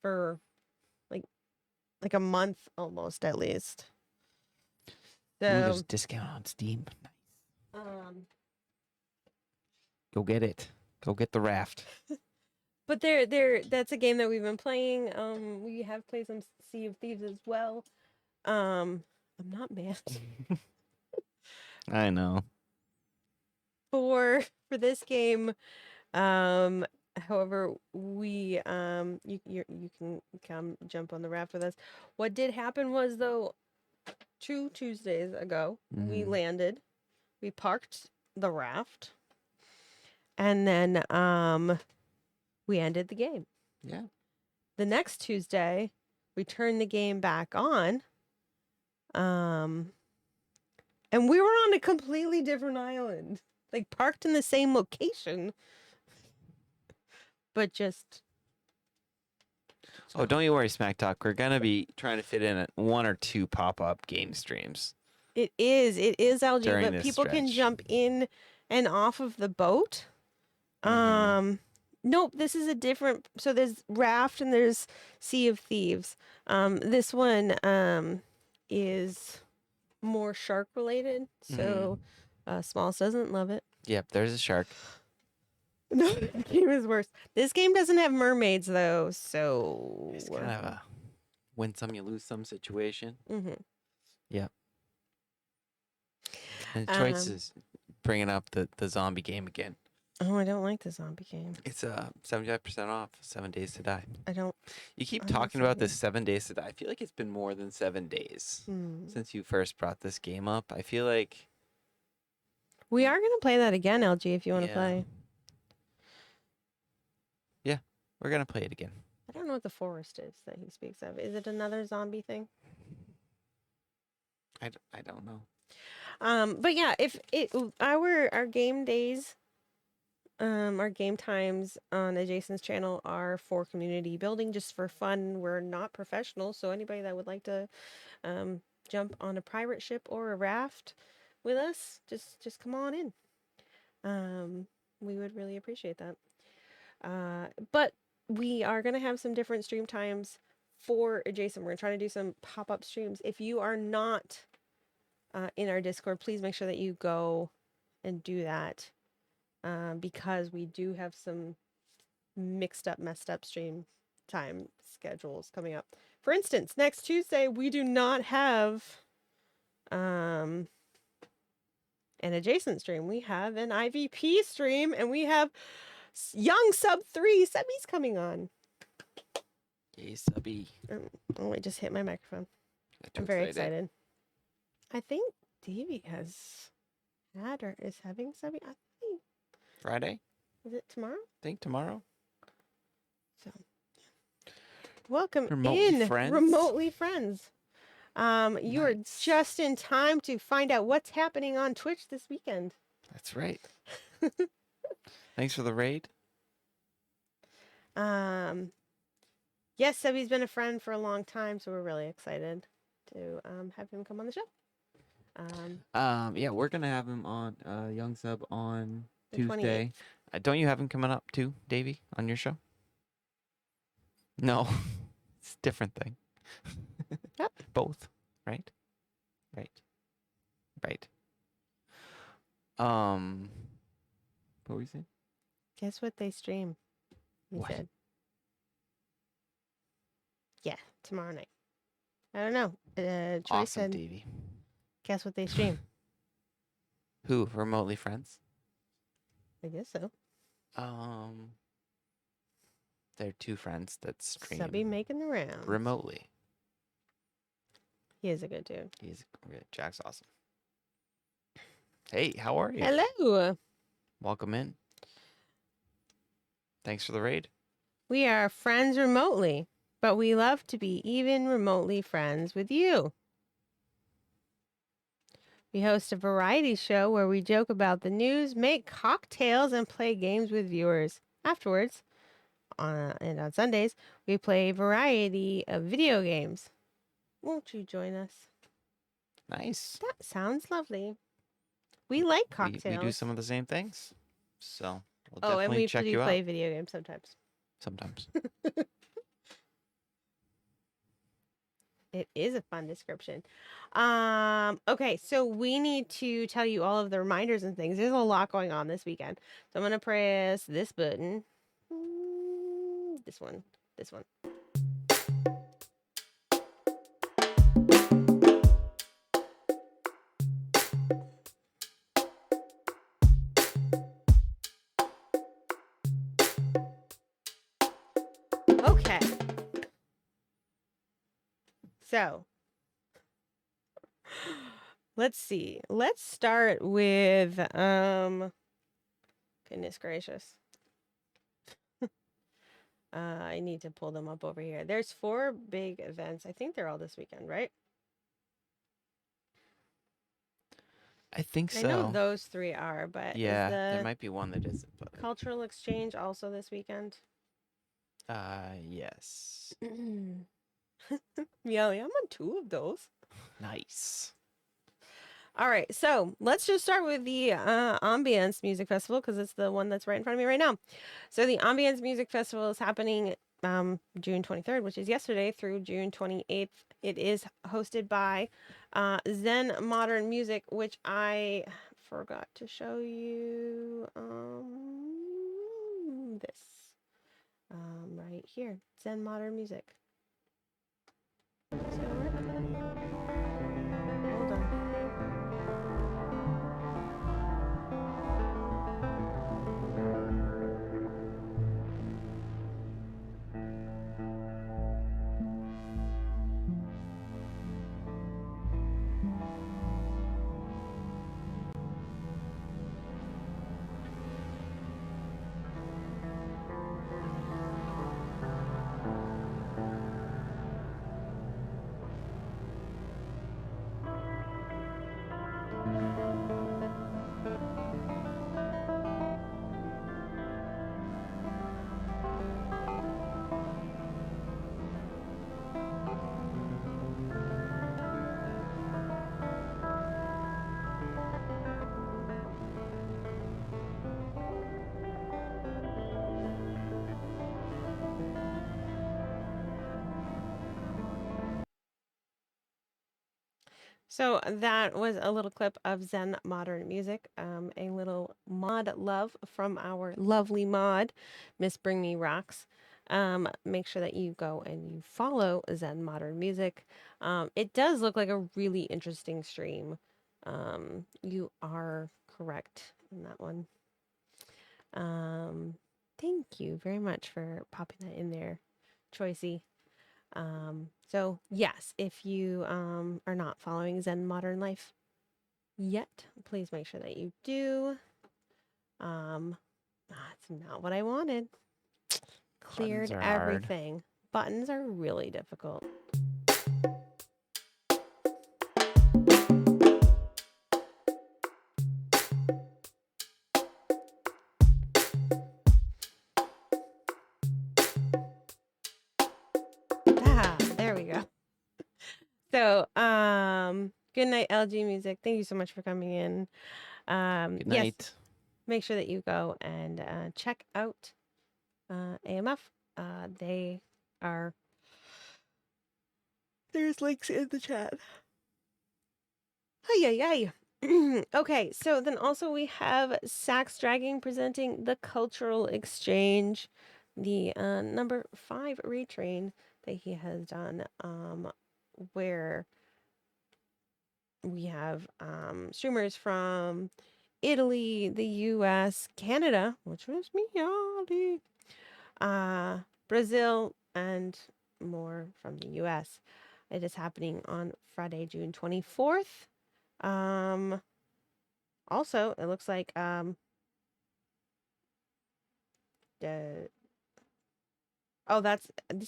For like a month almost, at least. Ooh, there's So, a discount on Steam. um, Go get it. Go get the raft. but that's a game that we've been playing. We have played some Sea of Thieves as well. I'm not mad. I know. For this game, however, we you can come jump on the raft with us. What did happen was though, 2 Tuesdays ago, we landed, we parked the raft, and then we ended the game. Yeah. The next Tuesday, we turned the game back on. And we were on a completely different island, like parked in the same location, but just. Oh, don't you worry, Smack Talk. We're gonna be trying to fit in 1 or 2 pop-up game streams. It is LG, During but this people can stretch. jump in and off of the boat. Nope, this is a different. So there's Raft and there's Sea of Thieves. This one is more shark related. So Smalls doesn't love it. Yep, there's a shark. No, the game is worse. This game doesn't have mermaids though, so It's kind of a win some, you lose some situation. Yep. And Choice is bringing up the zombie game again. Oh, I don't like the zombie game. It's 75% off. 7 Days to Die. I don't. You keep I'm not talking about saying- this 7 Days to Die. I feel like it's been more than 7 days since you first brought this game up. I feel like We are gonna play that again, LG, if you want to Yeah. play. yeah, we're gonna play it again. I don't know what the forest is that he speaks of. Is it another zombie thing? I don't know. But yeah, if it our game days, our game times on Adjacent's channel are for community building, just for fun. We're not professional, so anybody that would like to jump on a pirate ship or a raft with us, just come on in. We would really appreciate that. But we are gonna have some different stream times for Adjacent. We're trying to do some pop-up streams. If you are not in our Discord, please make sure that you go and do that, because we do have some messed up stream time schedules coming up. For instance, next Tuesday we do not have an Adjacent stream. We have an IVP stream, and we have Young Sub 3 Sebby's coming on. Yay, subby. Oh, I just hit my microphone. Got too I'm very excited. I think Davey has had or is having Sebby. I think. Friday? Is it tomorrow? Think tomorrow? So, welcome Remotely in, friends? Remotely Friends. You are Nice. just in time to find out what's happening on Twitch this weekend. That's right. Thanks for the raid. Yes, Sebby's been a friend for a long time, so we're really excited to have him come on the show. Yeah, we're gonna have him on Young Sub on The Tuesday. Don't you have him coming up too, Davey, on your show? No, it's a different thing. Yep. Both, right? Right. What were you saying? Guess what they stream? He What? said. Yeah, tomorrow night. I don't know. Troy Awesome, said, Davey. guess what they stream? Who? Remotely Friends? I guess so. They're 2 friends that stream Subby making the rounds. remotely. He is a good dude. Jack's awesome. Hey, how are you? Hello. Welcome in. Thanks for the raid. We are friends remotely, but we love to be even remotely friends with you. We host a variety show where we joke about the news, make cocktails, and play games with viewers. Afterwards, and on Sundays, we play a variety of video games. Won't you join us? Nice. That sounds lovely. We like cocktails. We do some of the same things. So we'll Oh, and definitely we check do you play out video games sometimes. sometimes. It is a fun description. Okay, so we need to tell you all of the reminders and things. There's a lot going on this weekend. So I'm gonna press this button. This one. This one. Okay. So let's see. Let's start with goodness gracious. I need to pull them up over here. There's 4 big events. I think they're all this weekend, right? I think I know so. those 3 are, but Yeah, is there the might be one that isn't. But cultural exchange also this weekend? yes. Yeah, I'm on 2 of those. Nice. All right, so let's just start with the Ambience Music Festival because it's the one that's right in front of me right now. So the Ambience Music Festival is happening June 23rd, which is yesterday, through June 28th. It is hosted by Zen Modern Music, which I forgot to show you this right here. Zen Modern Music. Is this gonna work? Hold on. So that was a little clip of Zen Modern Music, a little mod love from our lovely mod, Miss Bring Me Rocks. Make sure that you go and you follow Zen Modern Music. It does look like a really interesting stream. You are correct in that one. Thank you very much for popping that in there, Choicey. So yes, if you are not following Zen Modern Life yet, please make sure that you do. That's not what I wanted. Cleared Buttons are hard. everything. Buttons are really difficult. There we go. So, good night, LG Music. Thank you so much for coming in. Good night. Yes, make sure that you go and check out AMF. They are. There's links in the chat. Hi. Okay, so then also we have Sax Dragging presenting the Cultural Exchange, the number 5 retrain that he has done, where we have streamers from Italy, the US, Canada, which was me, Ali, Brazil, and more from the US. It is happening on Friday, June 24th. Also, it looks like this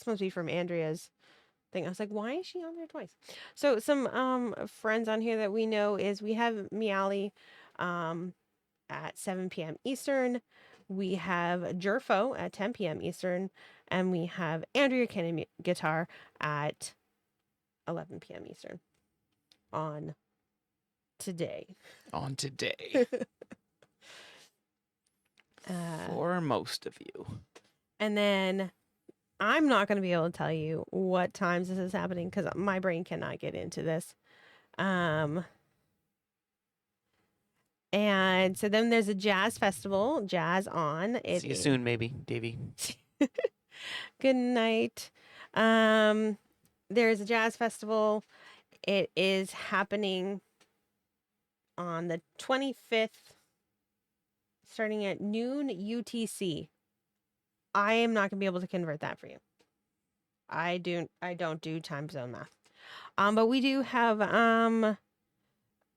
must be from Andrea's thing. I was like, why is she on there twice? So some friends on here that we know is we have Meowly at 7 p.m. Eastern. We have Jerfo at 10 p.m. Eastern, and we have Andrea Cannon Guitar at 11 p.m. Eastern on today. For most of you. And then I'm not going to be able to tell you what times this is happening because my brain cannot get into this. And so then there's a jazz festival, Jazz On. See you soon, maybe, Davey. Good night. There's a jazz festival. It is happening on the 25th, starting at noon UTC. I am not going to be able to convert that for you. I don't do time zone math. But we do have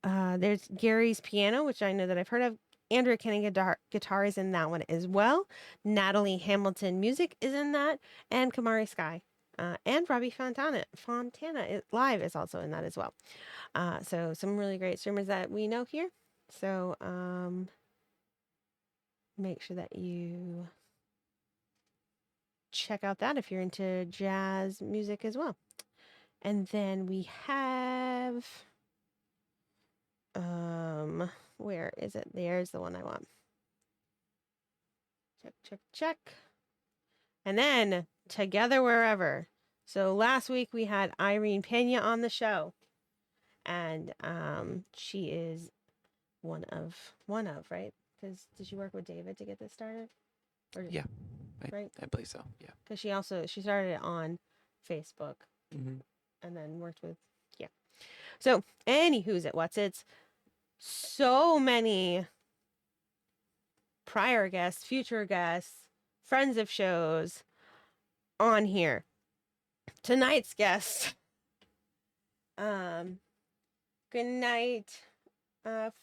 there's Gary's piano, which I know that I've heard of. Andrea Kenny guitar is in that one as well. Natalie Hamilton music is in that, and Kamari Sky. And Robbie Fontana live is also in that as well. So some really great streamers that we know here. So make sure that you check out that if you're into jazz music as well. And then we have where is it? There's the one I want. Check. And then Together Wherever. So last week we had Irene Pena on the show. And she is one of, right? Because did you work with David to get this started? Yeah. Right? I believe so. Yeah. Because she started it on Facebook Mm-hmm. and then worked with, yeah. So, anywho's it, what's it's so many prior guests, future guests, friends of shows on here. Tonight's guest, good night,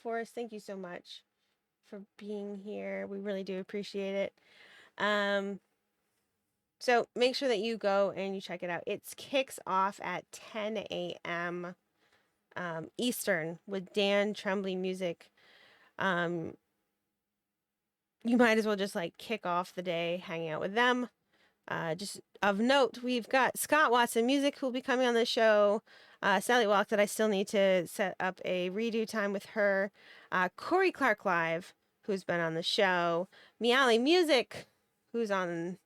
Forrest. Thank you so much for being here. We really do appreciate it. So make sure that you go and you check it out. It kicks off at 10 a.m. Eastern with Dan Tremblay music. You might as well just like kick off the day hanging out with them. Just of note, we've got Scott Watson Music who will be coming on the show. Sally Walk that I still need to set up a redo time with her. Corey Clark Live, who's been on the show. Meali Music, who's in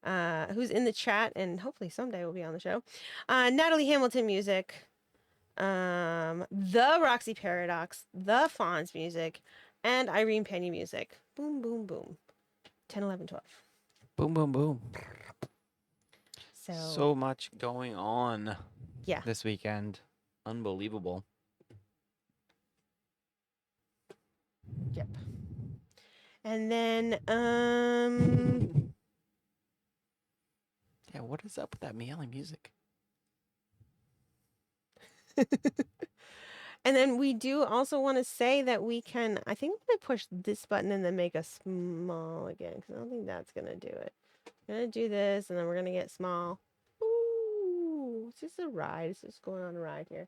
the chat and hopefully someday will be on the show. Natalie Hamilton Music. TheRoxyParadox, The Fawns Music, and Irene Penny Music. Boom, boom, boom. 10, 11, 12. Boom, boom, boom. So much going on. Yeah. This weekend. Unbelievable. Yep. And then yeah, what is up with that meowing music? and then we do also want to say that we can, I think I'm going to push this button and then make us small again because I don't think that's going to do it. I'm going to do this and then we're going to get small. Ooh, it's just a ride. It's just going on a ride here.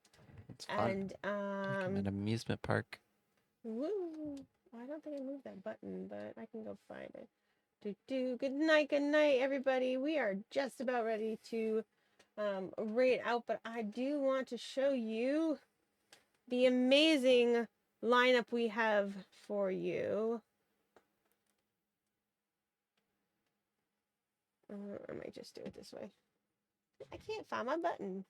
It's fun. And like I'm at an amusement park. woo. I don't think I moved that button, but I can go find it. Good night, everybody. We are just about ready to rate out, but I do want to show you the amazing lineup we have for you. I might just do it this way. I can't find my button.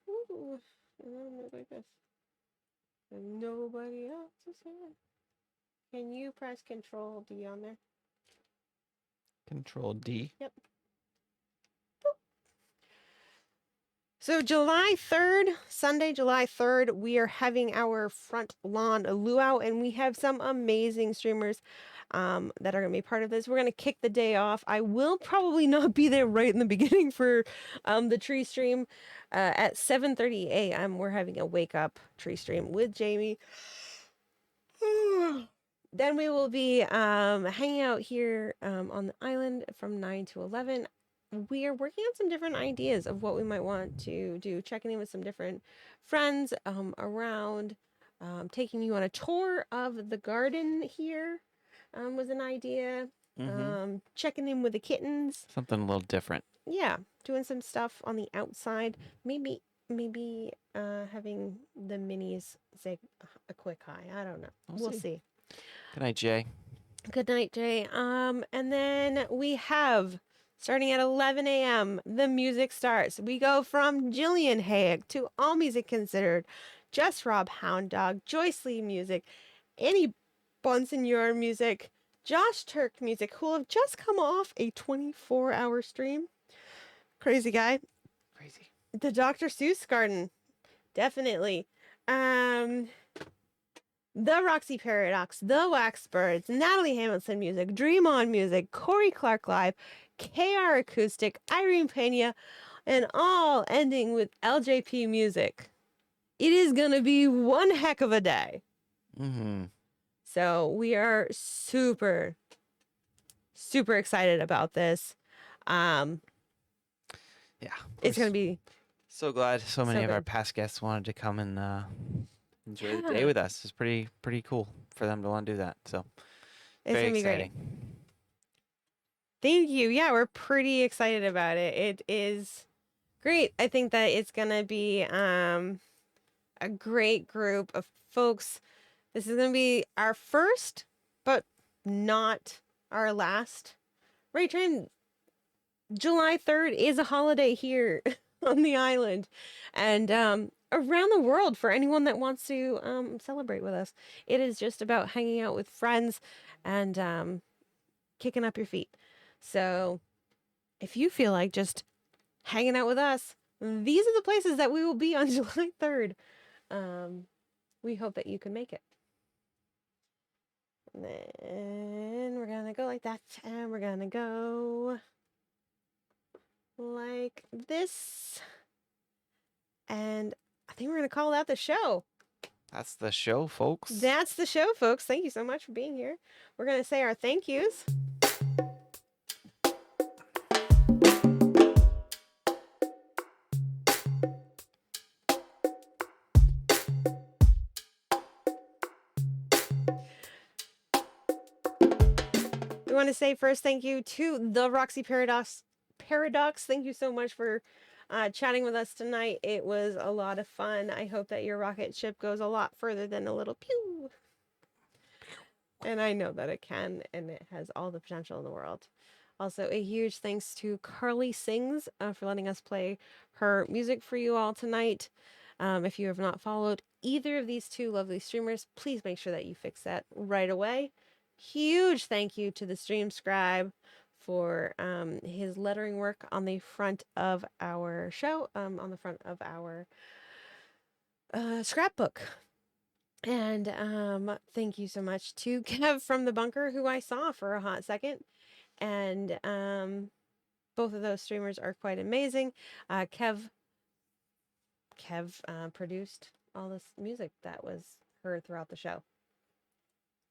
Ooh, I'm gonna move like this. And nobody else is here. Can you press Control D on there? Control D. Yep. Boop. So July 3rd, Sunday, July 3rd, we are having our front lawn luau, and we have some amazing streamers that are going to be part of this. We're going to kick the day off. I will probably not be there right in the beginning for the tree stream. At 7:30 a.m., we're having a wake up tree stream with Jamie. Then we will be hanging out here on the island from 9 to 11. We are working on some different ideas of what we might want to do, checking in with some different friends around, taking you on a tour of the garden here was an idea. Checking in with the kittens. Something a little different. Yeah, doing some stuff on the outside. Maybe having the minis say a quick hi. I don't know. We'll see. Good night, Jay. Good night, Jay. And then we have Starting at 11 a.m., the music starts. We go from Jillian Hayek to All Music Considered, Just Rob Hound Dog, Joyce Lee music, Annie Bonsignor music, Josh Turk music, who will have just come off a 24-hour stream. Crazy guy. Crazy. The Dr. Seuss Garden. Definitely. TheRoxyParadox, The Waxbirds, Natalie Hamilton music, Dream On music, Corey Clark live, KR acoustic, Irene Pena, and all ending with LJP music. It is gonna be one heck of a day. Mm-hmm. So we are super, super excited about this. Yeah. It's gonna be so glad so many so of our good. past guests wanted to come and enjoy the day Yeah. with us. It's pretty cool for them to want to do that. So It's very gonna be great. exciting. Thank you. Yeah, we're pretty excited about it. It is great. I think that it's gonna be a great group of folks. This is gonna be our first, but not our last. Ray Train. July 3rd is a holiday here on the island, and around the world for anyone that wants to celebrate with us. It is just about hanging out with friends and kicking up your feet. So if you feel like just hanging out with us, these are the places that we will be on July 3rd. We hope that you can make it. And then we're going to go like that, and we're going to go like this. And I think we're going to call that the show. That's the show, folks. That's the show, folks. Thank you so much for being here. We're going to say our thank yous. We want to say first thank you to the Roxy Paradox. Thank you so much for chatting with us tonight. It was a lot of fun. I hope that your rocket ship goes a lot further than a little pew. And I know that it can, and it has all the potential in the world. Also, a huge thanks to Carly Sings for letting us play her music for you all tonight. If you have not followed either of these two lovely streamers, please make sure that you fix that right away. Huge thank you to the Stream Scribe for his lettering work on the front of our show, on the front of our scrapbook. And thank you so much to Kev from the bunker, who I saw for a hot second. And both of those streamers are quite amazing. Kev produced all this music that was heard throughout the show.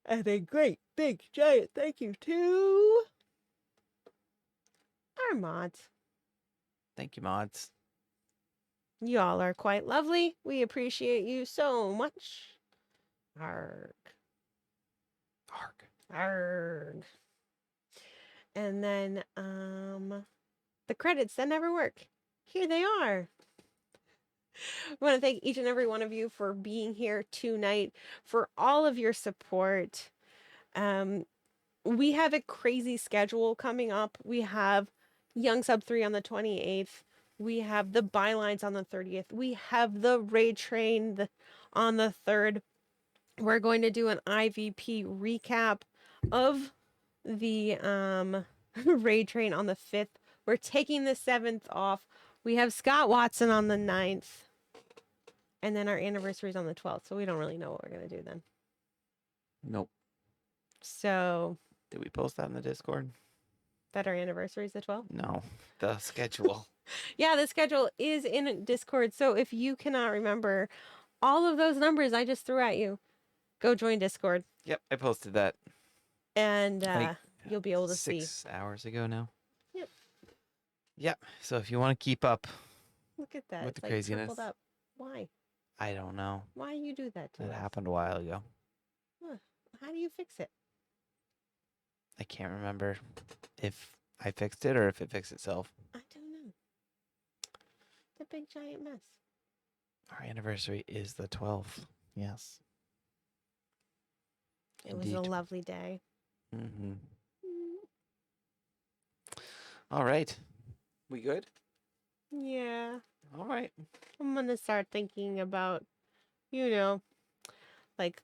And a great, big, giant thank you to our mods. Thank you, mods. Y'all are quite lovely. We appreciate you so much. Arg. Arg. Arg. And then the credits that never work. Here they are. I want to thank each and every one of you for being here tonight, for all of your support. We have a crazy schedule coming up. We have Young Sub 3 on the 28th. We have the Bylines on the 30th. We have the Raid Train on the 3rd. We're going to do an IVP recap of the Raid Train on the 5th. We're taking the 7th off. We have Scott Watson on the 9th. And then our anniversary is on the 12th. So we don't really know what we're going to do then. Nope. So. Did we post that in the Discord? That our anniversary is the 12th? No. The schedule. Yeah, the schedule is in Discord. So if you cannot remember all of those numbers I just threw at you, go join Discord. Yep, I posted that. And you'll be able to see. 6 hours ago now. Yep. Yep. So if you want to keep up. Look at that. With It's the like craziness. tripled up. Why? I don't know. Why you do that to That us? happened a while ago. Huh. How do you fix it? I can't remember if I fixed it or if it fixed itself. I don't know. It's a big giant mess. Our anniversary is the 12th. Yes. It was a lovely day. Mm-hmm. All right. We good? Yeah. All right. I'm gonna start thinking about, like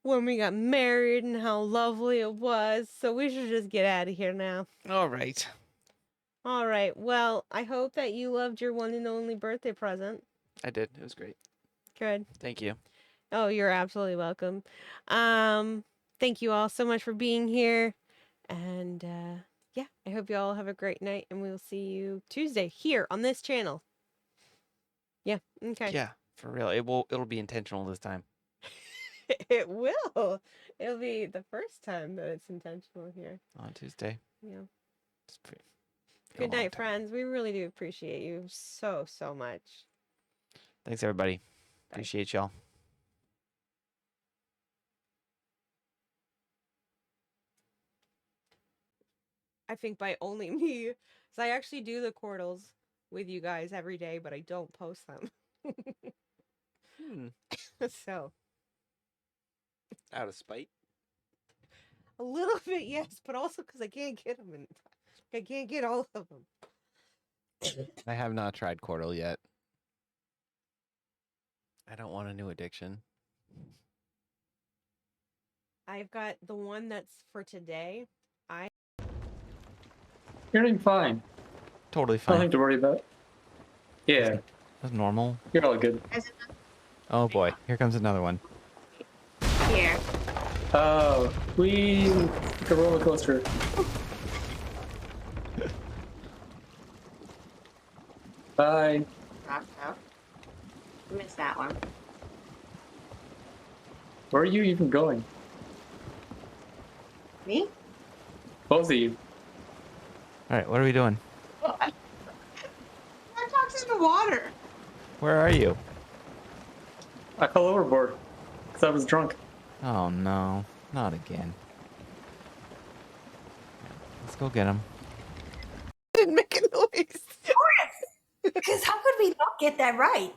when we got married and how lovely it was. So we should just get out of here now. All right. All right. Well, I hope that you loved your one and only birthday present. I did. It was great. Good. Thank you. Oh, you're absolutely welcome. Thank you all so much for being here. And yeah, I hope you all have a great night and we'll see you Tuesday here on this channel. Yeah, okay. Yeah, for real. It'll be intentional this time. It will. It'll be the first time that it's intentional here. On Tuesday. Yeah. It's pretty- been a Good long night, time. friends. We really do appreciate you so, so much. Thanks, everybody. Appreciate y'all. I think by only me. So I actually do the quartles with you guys every day, but I don't post them. So Out of spite. a little bit, yes, but also because I can't get them in. I can't get all of them. I have not tried Quartal yet. I don't want a new addiction. I've got the one that's for today. You're doing fine. Totally fine. Nothing to worry about. Yeah, That's normal. you're all good. Oh boy, here comes another one. Here. Oh, we like a roller coaster. Bye. Rocco. Missed that one. Where are you even going? Me? Both of you. All right, what are we doing? That dog's in the water. Where are you? I fell overboard because I was drunk. Oh no, not again. Let's go get him. Didn't make a noise. Because how could we not get that right?